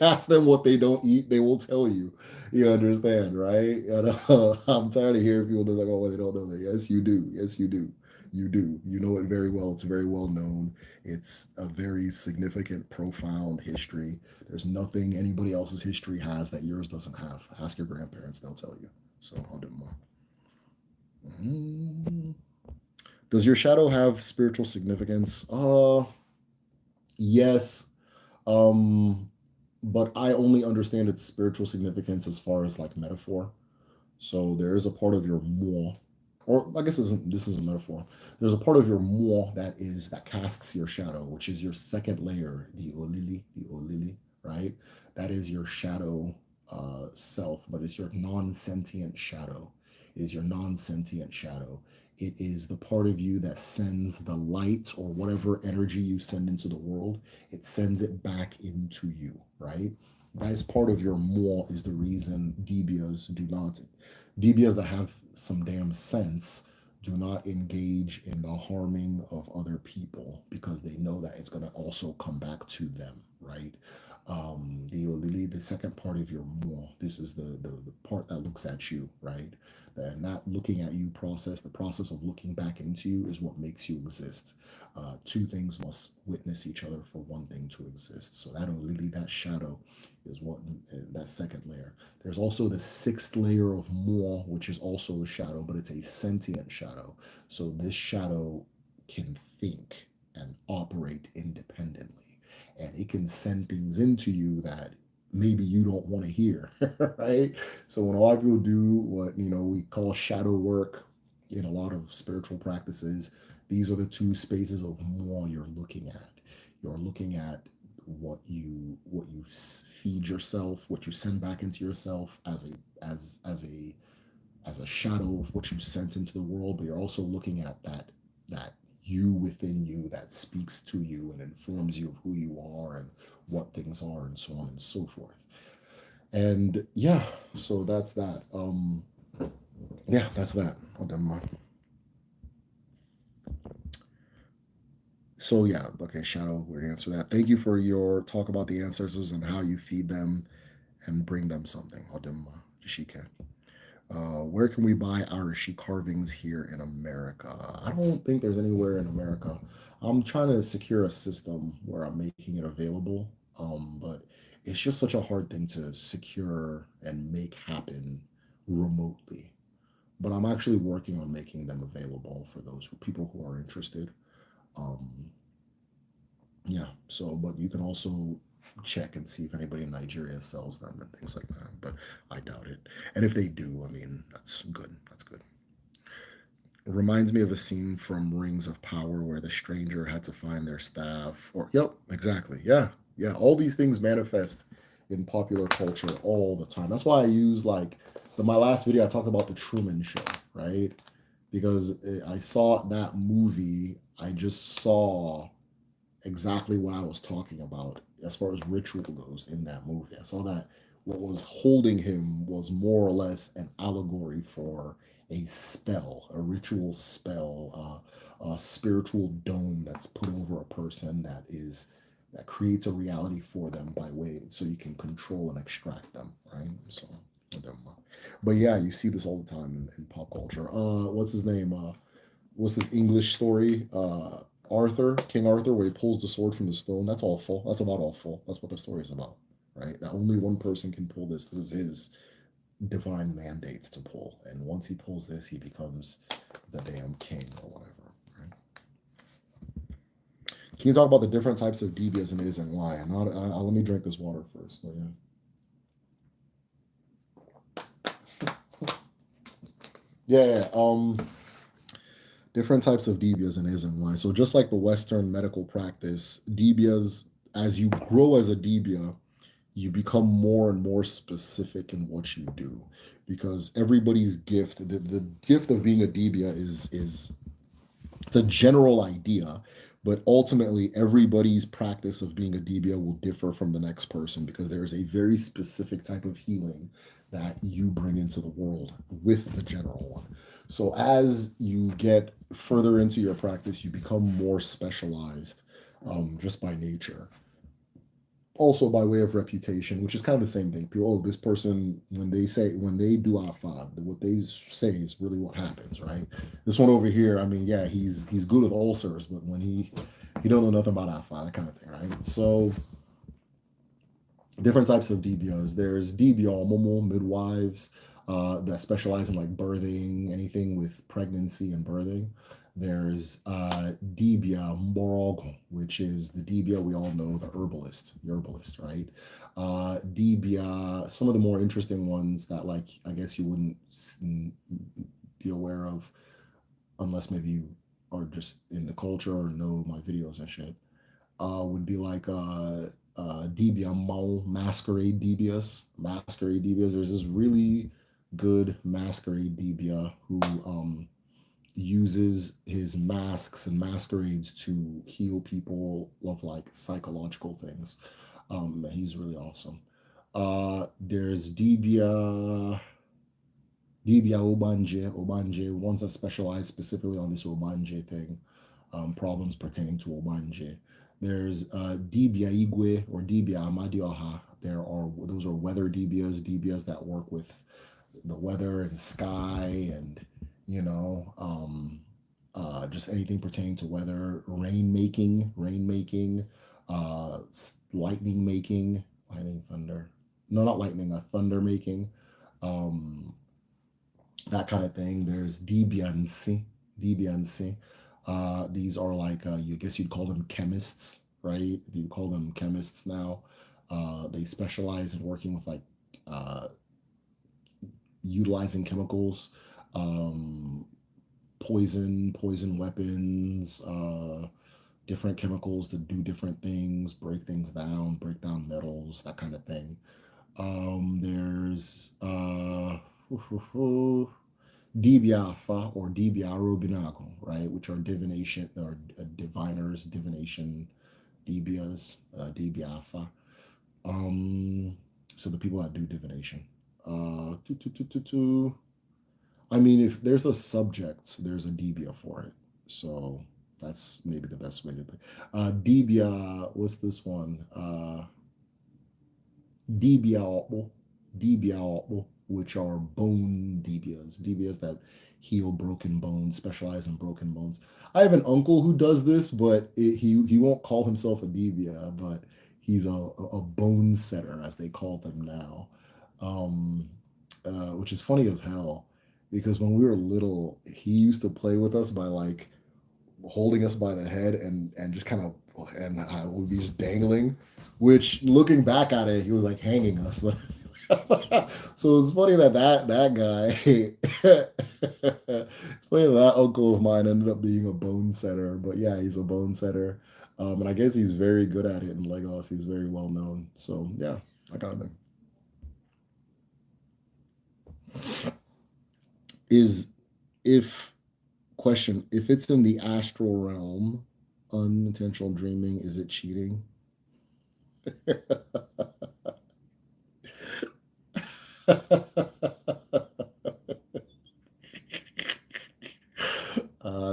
Ask them what they don't eat. They will tell you. You understand, right? I'm tired of hearing people that like, oh, they don't know that. Yes, you do. Yes, you do. You do. You know it very well. It's very well known. It's a very significant, profound history. There's nothing anybody else's history has that yours doesn't have. Ask your grandparents. They'll tell you. So I'll do more. Mm. Does your shadow have spiritual significance? Yes. Um, but I only understand its spiritual significance as far as like metaphor. So there is a part of your moi, or I guess this is a metaphor. There's a part of your moi that casts your shadow, which is your second layer, the olili, right? That is your shadow self, but it's your non-sentient shadow. It is your non-sentient shadow. It is the part of you that sends the light or whatever energy you send into the world. It sends it back into you, right? That is part of your moi is the reason DBS that have some damn sense do not engage in the harming of other people because they know that it's going to also come back to them, right? The second part of your moi, this is the part that looks at you, right? And that looking at you process, the process of looking back into you is what makes you exist. Two things must witness each other for one thing to exist. So that Olili, that shadow, is what that second layer. There's also the sixth layer of moi, which is also a shadow, but it's a sentient shadow. So this shadow can think and operate independently, and it can send things into you that maybe you don't want to hear, right? So when a lot of people do what we call shadow work in a lot of spiritual practices, these are the two spaces of moi you're looking at. You're looking at what you feed yourself, what you send back into yourself as a shadow of what you sent into the world, but you're also looking at that you within you that speaks to you and informs you of who you are and what things are and so on and so forth. And yeah, so that's that. Yeah, that's that. Oh, never mind. So yeah, okay, Shadow, we're gonna answer that. Thank you for your talk about the ancestors and how you feed them and bring them something. Odemma, Jashika. Where can we buy Arashi carvings here in America? I don't think there's anywhere in America. I'm trying to secure a system where I'm making it available. But it's just such a hard thing to secure and make happen remotely. But I'm actually working on making them available for those people who are interested. Um, yeah, so, but you can also check and see if anybody in Nigeria sells them and things like that. But I doubt it. And if they do, I mean, that's good. That's good. It reminds me of a scene from Rings of Power where the stranger had to find their staff. Or, yep, exactly. Yeah, yeah. All these things manifest in popular culture all the time. That's why I use like my last video. I talked about the Truman Show, right? Because I saw that movie. I just saw exactly what I was talking about as far as ritual goes in that movie. I saw that what was holding him was more or less an allegory for a spell, a ritual spell, a spiritual dome that's put over a person that creates a reality for them by way so you can control and extract them, right? So, but yeah, you see this all the time in pop culture. What's his name? What's this English story? Arthur, King Arthur, where he pulls the sword from the stone. That's awful. That's about awful. That's what the story is about, right? That only one person can pull this. This is his divine mandates to pull. And once he pulls this, he becomes the damn king or whatever. Right? Can you talk about the different types of devias and is and why? And not, let me drink this water first. So, yeah. Yeah. Different types of devias and is and why. So just like the Western medical practice, devias, as you grow as a devia, you become more and more specific in what you do because everybody's gift, the gift of being a devia is it's a general idea, but ultimately everybody's practice of being a devia will differ from the next person because there's a very specific type of healing that you bring into the world with the general one. So as you get further into your practice, you become more specialized just by nature, also by way of reputation, which is kind of the same thing. People, oh, this person, when they do Afad, what they say is really what happens, right? This one over here, I mean, yeah, he's good with ulcers, but when he don't know nothing about Afad, that kind of thing, right? So different types of DBOs. There's DBO Momo midwives that specialize in like birthing, anything with pregnancy and birthing. There's Dibia Morogo, which is the Dibia we all know, the herbalist, right? Dibia, some of the more interesting ones that like I guess you wouldn't be aware of unless maybe you are just in the culture or know my videos and shit would be like Debia Mall, Masquerade Debias. Masquerade Debias. There's this really good Masquerade Debia who uses his masks and masquerades to heal people of like psychological things. He's really awesome. There's Dibia Obanje, ones that specialize specifically on this Obanje thing, problems pertaining to Obanje. There's Dibia Igwe or Dibia Amadioha. Those are weather DBAs that work with the weather and sky and you know just anything pertaining to weather, rain making, uh, lightning thunder. No, not lightning, thunder making. Um, that kind of thing. There's DBNC. These are like you guess you'd call them chemists, right? You call them chemists now. They specialize in working with like uh, utilizing chemicals, um, poison weapons, different chemicals to do different things, break down metals, that kind of thing. There's Dibiafa or Dibiaro Binago, right, which are divination or diviners, divination, Dibias, Dibiafa. Um, so the people that do divination. Uh, tu- tu- tu- tu- tu. I mean, if there's a subject, there's a Debia for it. So that's maybe the best way to put it. Debia, what's this one? Debia, Debia, which are bone Debias that heal broken bones, specialize in broken bones. I have an uncle who does this, but he won't call himself a Debia, but He's a bone setter, as they call them now, um, which is funny as hell because when we were little, he used to play with us by like holding us by the head and just kind of and I would be just dangling, which looking back at it, he was like hanging us. But so it's funny that that guy, it's funny that uncle of mine ended up being a bone setter. But yeah, he's a bone setter, and I guess he's very good at it in Lagos. He's very well known. So yeah, I got him. Is if question if it's in the astral realm, unintentional dreaming, is it cheating?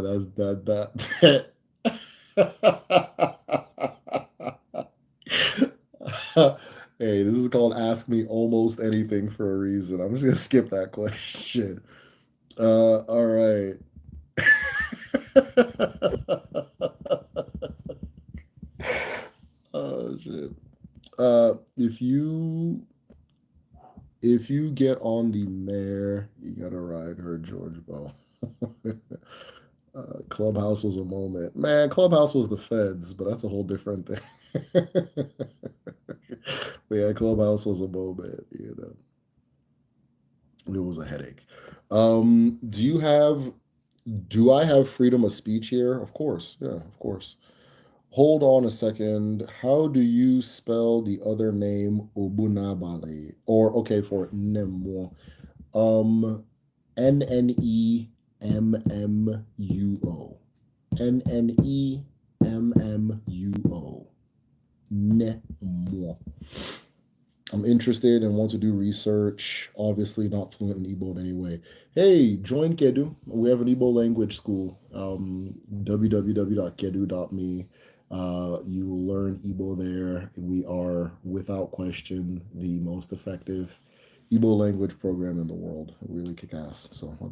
That's that. Hey, this is called Ask Me Almost Anything for a reason. I'm just gonna skip that question. All right. Oh shit. If you get on the mare, you gotta ride her, George Bell. Clubhouse was a moment. Man, Clubhouse was the feds, but that's a whole different thing. But yeah, Clubhouse was a moment, you know. It was a headache. Do I have freedom of speech here? Of course. Yeah, of course. Hold on a second. How do you spell the other name Obunabale? Or okay, for Nemo. Um Nnemmuo. Nnemmuo. Nemo. I'm interested and want to do research. Obviously, not fluent in Igbo in any way. Hey, join Kedu. We have an Igbo language school. www.kedu.me. You will learn Igbo there. We are, without question, the most effective Igbo language program in the world. Really kick ass. So, I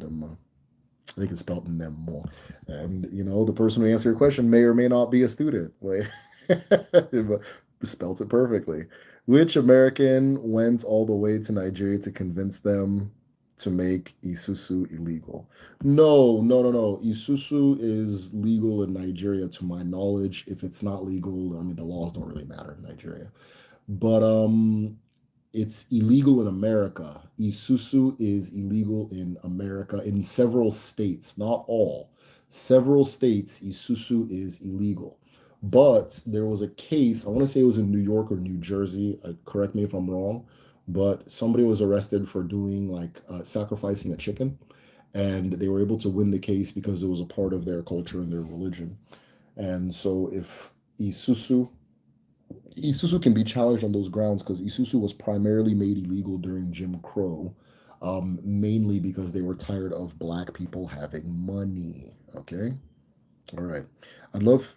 think it's spelled Nemo. And, you know, the person who answered your question may or may not be a student. Like, but spelt it perfectly. Which American went all the way to Nigeria to convince them to make Isusu illegal? No, no, no, no. Isusu is legal in Nigeria, to my knowledge. If it's not legal, I mean, the laws don't really matter in Nigeria. But it's illegal in America. Isusu is illegal in America in several states, not all. Several states, Isusu is illegal. But there was a case, I want to say it was in New York or New Jersey, correct me if I'm wrong, but somebody was arrested for doing like sacrificing a chicken, and they were able to win the case because it was a part of their culture and their religion. And so if Isusu Isuzu can be challenged on those grounds because Isuzu was primarily made illegal during Jim Crow, mainly because they were tired of black people having money. Okay, all right. I'd love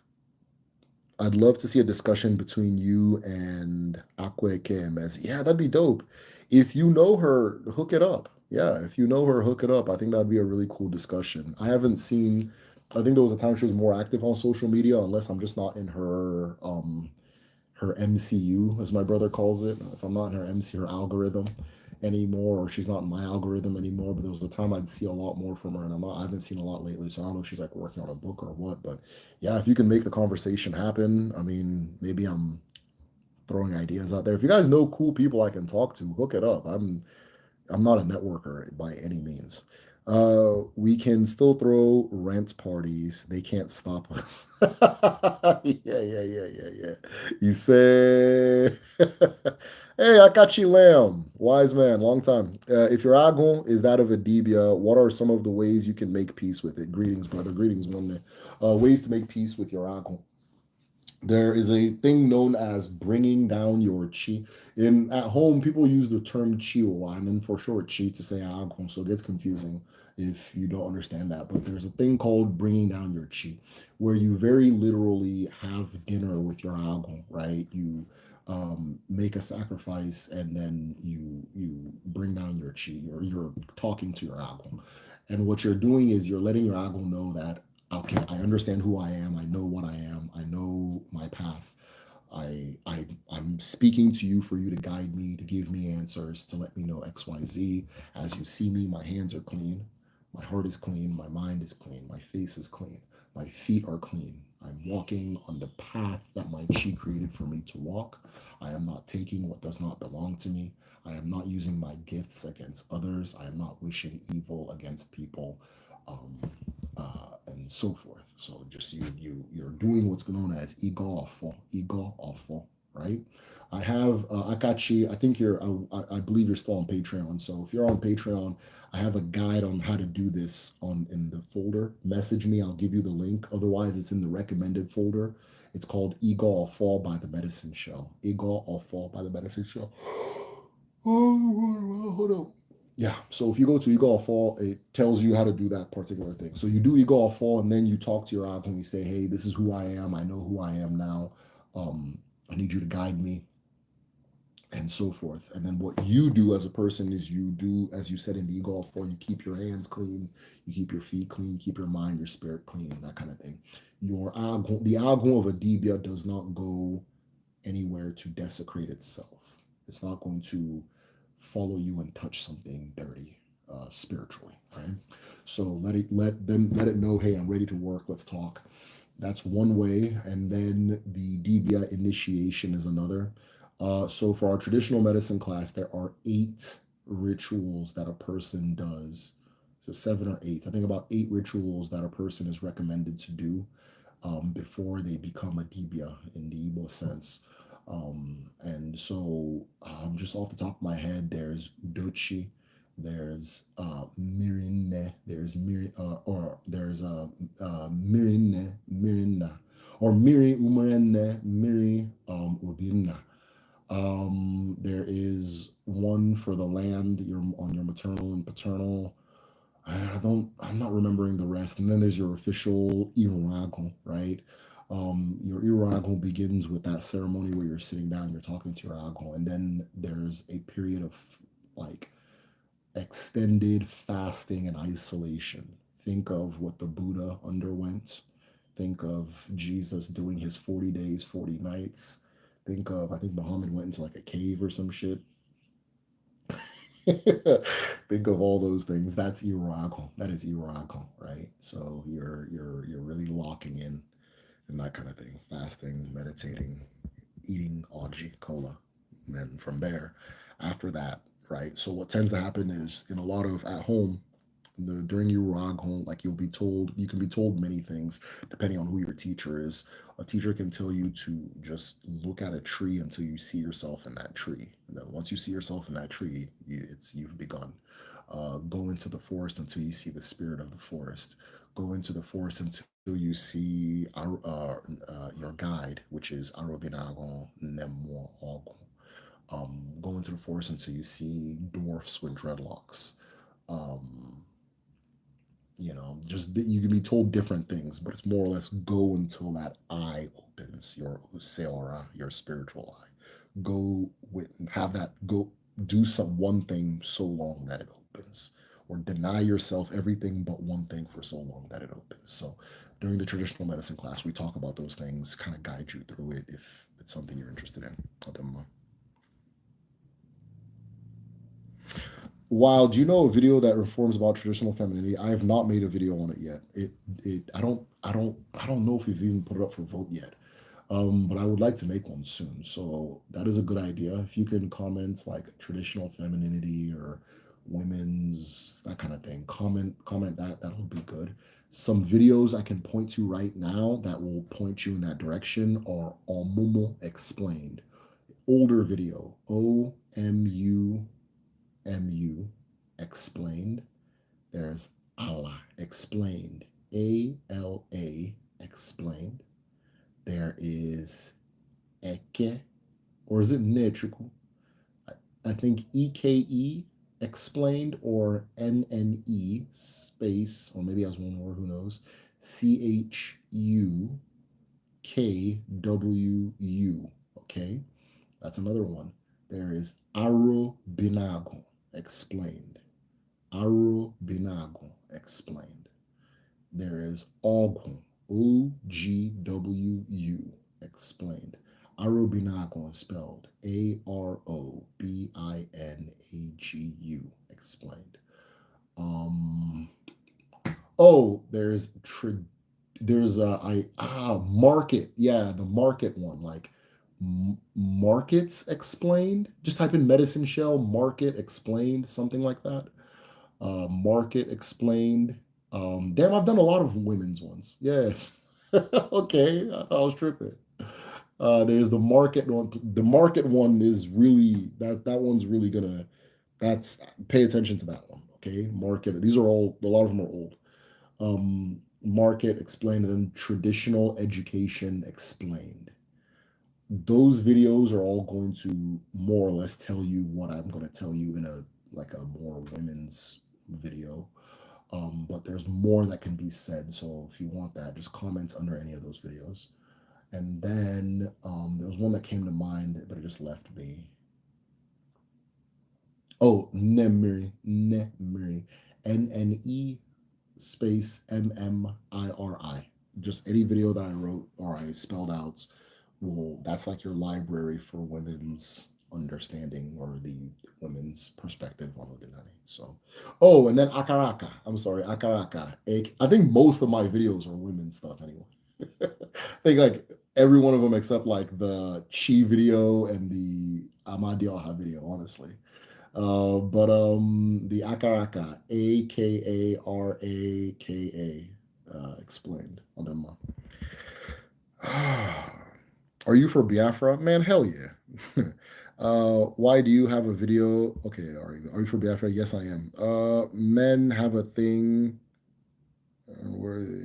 I'd love to see a discussion between you and Akwe KMS. Yeah, that'd be dope. If you know her, hook it up. Yeah, if you know her, hook it up. I think that'd be a really cool discussion. I haven't seen. I think there was a time she was more active on social media, unless I'm just not in her MCU, as my brother calls it. If I'm not in her MC, her algorithm anymore, or she's not in my algorithm anymore. But there was a time I'd see a lot more from her, and I haven't seen a lot lately. So I don't know if she's like working on a book or what. But yeah, if you can make the conversation happen, I mean, maybe I'm throwing ideas out there. If you guys know cool people I can talk to, hook it up. I'm not a networker by any means. We can still throw rent parties. They can't stop us. Yeah. You say, hey, Akachi Lamb, wise man, long time. If your agon is that of Adibia, what are some of the ways you can make peace with it? Greetings, brother. Greetings, one day. Ways to make peace with your agon. There is a thing known as bringing down your chi. In at home, people use the term chiwa, and then for short chi to say agon, so it gets confusing if you don't understand that. But there's a thing called bringing down your chi, where you very literally have dinner with your agon, right? You make a sacrifice, and then you bring down your chi, or you're talking to your agon. And what you're doing is you're letting your agon know that okay, I understand who I am. I know what I am. I know my path. I'm speaking to you for you to guide me, to give me answers, to let me know XYZ. As you see me, my hands are clean, my heart is clean, my mind is clean, my face is clean, my feet are clean. I'm walking on the path that my chi created for me to walk. I am not taking what does not belong to me. I am not using my gifts against others. I am not wishing evil against people. Um, and so forth. So just you're doing what's known as ego awful, right? I have Akachi. I think I believe you're still on Patreon. So if you're on Patreon, I have a guide on how to do this on in the folder. Message me. I'll give you the link. Otherwise, it's in the recommended folder. It's called Ego or Fall by the Medicine Shell. Ego or Fall by the Medicine Shell. Oh, hold up. Yeah. So if you go to Ego or Fall, it tells you how to do that particular thing. So you do Ego or Fall, and then you talk to your algo and you say, "Hey, this is who I am. I know who I am now. I need you to guide me," and so forth. And then what you do as a person is you do, as you said in the Ego or Fall, you keep your hands clean, you keep your feet clean, keep your mind, your spirit clean, that kind of thing. The algo of a dibia does not go anywhere to desecrate itself. It's not going to follow you and touch something dirty spiritually, right? So let it know, hey, I'm ready to work. Let's talk. That's one way, and then the DBI initiation is another. So for our traditional medicine class, there are 8 rituals that a person does. So 7 or 8. I think about 8 rituals that a person is recommended to do before they become a dibia in the Igbo sense. And so, just off the top of my head, there's Udochi, there's Mirinne, there's Mirinne, Mirinna, or Miri Umarenne, Miri Ubinna. There is one for the land, your on your maternal and paternal. I'm not remembering the rest. And then there's your official Irago, right? Your Irago begins with that ceremony where you're sitting down, you're talking to your Irago, and then there's a period of like extended fasting and isolation. Think of what the Buddha underwent. Think of Jesus doing his 40 days, 40 nights. I think Muhammad went into like a cave or some shit. Think of all those things. That's Irago. That is Irago, right? So you're really locking in and that kind of thing. Fasting, meditating, eating Aji cola. And then from there, after that, right? So what tends to happen is in a lot of at home, during your ROG home, like you can be told many things depending on who your teacher is. A teacher can tell you to just look at a tree until you see yourself in that tree. And then once you see yourself in that tree, you've begun. Go into the forest until you see the spirit of the forest. Go into the forest until you see your guide, which is Arobinago Nemo Ogo. Go into the forest until you see dwarfs with dreadlocks. Um, just you can be told different things, but it's more or less go until that eye opens, your seora, your spiritual eye. Go with have that go do some one thing so long that it opens, or deny yourself everything but one thing for so long that it opens. So during the traditional medicine class, we talk about those things, kind of guide you through it if it's something you're interested in. Wow, do you know a video that informs about traditional femininity? I have not made a video on it yet. I don't know if we've even put it up for vote yet. But I would like to make one soon. So that is a good idea. If you can comment like traditional femininity or women's that kind of thing, comment that would be good. Some videos I can point to right now that will point you in that direction are Omumu Explained. Older video, OMUMU Explained. There's Allah Explained, ALA Explained. There is Eke, or is it Netriku? I think EKE Explained, or NNE space, or maybe as one word, who knows? CHUKWU. Okay, that's another one. There is Aro Binago Explained. Aro Binago Explained. There is Ogwu, OGWU Explained. Arobinagu spelled Arobinagu explained. Um, oh, there's market. Yeah, the market one, like markets explained. Just type in medicine shell market explained, something like that. Market explained. Damn, I've done a lot of women's ones. Yes. Okay, I thought I was tripping. There's the market one. The market one is really that one's really gonna. That's pay attention to that one. Okay, market. These are all a lot of them are old. Market explained and then traditional education explained. Those videos are all going to more or less tell you what I'm going to tell you in a like a more women's video. But there's more that can be said. So if you want that, just comment under any of those videos. And then there was one that came to mind, but it just left me. Oh, Nemiri, NNE space MMIRI. Just any video that I wrote or I spelled out will that's like your library for women's understanding or the women's perspective on Uganani. So, oh, and then Akaraka. I'm sorry, Akaraka. I think most of my videos are women's stuff anyway. I think like every one of them except like the Chi video and the Amadioha video, honestly. But the Akaraka, Akaraka, explained on them. Are you for Biafra? Man, hell yeah. Why do you have a video? Okay, are you for Biafra? Yes, I am. Men have a thing where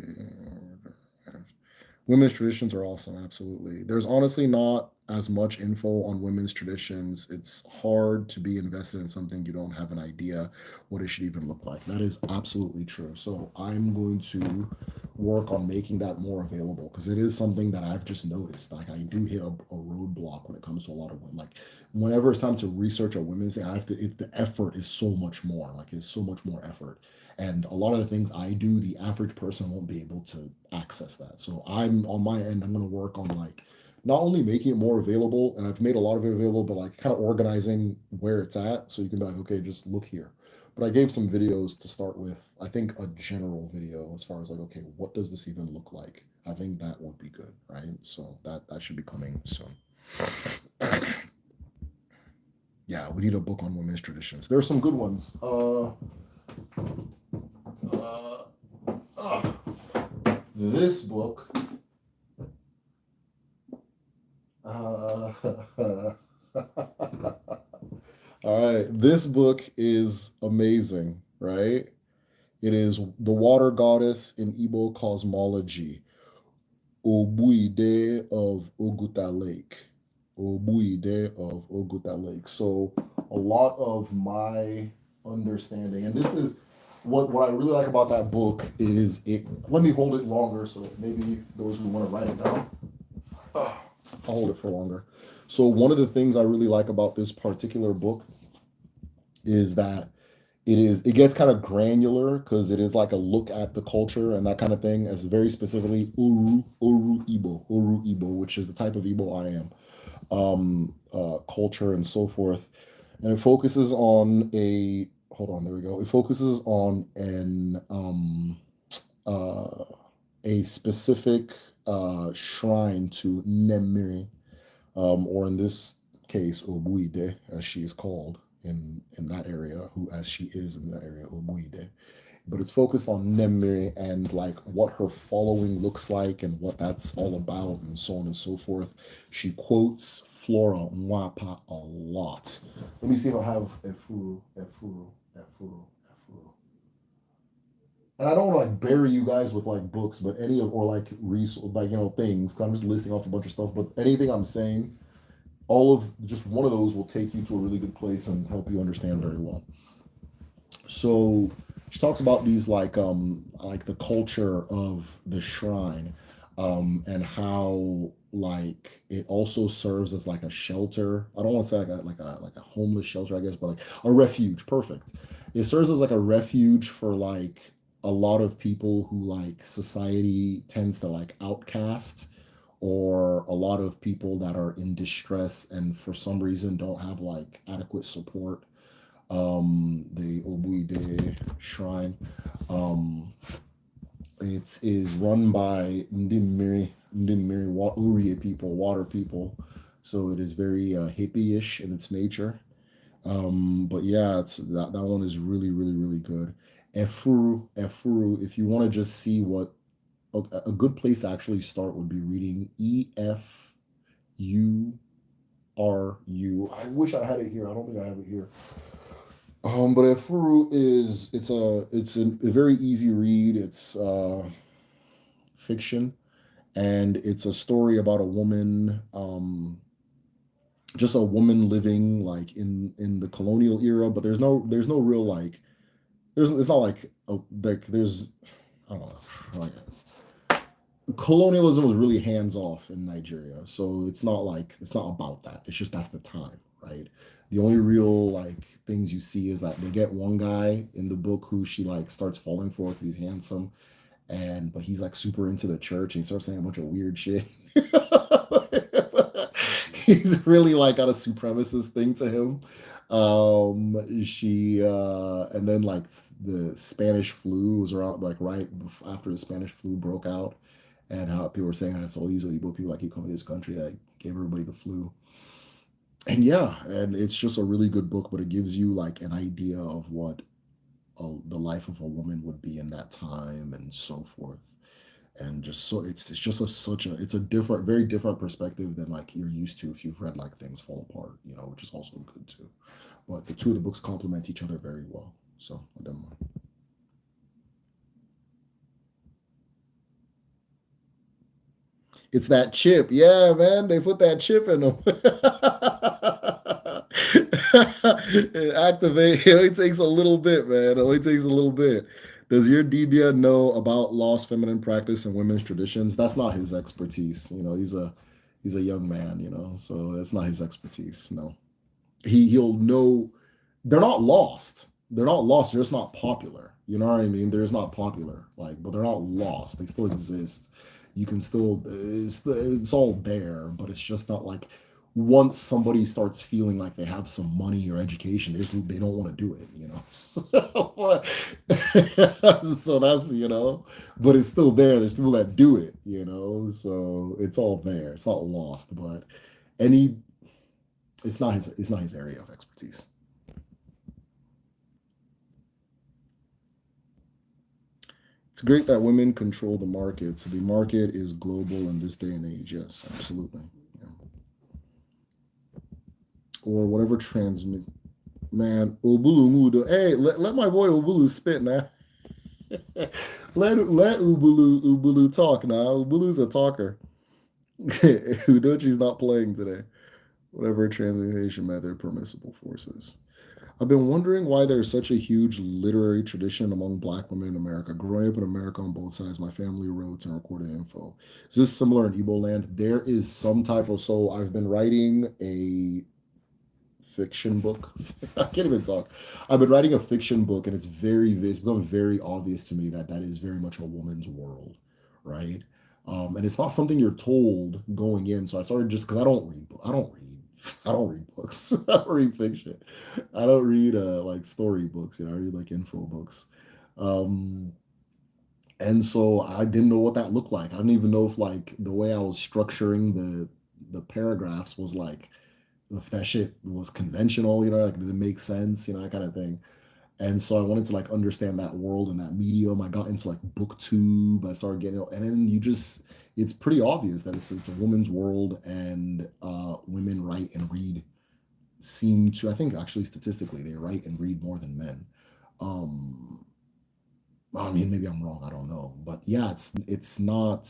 women's traditions are awesome, absolutely. There's honestly not as much info on women's traditions. It's hard to be invested in something you don't have an idea what it should even look like. That is absolutely true. So I'm going to work on making that more available because it is something that I've just noticed. Like I do hit a roadblock when it comes to a lot of women. Like whenever it's time to research a women's thing, I have to. The effort is so much more. Like it's so much more effort. And a lot of the things I do, the average person won't be able to access that. So I'm on my end, I'm going to work on like not only making it more available, and I've made a lot of it available, but like kind of organizing where it's at so you can be like, okay, just look here. But I gave some videos to start with. I think a general video as far as like, okay, what does this even look like? I think that would be good, right? So that should be coming soon. Yeah, we need a book on women's traditions. There are some good ones. Uh, uh, this book. All right, this book is amazing, right? It is The Water Goddess in Igbo Cosmology, Obuide of Oguta Lake. Obuide of Oguta Lake. So, a lot of my understanding, and this is what I really like about that book is it. Let me hold it longer so that maybe those who want to write it down, I'll hold it for longer. So, one of the things I really like about this particular book is that it gets kind of granular because it is like a look at the culture and that kind of thing as very specifically Oru Igbo, which is the type of Igbo I am, culture and so forth. And it focuses on a hold on, there we go. It focuses on uh, a specific shrine to Nemiri, or in this case, Obuide, as she is called in that area, who as she is in that area, Obuide. But it's focused on Nemiri and like what her following looks like and what that's all about and so on and so forth. She quotes Flora Nwapa a lot. Let me see if I have Efuru. And I don't want to like bury you guys with like books, but any of or like like things. 'Cause I'm just listing off a bunch of stuff, but anything I'm saying, all of just one of those will take you to a really good place and help you understand very well. So she talks about these like the culture of the shrine, and how like it also serves as like a shelter. I don't want to say like a homeless shelter, I guess, but like a refuge. Perfect. It serves as like a refuge for like a lot of people who like society tends to like outcast or a lot of people that are in distress and for some reason don't have like adequate support. The Obuide Shrine. Um, it is run by Ndimiri Uriye people, water people. So it is very hippie-ish in its nature. But yeah, it's that one is really, really, really good. Efuru, if you want to just see what a good place to actually start would be reading EFURU. I wish I had it here. I don't think I have it here. But Efuru is a very easy read. It's fiction, and it's a story about a woman, just a woman living like in the colonial era. But there's no real like there's it's not like there's I don't know like colonialism was really hands off in Nigeria. So it's not about that. It's just that's the time, right? The only real like things you see is that they get one guy in the book who she like starts falling for because he's handsome, and but he's like super into the church and he starts saying a bunch of weird shit. He's really like got a supremacist thing to him. She and then like the Spanish flu was around like after the Spanish flu broke out, and how people were saying that's all these Igbo people that keep coming to this country that gave everybody the flu. And yeah, and it's just a really good book, but it gives you like an idea of what the life of a woman would be in that time and so forth. And just so it's just such a it's a different, very different perspective than like you're used to if you've read like Things Fall Apart, which is also good too. But the two of the books complement each other very well. So I don't mind. It's that chip. Yeah, man. They put that chip in them. It activate. It only takes a little bit, man. It only takes a little bit. Does your Debia know about lost feminine practice and women's traditions? That's not his expertise. He's a young man, so that's not his expertise. No. He'll know they're not lost. They're not lost. They're just not popular. You know what I mean? They're just not popular. Like, but they're not lost. They still exist. You can still it's all there, but it's just not like once somebody starts feeling like they have some money or education, they don't want to do it. So that's but it's still there. There's people that do it. So it's all there. It's not lost, but any it's not his area of expertise. It's great that women control the market. So the market is global in this day and age. Yes, absolutely. Yeah. Or whatever transmit. Man, Obulu Mudo. Hey, let my boy Obulu spit now. let Ubulu talk now. Ubulu's a talker. Udochi's not playing today. Whatever transmutation method permissible forces. I've been wondering why there's such a huge literary tradition among Black women in America. Growing up in America on both sides, my family wrote and recorded info. Is this similar in Igbo land? There is some type of. So I've been writing a fiction book. I can't even talk. I've been writing a fiction book, and it's become very obvious to me that that is very much a woman's world, right? And it's not something you're told going in. So I started just because I don't read books. I don't read fiction. I don't read like story books. I read like info books. Um, and so I didn't know what that looked like. I didn't even know if like the way I was structuring the paragraphs was like if that shit was conventional, like did it make sense, that kind of thing. And so I wanted to like understand that world and that medium. I got into like booktube. I started getting, and then it's pretty obvious that it's a woman's world, and women write and read seem to, I think actually statistically, they write and read more than men. Um, I mean, maybe I'm wrong. I don't know, but yeah, it's not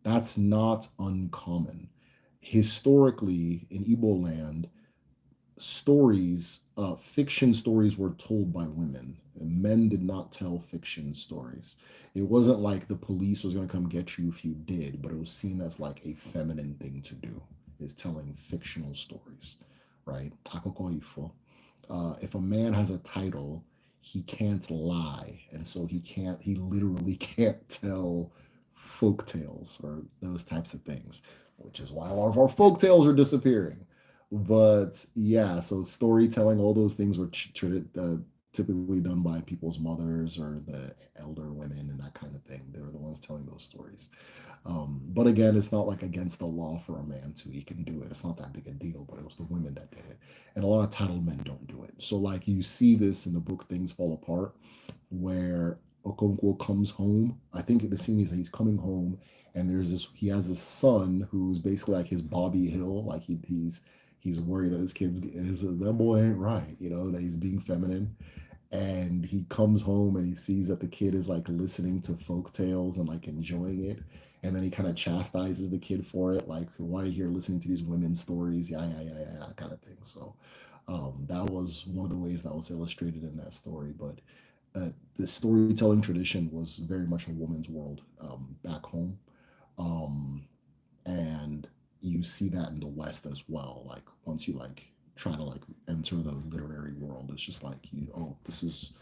that's not uncommon. Historically, in Igbo land, fiction stories were told by women. Men did not tell fiction stories. It wasn't like the police was going to come get you if you did, but it was seen as like a feminine thing to do, is telling fictional stories, right? Akoko ifo. If a man has a title, he can't lie. And so he literally can't tell folk tales or those types of things, which is why a lot of our folk tales are disappearing. But yeah, so storytelling, all those things were typically done by people's mothers or the elder women and that kind of thing. They were the ones telling those stories. But again, it's not like against the law for a man to, he can do it. It's not that big a deal, but it was the women that did it. And a lot of titled men don't do it. So like you see this in the book Things Fall Apart, where Okonkwo comes home. I think the scene is that he's coming home and there's this, he has a son who's basically like his Bobby Hill. Like he's worried that his kid's, that boy ain't right, that he's being feminine, and he comes home and he sees that the kid is like listening to folk tales and like enjoying it, and then he kind of chastises the kid for it, like, why are you here listening to these women's stories, yeah, kind of thing. So that was one of the ways that was illustrated in that story. But the storytelling tradition was very much a woman's world back home, um, and you see that in the West as well. Like once you like try to like enter the literary world, it's just like this is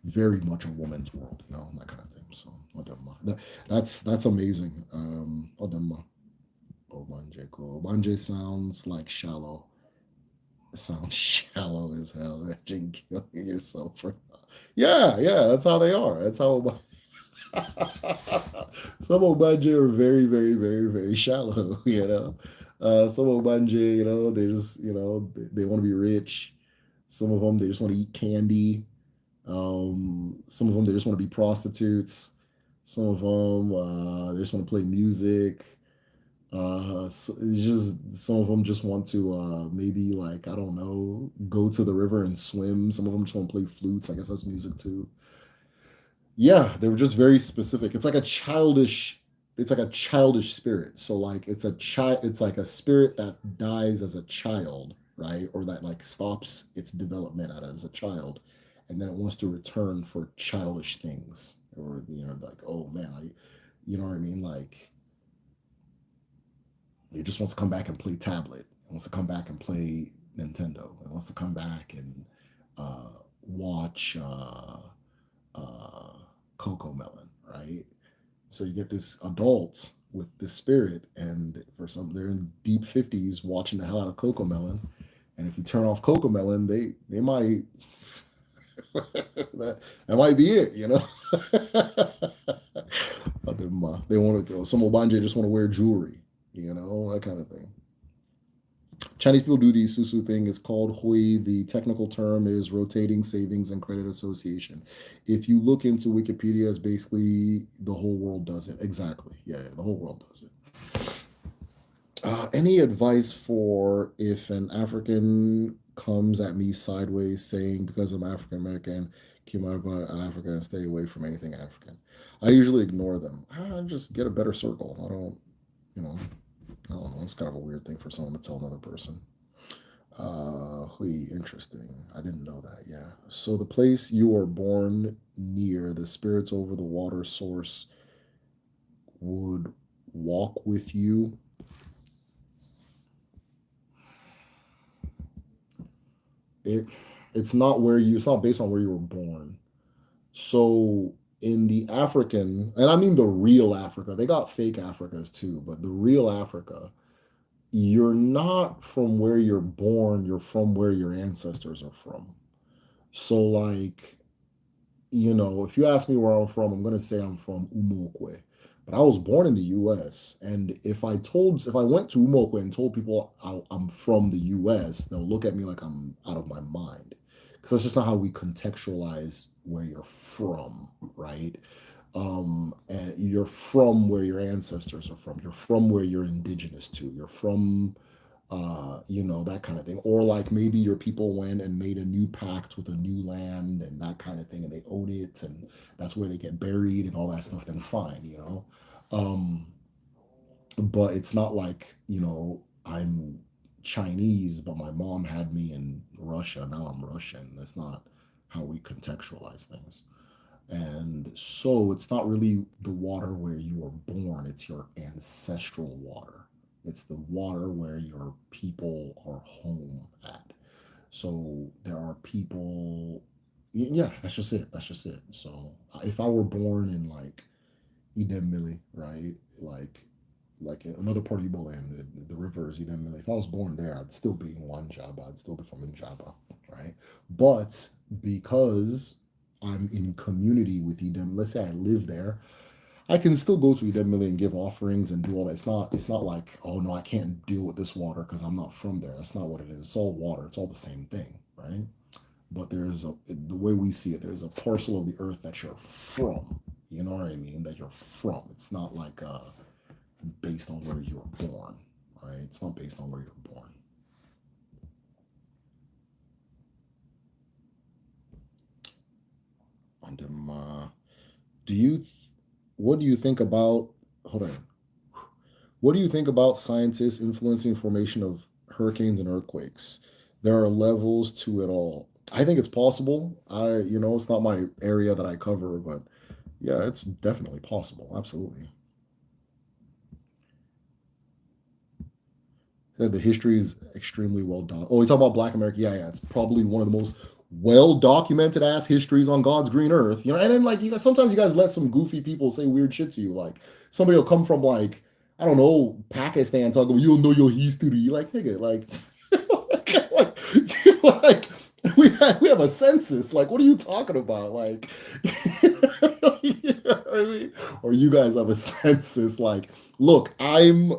very much a woman's world, that kind of thing. So that's amazing. Obanje, cool. Obanje sounds like shallow. It sounds shallow as hell. Imagine killing yourself for. Yeah, that's how they are. That's how. Some Obanje are very, very, very, very shallow. Some Obanje, they just, they want to be rich. Some of them, they just want to eat candy. Some of them, they just want to be prostitutes. Some of them, they just want to play music. So it's just some of them just want to maybe like, I don't know, go to the river and swim. Some of them just want to play flutes. I guess that's music too. Yeah, they were just very specific. It's like a childish spirit. So like it's like a spirit that dies as a child, right? Or that like stops its development as a child, and then it wants to return for childish things. Or like, oh man, you know what I mean? Like it just wants to come back and play tablet. It wants to come back and play Nintendo. It wants to come back and watch uh, Coco Melon, right? So you get this adult with this spirit, and for some, they're in deep 50s watching the hell out of Coco Melon. And if you turn off Coco Melon, they might that might be it. They want to go. Some Obanje just want to wear jewelry, that kind of thing. Chinese people do the susu thing. It's called hui. The technical term is rotating savings and credit association. If you look into Wikipedia, it's basically the whole world does it. Exactly. Yeah, the whole world does it. Any advice for if an African comes at me sideways saying because I'm African American, keep my about Africa and stay away from anything African? I usually ignore them. I just get a better circle. I don't know. It's kind of a weird thing for someone to tell another person. Interesting. I didn't know that. Yeah. So the place you were born near, the spirits over the water source would walk with you. It it's not based on where you were born. So in the African, and I mean the real Africa, they got fake Africas too, but the real Africa, you're not from where you're born, you're from where your ancestors are from. So like, if you ask me where I'm from, I'm going to say I'm from Umokwe. But I was born in the US. And if I went to Umokwe and told people I'm from the US, they'll look at me like I'm out of my mind. Because that's just not how we contextualize where you're from, right? And you're from where your ancestors are from. You're from where you're indigenous to. You're from that kind of thing. Or like maybe your people went and made a new pact with a new land and that kind of thing, and they own it, and that's where they get buried and all that stuff, then fine. Um, but it's not like, I'm Chinese, but my mom had me in Russia. Now I'm Russian. That's not how we contextualize things. And so it's not really the water where you were born, it's your ancestral water. It's the water where your people are home at. So there are people, yeah, that's just it. That's just it. So if I were born in like Idemili, right? Like another part of Igbo land, the rivers, Idemili. If I was born there, I'd still be in one Jaba. I'd still be from Njaba, right? But because I'm in community with Idem, let's say I live there, I can still go to Idemili and give offerings and do all that. It's not like, oh no, I can't deal with this water because I'm not from there. That's not what it is. It's all water. It's all the same thing, right? But the way we see it, there's a parcel of the earth that you're from. You know what I mean? That you're from. It's not like based on where you were born, right? It's not based on where you were born. Under my, do you, what do you think about? Hold on. What do you think about scientists influencing formation of hurricanes and earthquakes? There are levels to it all. I think it's possible. It's not my area that I cover, but yeah, it's definitely possible. Absolutely. Said the history is extremely well done. Oh, you talk about Black America? Yeah, yeah. It's probably one of the most well documented ass histories on God's green earth. And then like sometimes you guys let some goofy people say weird shit to you. Like somebody will come from like I don't know Pakistan talking about you don't know your history. Like nigga, like like we have a census. Like what are you talking about? Like you know what I mean? Or you guys have a census. Like look, I'm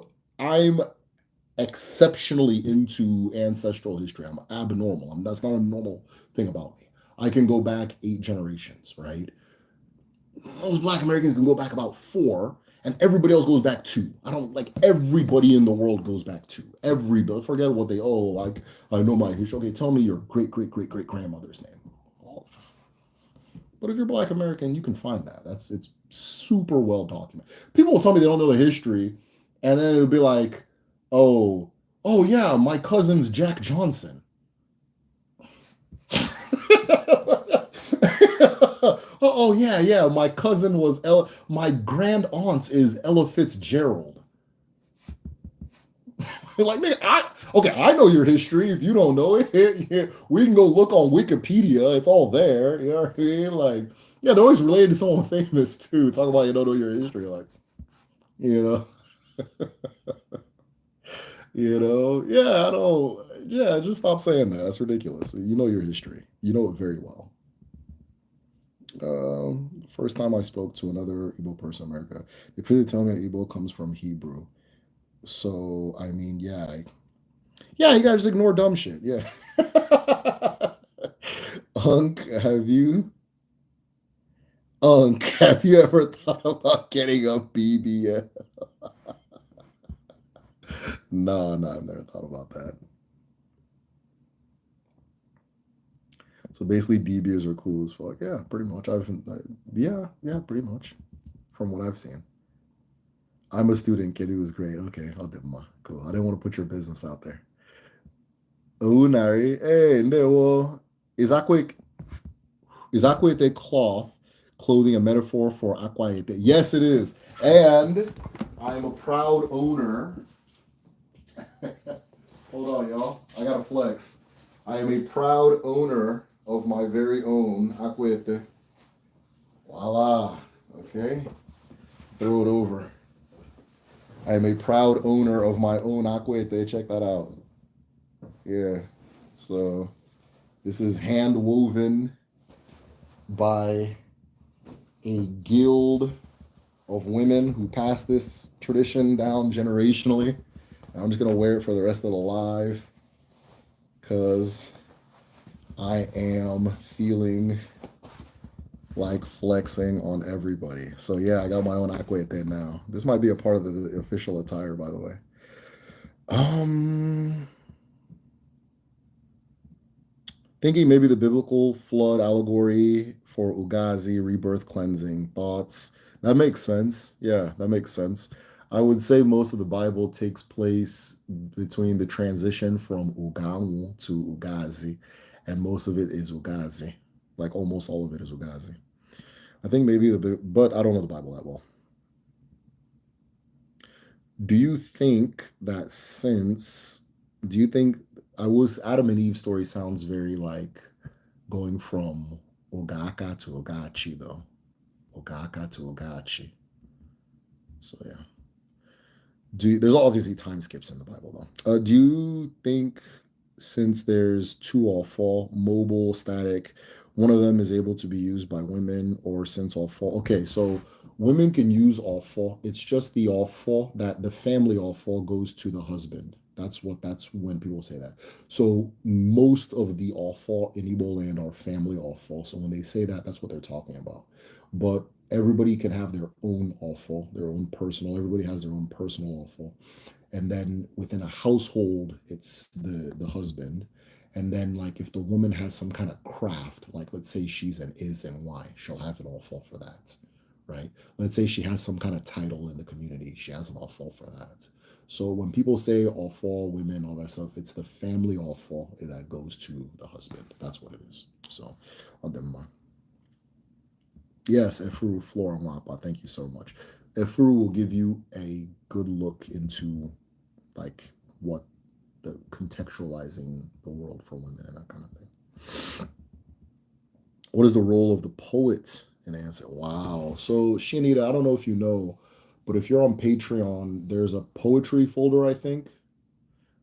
exceptionally into ancestral history. I'm abnormal. That's not a normal thing about me. I can go back 8 generations, right? Most Black Americans can go back about 4, and everybody else goes back 2. I don't like everybody in the world goes back 2. Everybody, forget what they like. I know my history. Okay, tell me your great great great great grandmother's name. But if you're Black American, you can find that. It's super well documented. People will tell me they don't know the history, and then it'll be like, oh, oh yeah, my cousin's Jack Johnson. Oh yeah, yeah, my cousin was my grand aunt is Ella Fitzgerald. Like, man, I know your history. If you don't know it, yeah, we can go look on Wikipedia. It's all there. You know what I mean? Like, yeah, they're always related to someone famous too. Talk about you don't know your history, like, you know, yeah, I don't, yeah, just stop saying that. That's ridiculous. You know your history. You know it very well. First time I spoke to another Igbo person in America, they pretty tell me that Igbo comes from Hebrew. So I mean, yeah, you gotta just ignore dumb shit. Yeah. Unk, have you ever thought about getting a BBL? No, no, I've never thought about that. So basically, DBs are cool as fuck. Yeah, pretty much. Yeah, yeah, pretty much. From what I've seen, I'm a student. Kid, is great. Okay, I'll do my cool. I didn't want to put your business out there. Oh, Nari. Hey, no. Is aqua is aquaite cloth clothing a metaphor for aquaite? Yes, it is. And I'm a proud owner. Hold on, y'all. I gotta flex. I am a proud owner of my very own aquete. Voila. Okay. Throw it over. I am a proud owner of my own aquete. Check that out. Yeah. So this is hand woven by a guild of women who passed this tradition down generationally. I'm just gonna wear it for the rest of the life because I am feeling like flexing on everybody. So yeah, I got my own aquete now. This might be a part of the official attire, by the way. Um, Thinking maybe the biblical flood allegory for Ugazi, rebirth cleansing thoughts. That makes sense. Yeah, that makes sense. I would say most of the Bible takes place between the transition from Ugamu to Ugazi, and most of it is Ugazi. Like almost all of it is Ugazi. I think maybe but I don't know the Bible that well. Do you think that since, do you think Adam and Eve story sounds very like going from Ogaka to Ogachi though. Ogaka to Ogachi. So yeah. There's obviously time skips in the Bible though. Do you think since there's two all fall, mobile, static, one of them is able to be used by women, or since all fall? Okay, so women can use all fall. It's just the all fall that the family all fall goes to the husband. That's when people say that. So most of the all fall in Igbo land are family all fall. So when they say that, that's what they're talking about. But everybody can have their own all fall, their own personal. Everybody has their own personal all fall, and then within a household it's the husband. And then like if the woman has some kind of craft, like let's say she's an is and why, she'll have an all fall for that, right? Let's say she has some kind of title in the community, she has an all fall for that. So when people say all fall women, all that stuff, it's the family all fall that goes to the husband. That's what it is. So I'll never mind. Yes, Efuru Flora Mapa, thank you so much. Efuru will give you a good look into like what the contextualizing the world for women and that kind of thing. What is the role of the poet in answer? Wow. So Shanita, I don't know if you know, but if you're on Patreon, there's a poetry folder, I think.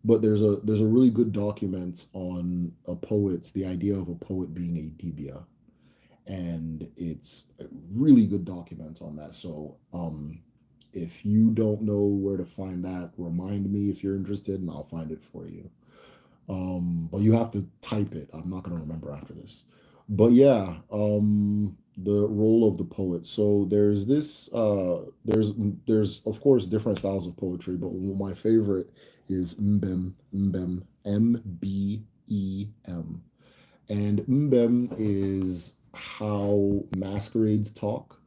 But there's a really good document on a poet's the idea of a poet being a dibia. And it's a really good document on that. So if you don't know where to find that, remind me if you're interested and I'll find it for you. But you have to type it. I'm not gonna remember after this. But yeah, the role of the poet. So there's of course different styles of poetry, but my favorite is Mbem. And Mbem is how masquerades talk.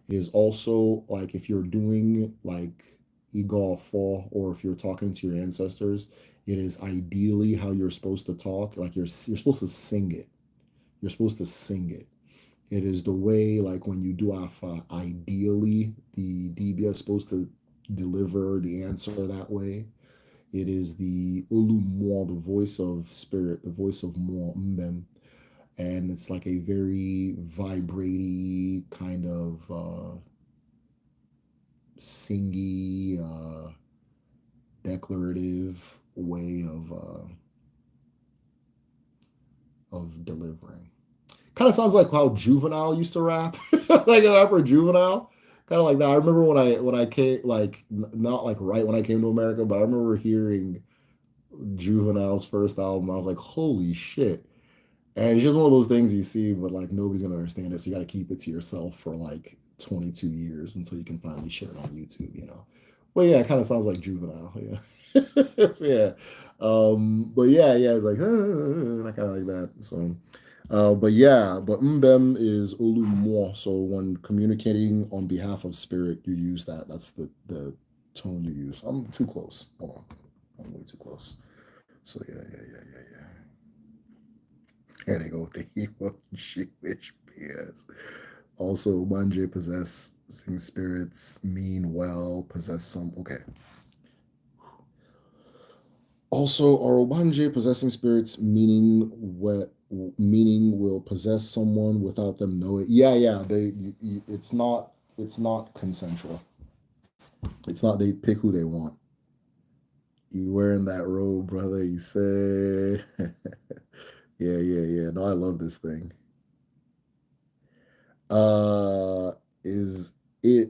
It is also like if you're doing like Igor 4 or if you're talking to your ancestors, it is ideally how you're supposed to talk. Like you're supposed to sing it. You're supposed to sing it. It is the way like when you do Afa, ideally the DBA is supposed to deliver the answer that way. It is the Ulu Mo, the voice of spirit, the voice of Mo Mbem, and it's like a very vibraty kind of singy, declarative way of delivering. Kind of sounds like how Juvenile used to rap, like a rapper Juvenile, kind of like that. I remember when I came like not like right when I came to America, but I remember hearing Juvenile's first album. I was like, holy shit. And it's just one of those things you see, but like nobody's gonna understand it. So you got to keep it to yourself for like 22 years until you can finally share it on YouTube. Well, yeah, it kind of sounds like Juvenile. Yeah. Yeah. But yeah, it's like, I kind of like that. So, but yeah, but Mbem is Olumo. So when communicating on behalf of spirit, you use that. That's the tone you use. I'm too close. Hold on. I'm way too close. So yeah. There they go with the evil Jewish BS. Also, Manje possessing spirits mean well, possess some. Okay. Also, are Obanje possessing spirits meaning what meaning will possess someone without them know it? Yeah. It's not consensual. It's not they pick who they want. You wearing that robe, brother, you say. Yeah. No, I love this thing. Uh, is is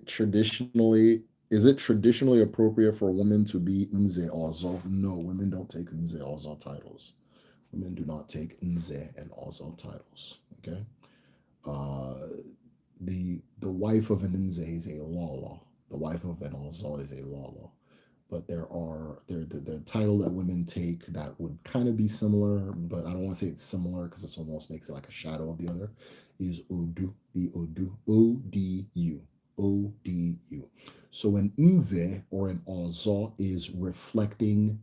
it traditionally appropriate for a woman to be Nze Ozo? No, women don't take Nze Ozo titles. Women do not take Nze and Ozo titles. Okay. Uh, the wife of an Nze is a Lala. The wife of an Ozo is a Lala. But the title that women take that would kind of be similar, but I don't want to say it's similar because this almost makes it like a shadow of the other, is Odu, the Odu, O-D-U, O-D-U. So an Nze or an Ozo is reflecting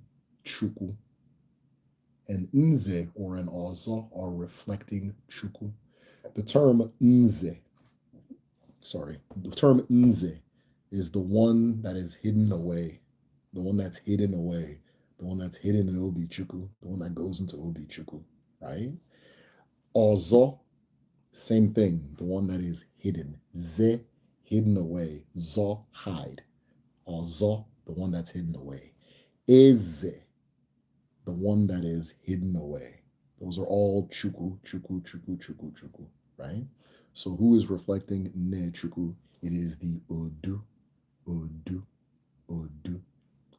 Chuku. An Nze or an Ozo are reflecting Chuku. The term Nze, the term Nze is the one that is hidden away, the one that's hidden away, the one that's hidden in Obi-Chuku, the one that goes into Obi-Chuku, right? Ozo, same thing, the one that is hidden. Ze, hidden away. Zo, hide. Ozo, the one that's hidden away. Eze, the one that is hidden away. Those are all chuku, chuku, chuku, chuku, chuku, right? So who is reflecting ne chuku? It is the odu, odu, odu,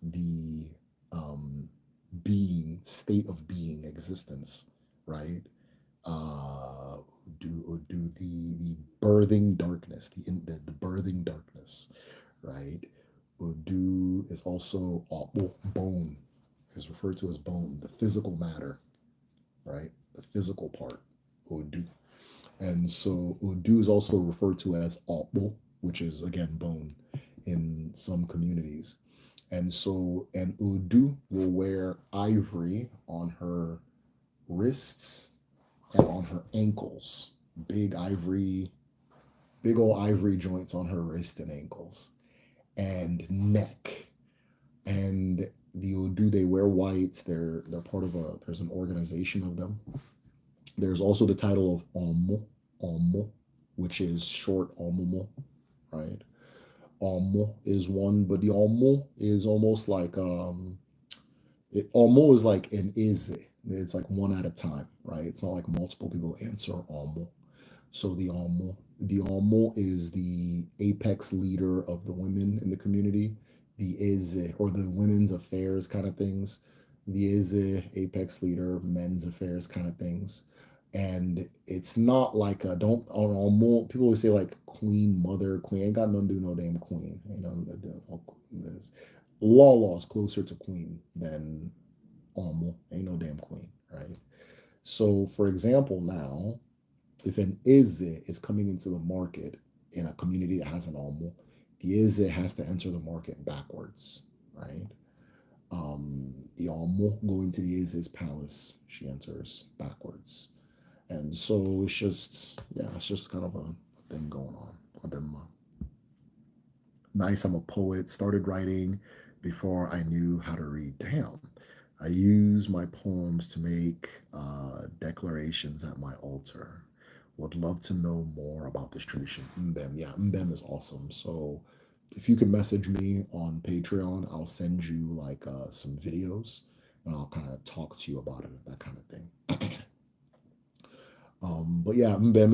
the being, state of being, existence, right? Do the birthing darkness, the birthing darkness, right? Udu is also bone, is referred to as bone, the physical matter, right? The physical part, Udu. And so Udu is also referred to as Opo, which is again bone in some communities. And so an Udu will wear ivory on her wrists and on her ankles. Big old ivory joints on her wrist and ankles and neck. And the Udu, they wear whites. They're part of there's an organization of them. There's also the title of Omo, which is short Omomo, right? Omo is one, but the Omo is almost like Omo is like an is. It's like one at a time, right? It's not like multiple people answer Omo. So the Omo is the apex leader of the women in the community. The Eze, or the women's affairs kind of things. The Eze, apex leader, men's affairs kind of things. And it's not like a don't on Omo. People always say like queen, mother, queen. Ain't got nothing to do no damn queen. You know, this law is closer to queen than Omo. Ain't no damn queen, right? So, for example, now if an Ize is coming into the market in a community that has an Omo, the Ize has to enter the market backwards, right? The Omo going to the Ize's palace, she enters backwards. And so it's just kind of a thing going on. I've been nice. I'm a poet, started writing before I knew how to read. Damn. I use my poems to make declarations at my altar. Would love to know more about this tradition. Mbem. Yeah, Mbem is awesome. So if you could message me on Patreon, I'll send you like some videos and I'll kind of talk to you about it, that kind of thing. But yeah, Mbem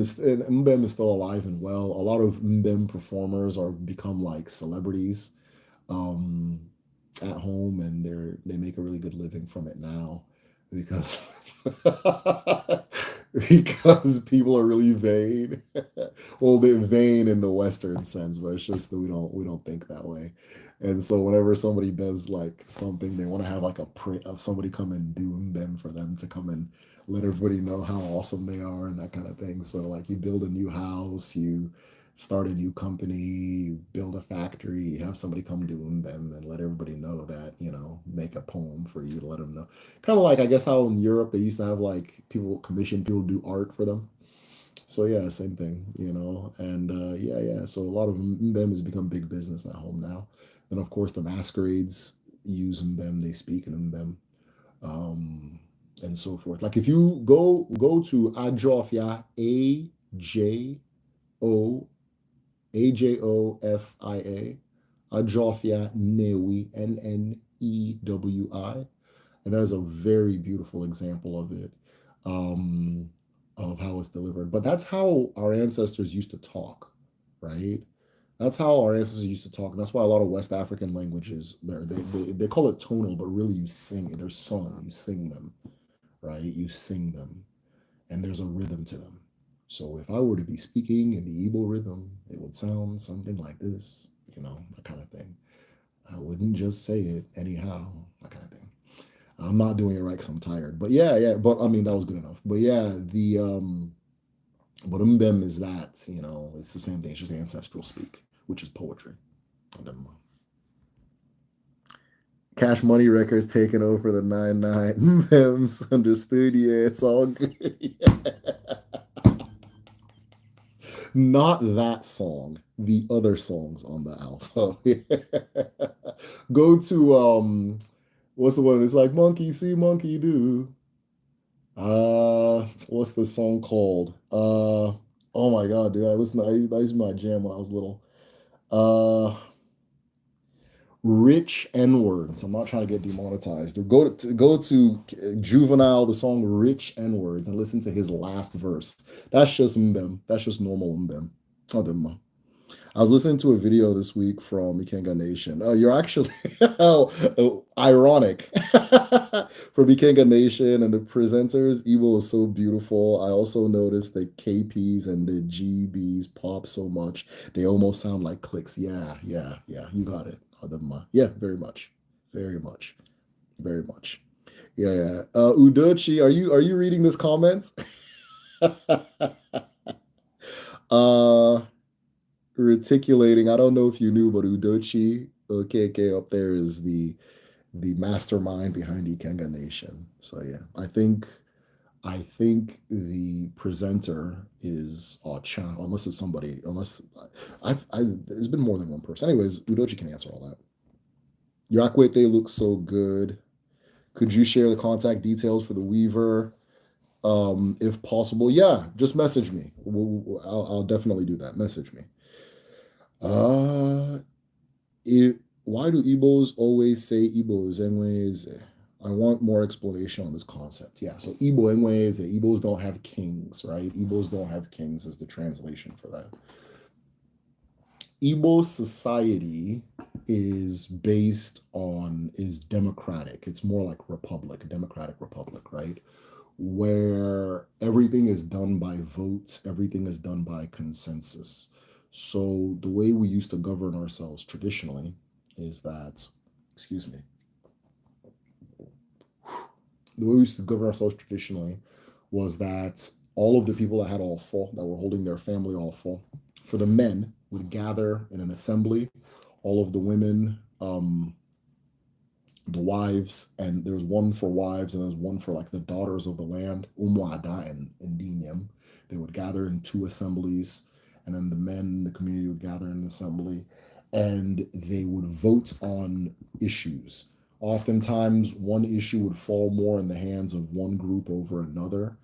is still alive and well. A lot of Mbem performers are become like celebrities um, at home, and they make a really good living from it now because because people are really vain. Well, they're vain in the Western sense, but it's just that we don't think that way. And so whenever somebody does like something, they want to have like a of somebody come and do them for them to come and let everybody know how awesome they are and that kind of thing. So like you build a new house, you start a new company, you build a factory, you have somebody come do them and let everybody know that, make a poem for you to let them know. Kind of like I guess how in Europe they used to have like people commission people to do art for them. So yeah, same thing. And yeah. So a lot of them has become big business at home now. And of course the masquerades use them, they speak in them, um, and so forth. Like if you go to Ajofia, Ajofia, Ajofia Newi, Nnewi, and that is a very beautiful example of it, um, of how it's delivered. But that's how our ancestors used to talk, right? That's how our ancestors used to talk. And that's why a lot of West African languages, they call it tonal, but really you sing it. They're sung. You sing them, right? You sing them, and there's a rhythm to them. So if I were to be speaking in the Igbo rhythm, it would sound something like this, that kind of thing. I wouldn't just say it anyhow, that kind of thing. I'm not doing it right because I'm tired. But yeah. But I mean, that was good enough. But yeah, but Mbem is that, it's the same thing. It's just ancestral speak, which is poetry. Cash Money Records taking over the 9-9. Mbems understood. Yeah, it's all good. Not that song. The other songs on the album. Go to what's the one? It's like monkey see, monkey do. What's the song called? Oh my god, dude! I used to my jam when I was little. Uh, Rich N words. I'm not trying to get demonetized. Or go to Juvenile, the song Rich N words, and listen to his last verse. That's just mbem. That's just normal mbem. Oh, them. I was listening to a video this week from Ikenga Nation. Oh, you're actually ironic for Ikenga Nation and the presenters. Igbo is so beautiful. I also noticed the KPs and the GBs pop so much. They almost sound like clicks. Yeah, yeah, yeah. You got it. Adama. Yeah, very much. Very much. Very much. Yeah, yeah. Udochi, are you reading this comment? uh Reticulating. I don't know if you knew, but Udochi OKK up there is the mastermind behind Ikenga Nation. So yeah, I think the presenter is Chan, unless it's somebody, unless there's been more than one person. Anyways, Udochi can answer all that. Your Akwete looks so good. Could you share the contact details for the Weaver? If possible, yeah, just message me. I'll definitely do that. Message me. Uh, it, why do Igbos always say Igbos Enweze? I want more explanation on this concept. Yeah, so Igbo Enweze, Igbos don't have kings, right? Igbos don't have kings is the translation for that. Igbo society is democratic. It's more like republic, democratic republic, right? Where everything is done by vote, everything is done by consensus. So the way we used to govern ourselves traditionally is that, excuse me, the way we used to govern ourselves traditionally was that all of the people that had awful, that were holding their family awful, for the men would gather in an assembly. All of the women, the wives, and there's one for wives and there's one for like the daughters of the land, Umwada and Indinyam. They would gather in two assemblies, and then the men in the community would gather in an assembly, and they would vote on issues. Oftentimes, one issue would fall more in the hands of one group over another.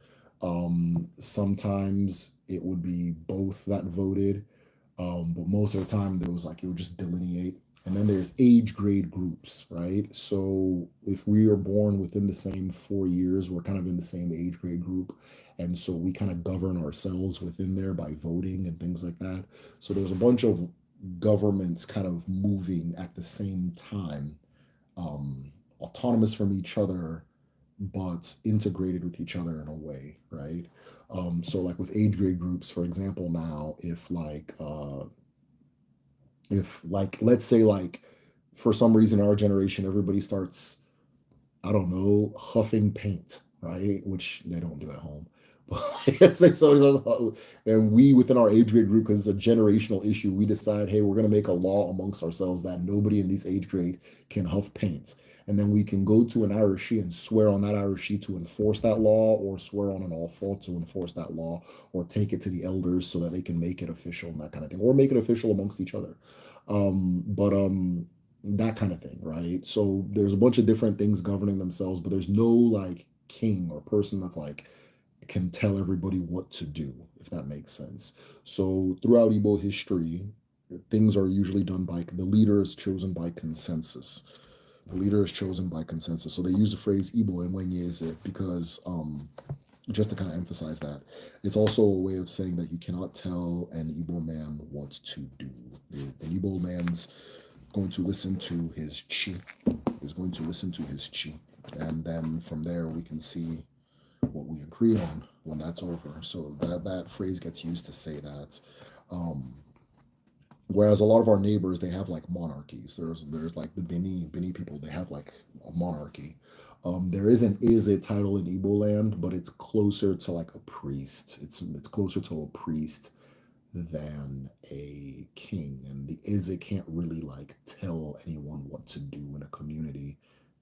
Sometimes it would be both that voted, but most of the time there was like it would just delineate. And then there's age grade groups, right? So if we are born within the same 4 years, we're kind of in the same age grade group. And so we kind of govern ourselves within there by voting and things like that. So there's a bunch of governments kind of moving at the same time, autonomous from each other, but integrated with each other in a way, right? So like with age grade groups, for example, now if let's say like for some reason our generation everybody starts, I don't know, huffing paint, right? Which they don't do at home. But let's say and we within our age grade group, because it's a generational issue, we decide, hey, we're going to make a law amongst ourselves that nobody in this age grade can huff paint. And then we can go to an Irishi and swear on that Irishi to enforce that law, or swear on an awful to enforce that law, or take it to the elders so that they can make it official and that kind of thing, or make it official amongst each other. But that kind of thing, right? So there's a bunch of different things governing themselves, but there's no like king or person that's like can tell everybody what to do, if that makes sense. So throughout Igbo history, things are usually done by the leader is chosen by consensus. The leader is chosen by consensus. So they use the phrase Igbo and when is it because just to kind of emphasize that. It's also a way of saying that you cannot tell an Igbo man what to do. The Igbo man's going to listen to his chi, is going to listen to his chi. And then from there, we can see what we agree on when that's over. So that phrase gets used to say that. Whereas a lot of our neighbors, they have like monarchies. There's like the Bini people, they have like a monarchy. There is a title in Igbo land, but it's closer to like a priest. It's closer to a priest than a king. And the Ize can't really like tell anyone what to do in a community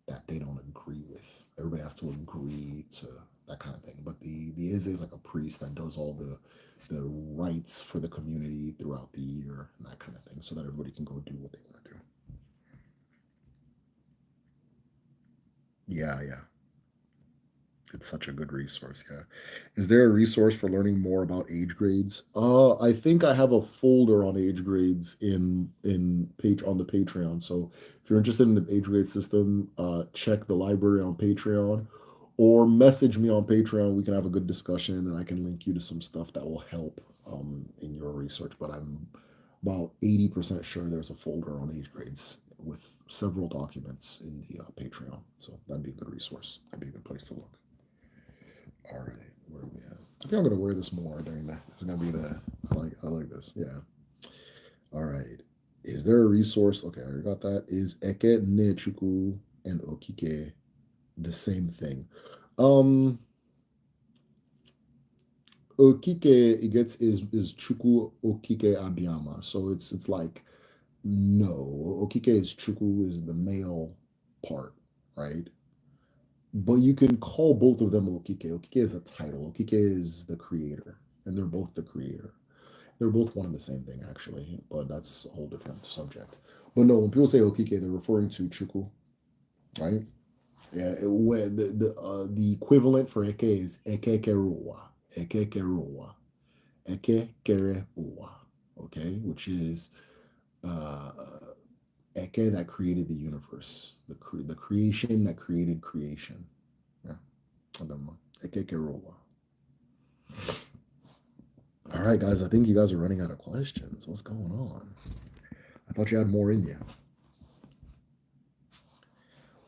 that they don't agree with. Everybody has to agree to that kind of thing. But the Ize is like a priest that does all the rites for the community throughout the year and that kind of thing, so that everybody can go do what they want to do. Yeah, yeah. It's such a good resource. Yeah. Is there a resource for learning more about age grades? I think I have a folder on age grades in page on the Patreon. So if you're interested in the age grade system, check the library on Patreon or message me on Patreon. We can have a good discussion and I can link you to some stuff that will help in your research. But I'm about 80% sure there's a folder on age grades with several documents in the Patreon. So that'd be a good resource. That'd be a good place to look. All right, where are we at? I think I'm gonna wear this more during that. It's gonna be the I like this. Yeah. All right. Is there a resource? Okay, I already got that. Is Eke Nechuku and Okike the same thing? Um Okike it gets is Chuku Okike Abiyama. So it's like no. Okike is Chuku is the male part, right? But you can call both of them Okike. Okike is a title. Okike is the creator, and they're both the creator. They're both one and the same thing, actually, but that's a whole different subject. But no, when people say Okike, they're referring to Chuku, right? Yeah, when the equivalent for Eke is Ekekeruwa, Ekekeruwa, Ekekeruwa, okay, which is uh, Eke that created the universe, the creation that created creation. Yeah, Ekekeruwa. All right, guys, I think you guys are running out of questions. What's going on? I thought you had more in you.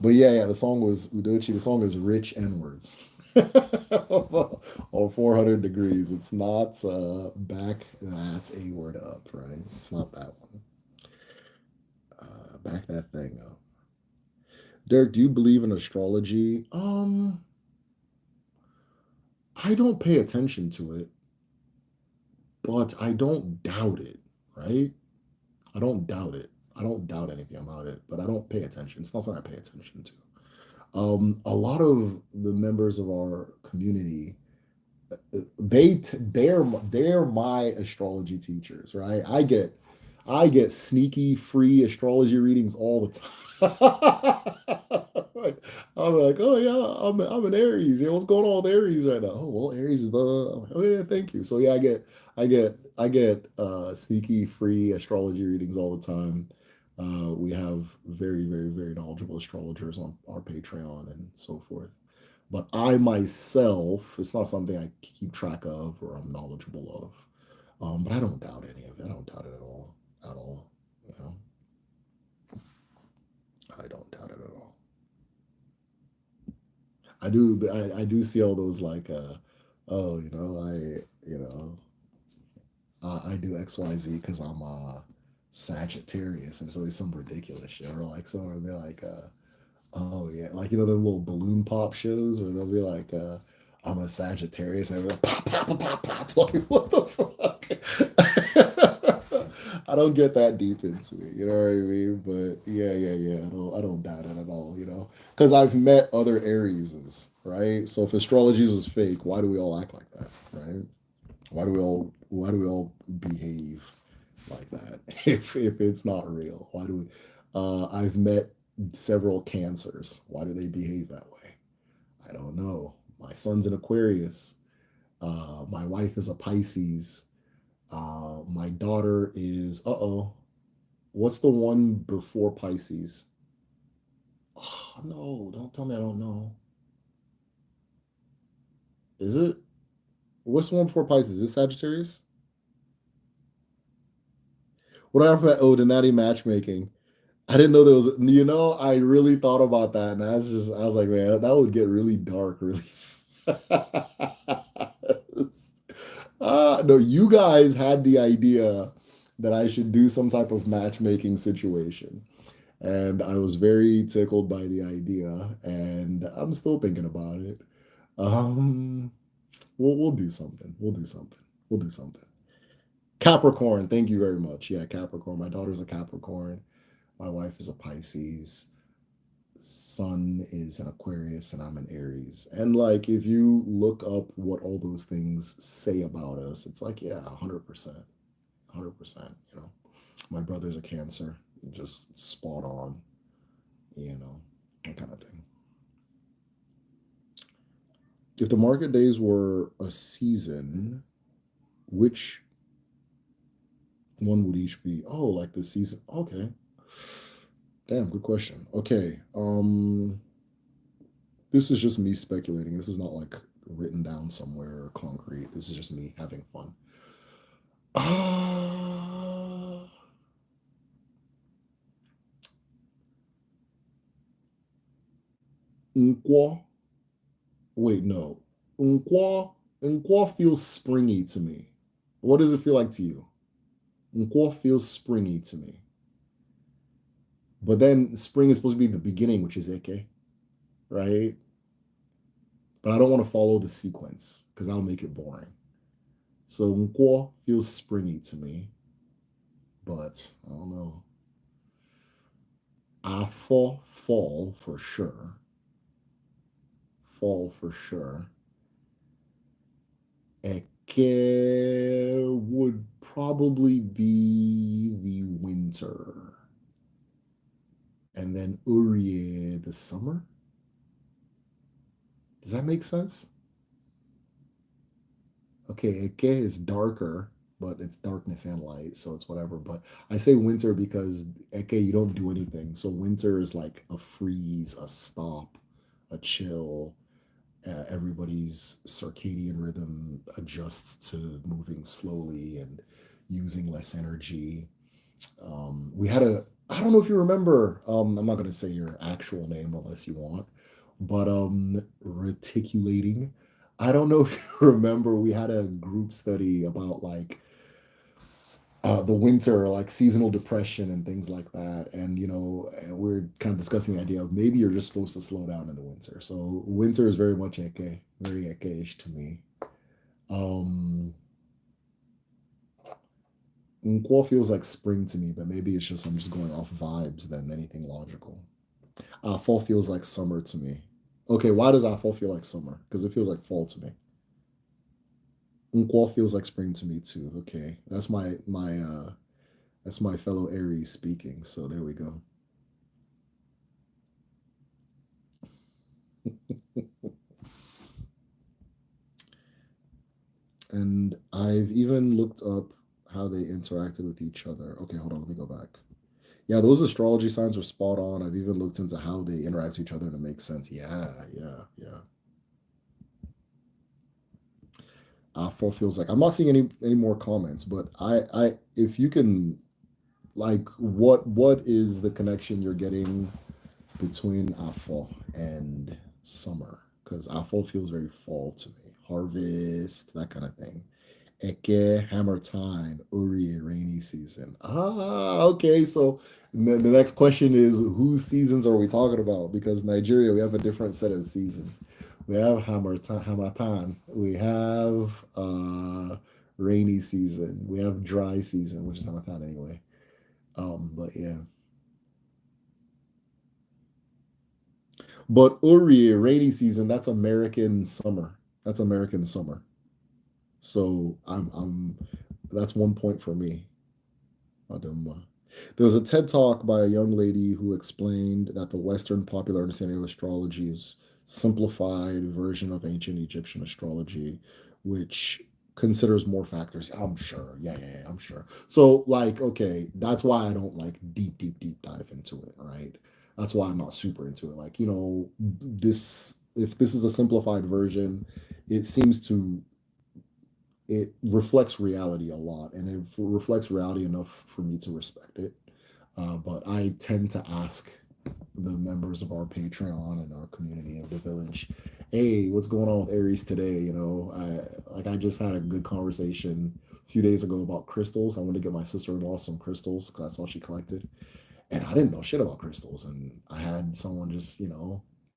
But yeah, the song was Udochi. The song is Rich N words. Or 400 degrees. It's not back that A word up, right? It's not that one. Back that thing up. Derek, do you believe in astrology? I don't pay attention to it, but I don't doubt it, right? I don't doubt it. I don't doubt anything about it, but I don't pay attention. It's not something I pay attention to. A lot of the members of our community, they're my astrology teachers, right? I get sneaky free astrology readings all the time. I'm like, oh yeah, I'm an Aries. Yeah, what's going on with Aries right now? Oh well, Aries is the. Oh yeah, thank you. So yeah, I get sneaky free astrology readings all the time. We have very very very knowledgeable astrologers on our Patreon and so forth. But I myself, it's not something I keep track of or I'm knowledgeable of. But I don't doubt any of it. I don't doubt it at all. At all. You know, I don't doubt it at all. I do see all those like oh, I do XYZ because I'm Sagittarius and it's always some ridiculous shit. Or like someone will be like oh yeah, like the little balloon pop shows where they'll be like, "I'm a Sagittarius," and they're like, "Pop, pop, pop, pop, pop." Like, what the fuck? I don't get that deep into it, you know what I mean? But yeah, yeah, yeah. I don't doubt it at all, because I've met other Arieses, right? So if astrology was fake, why do we all act like that, right? Why do we all behave like that if it's not real? Why do we? I've met several cancers. Why do they behave that way? I don't know. My son's an Aquarius. My wife is a Pisces. My daughter is, what's the one before Pisces? Oh, no, don't tell me I don't know. Is it? What's the one before Pisces? Is it Sagittarius? Whatever. Oh, the natty matchmaking. I didn't know there was, I really thought about that. And I was like, man, that would get really dark, really. No, you guys had the idea that I should do some type of matchmaking situation. And I was very tickled by the idea. And I'm still thinking about it. Um, we'll do something. We'll do something. We'll do something. Capricorn, thank you very much. Yeah, Capricorn. My daughter's a Capricorn. My wife is a Pisces. Sun is an Aquarius and I'm an Aries. And like if you look up what all those things say about us, it's like, yeah, 100%. 100%, My brother's a Cancer, just spot on, that kind of thing. If the market days were a season, which one would each be? Oh, like the season. Okay. Damn, good question. Okay. This is just me speculating. This is not like written down somewhere or concrete. This is just me having fun. Ah, Nkwo. Wait, no. Nkwo feels springy to me. What does it feel like to you? Nkwo feels springy to me. But then spring is supposed to be the beginning, which is Eke, right? But I don't want to follow the sequence because that'll make it boring. So Nkwo feels springy to me, but I don't know. Fall for sure. Fall for sure. Eke would probably be the winter. And then Urie the summer. Does that make sense? Okay, Eke is darker, but it's darkness and light, so it's whatever. But I say winter because Eke, you don't do anything. So winter is like a freeze, a stop, a chill. Everybody's circadian rhythm adjusts to moving slowly and using less energy. We had a, I don't know if you remember, I'm not going to say your actual name unless you want, but reticulating. I don't know if you remember, we had a group study about like the winter, like seasonal depression and things like that. And, and we're kind of discussing the idea of maybe you're just supposed to slow down in the winter. So winter is very much Eke, very Eke-ish to me. Um, Nkwo feels like spring to me, but maybe it's just I'm just going off vibes than anything logical. Fall feels like summer to me. Okay, why does fall feel like summer? Because it feels like fall to me. Nkwo feels like spring to me too. Okay, that's my fellow Aries speaking. So there we go. And I've even looked up how they interacted with each other. Okay, hold on, let me go back. Yeah, those astrology signs are spot on. I've even looked into how they interact with each other and it makes sense. Yeah, yeah, yeah. Fall feels like I'm not seeing any more comments, but if you can, like, what is the connection you're getting between Afo and summer? Because Afo feels very fall to me. Harvest, that kind of thing. Eke, hammer time, Uri, rainy season. Ah, okay. So the next question is whose seasons are we talking about? Because Nigeria, we have a different set of seasons. We have Hamatan. We have rainy season. We have dry season, which is Hamatan anyway. But yeah. But Uri, rainy season, that's American summer. That's American summer. So I'm that's 1 point for me. Adumma. There was a TED talk by a young lady who explained that the Western popular understanding of astrology is simplified version of ancient Egyptian astrology, which considers more factors. I'm sure. Yeah, I'm sure. So, like, okay, that's why I don't like deep dive into it, right? That's why I'm not super into it. Like, this if this is a simplified version, it seems to it reflects reality a lot, and it reflects reality enough for me to respect it. But I tend to ask the members of our Patreon and our community of the village, "Hey, what's going on with Aries today?" I just had a good conversation a few days ago about crystals. I wanted to get my sister-in-law some crystals because that's all she collected, and I didn't know shit about crystals, and I had someone just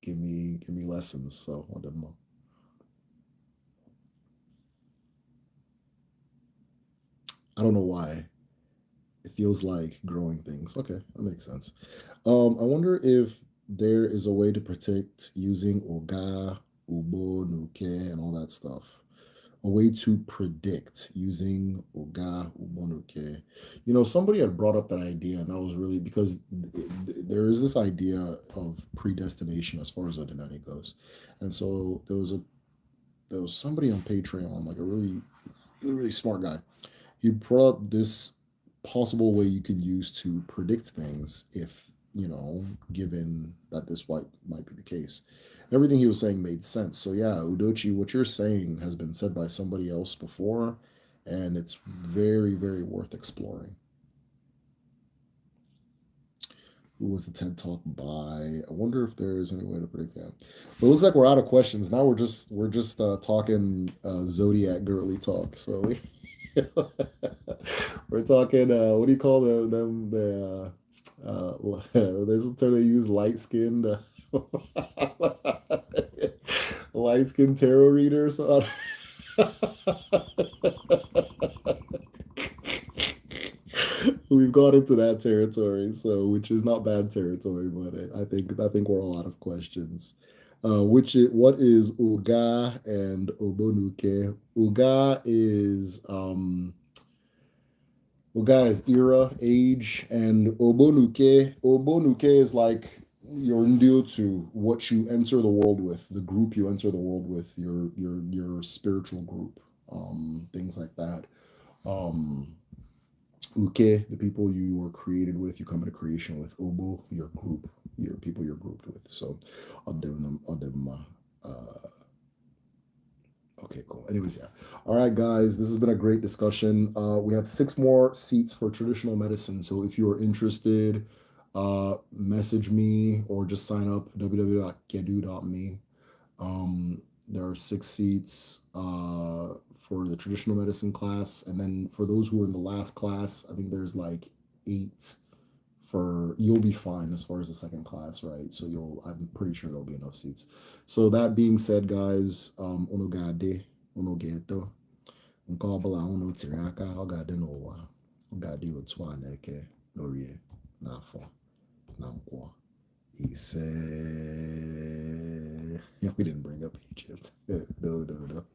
give me lessons. So I don't know why. It feels like growing things. Okay, that makes sense. I wonder if there is a way to protect using Oga, Ubo, Nuke, and all that stuff. A way to predict using Oga, Ubo, Nuke. Somebody had brought up that idea, and that was really because there is this idea of predestination as far as Odinani goes. And so there was a there was somebody on Patreon, like a really, really, really smart guy. He brought up this possible way you can use to predict things if, given that this might be the case. Everything he was saying made sense. So yeah, Udochi, what you're saying has been said by somebody else before, and it's very, very worth exploring. Who was the TED Talk by? I wonder if there's any way to predict that. But it looks like we're out of questions. Now we're just talking zodiac girly talk. So we're talking what do you call them there's a term they use, light skinned light skinned tarot readers. We've gone into that territory, so which is not bad territory, but I think we're all out of questions. What is Uga and Obonuke? Uga is era, age, and Obonuke is like your to what you enter the world with, the group you enter the world with, your spiritual group, things like that. Um, Uke, the people you were created with, you come into creation with. Obo, your group, your people you're grouped with. So okay, cool. Anyways, yeah. All right, guys, this has been a great discussion. We have 6 more seats for traditional medicine. So if you are interested, message me or just sign up www.kedu.me. There are 6 seats for the traditional medicine class, and then for those who are in the last class, I think there's like 8 for you'll be fine as far as the second class, right? So I'm pretty sure there'll be enough seats. So that being said, guys, unogade, unogeto, nkabala uno tiraka, ogade no ogade otwa neke, norie, nafo, namkwa. He said, yeah, we didn't bring up Egypt. No, no, no.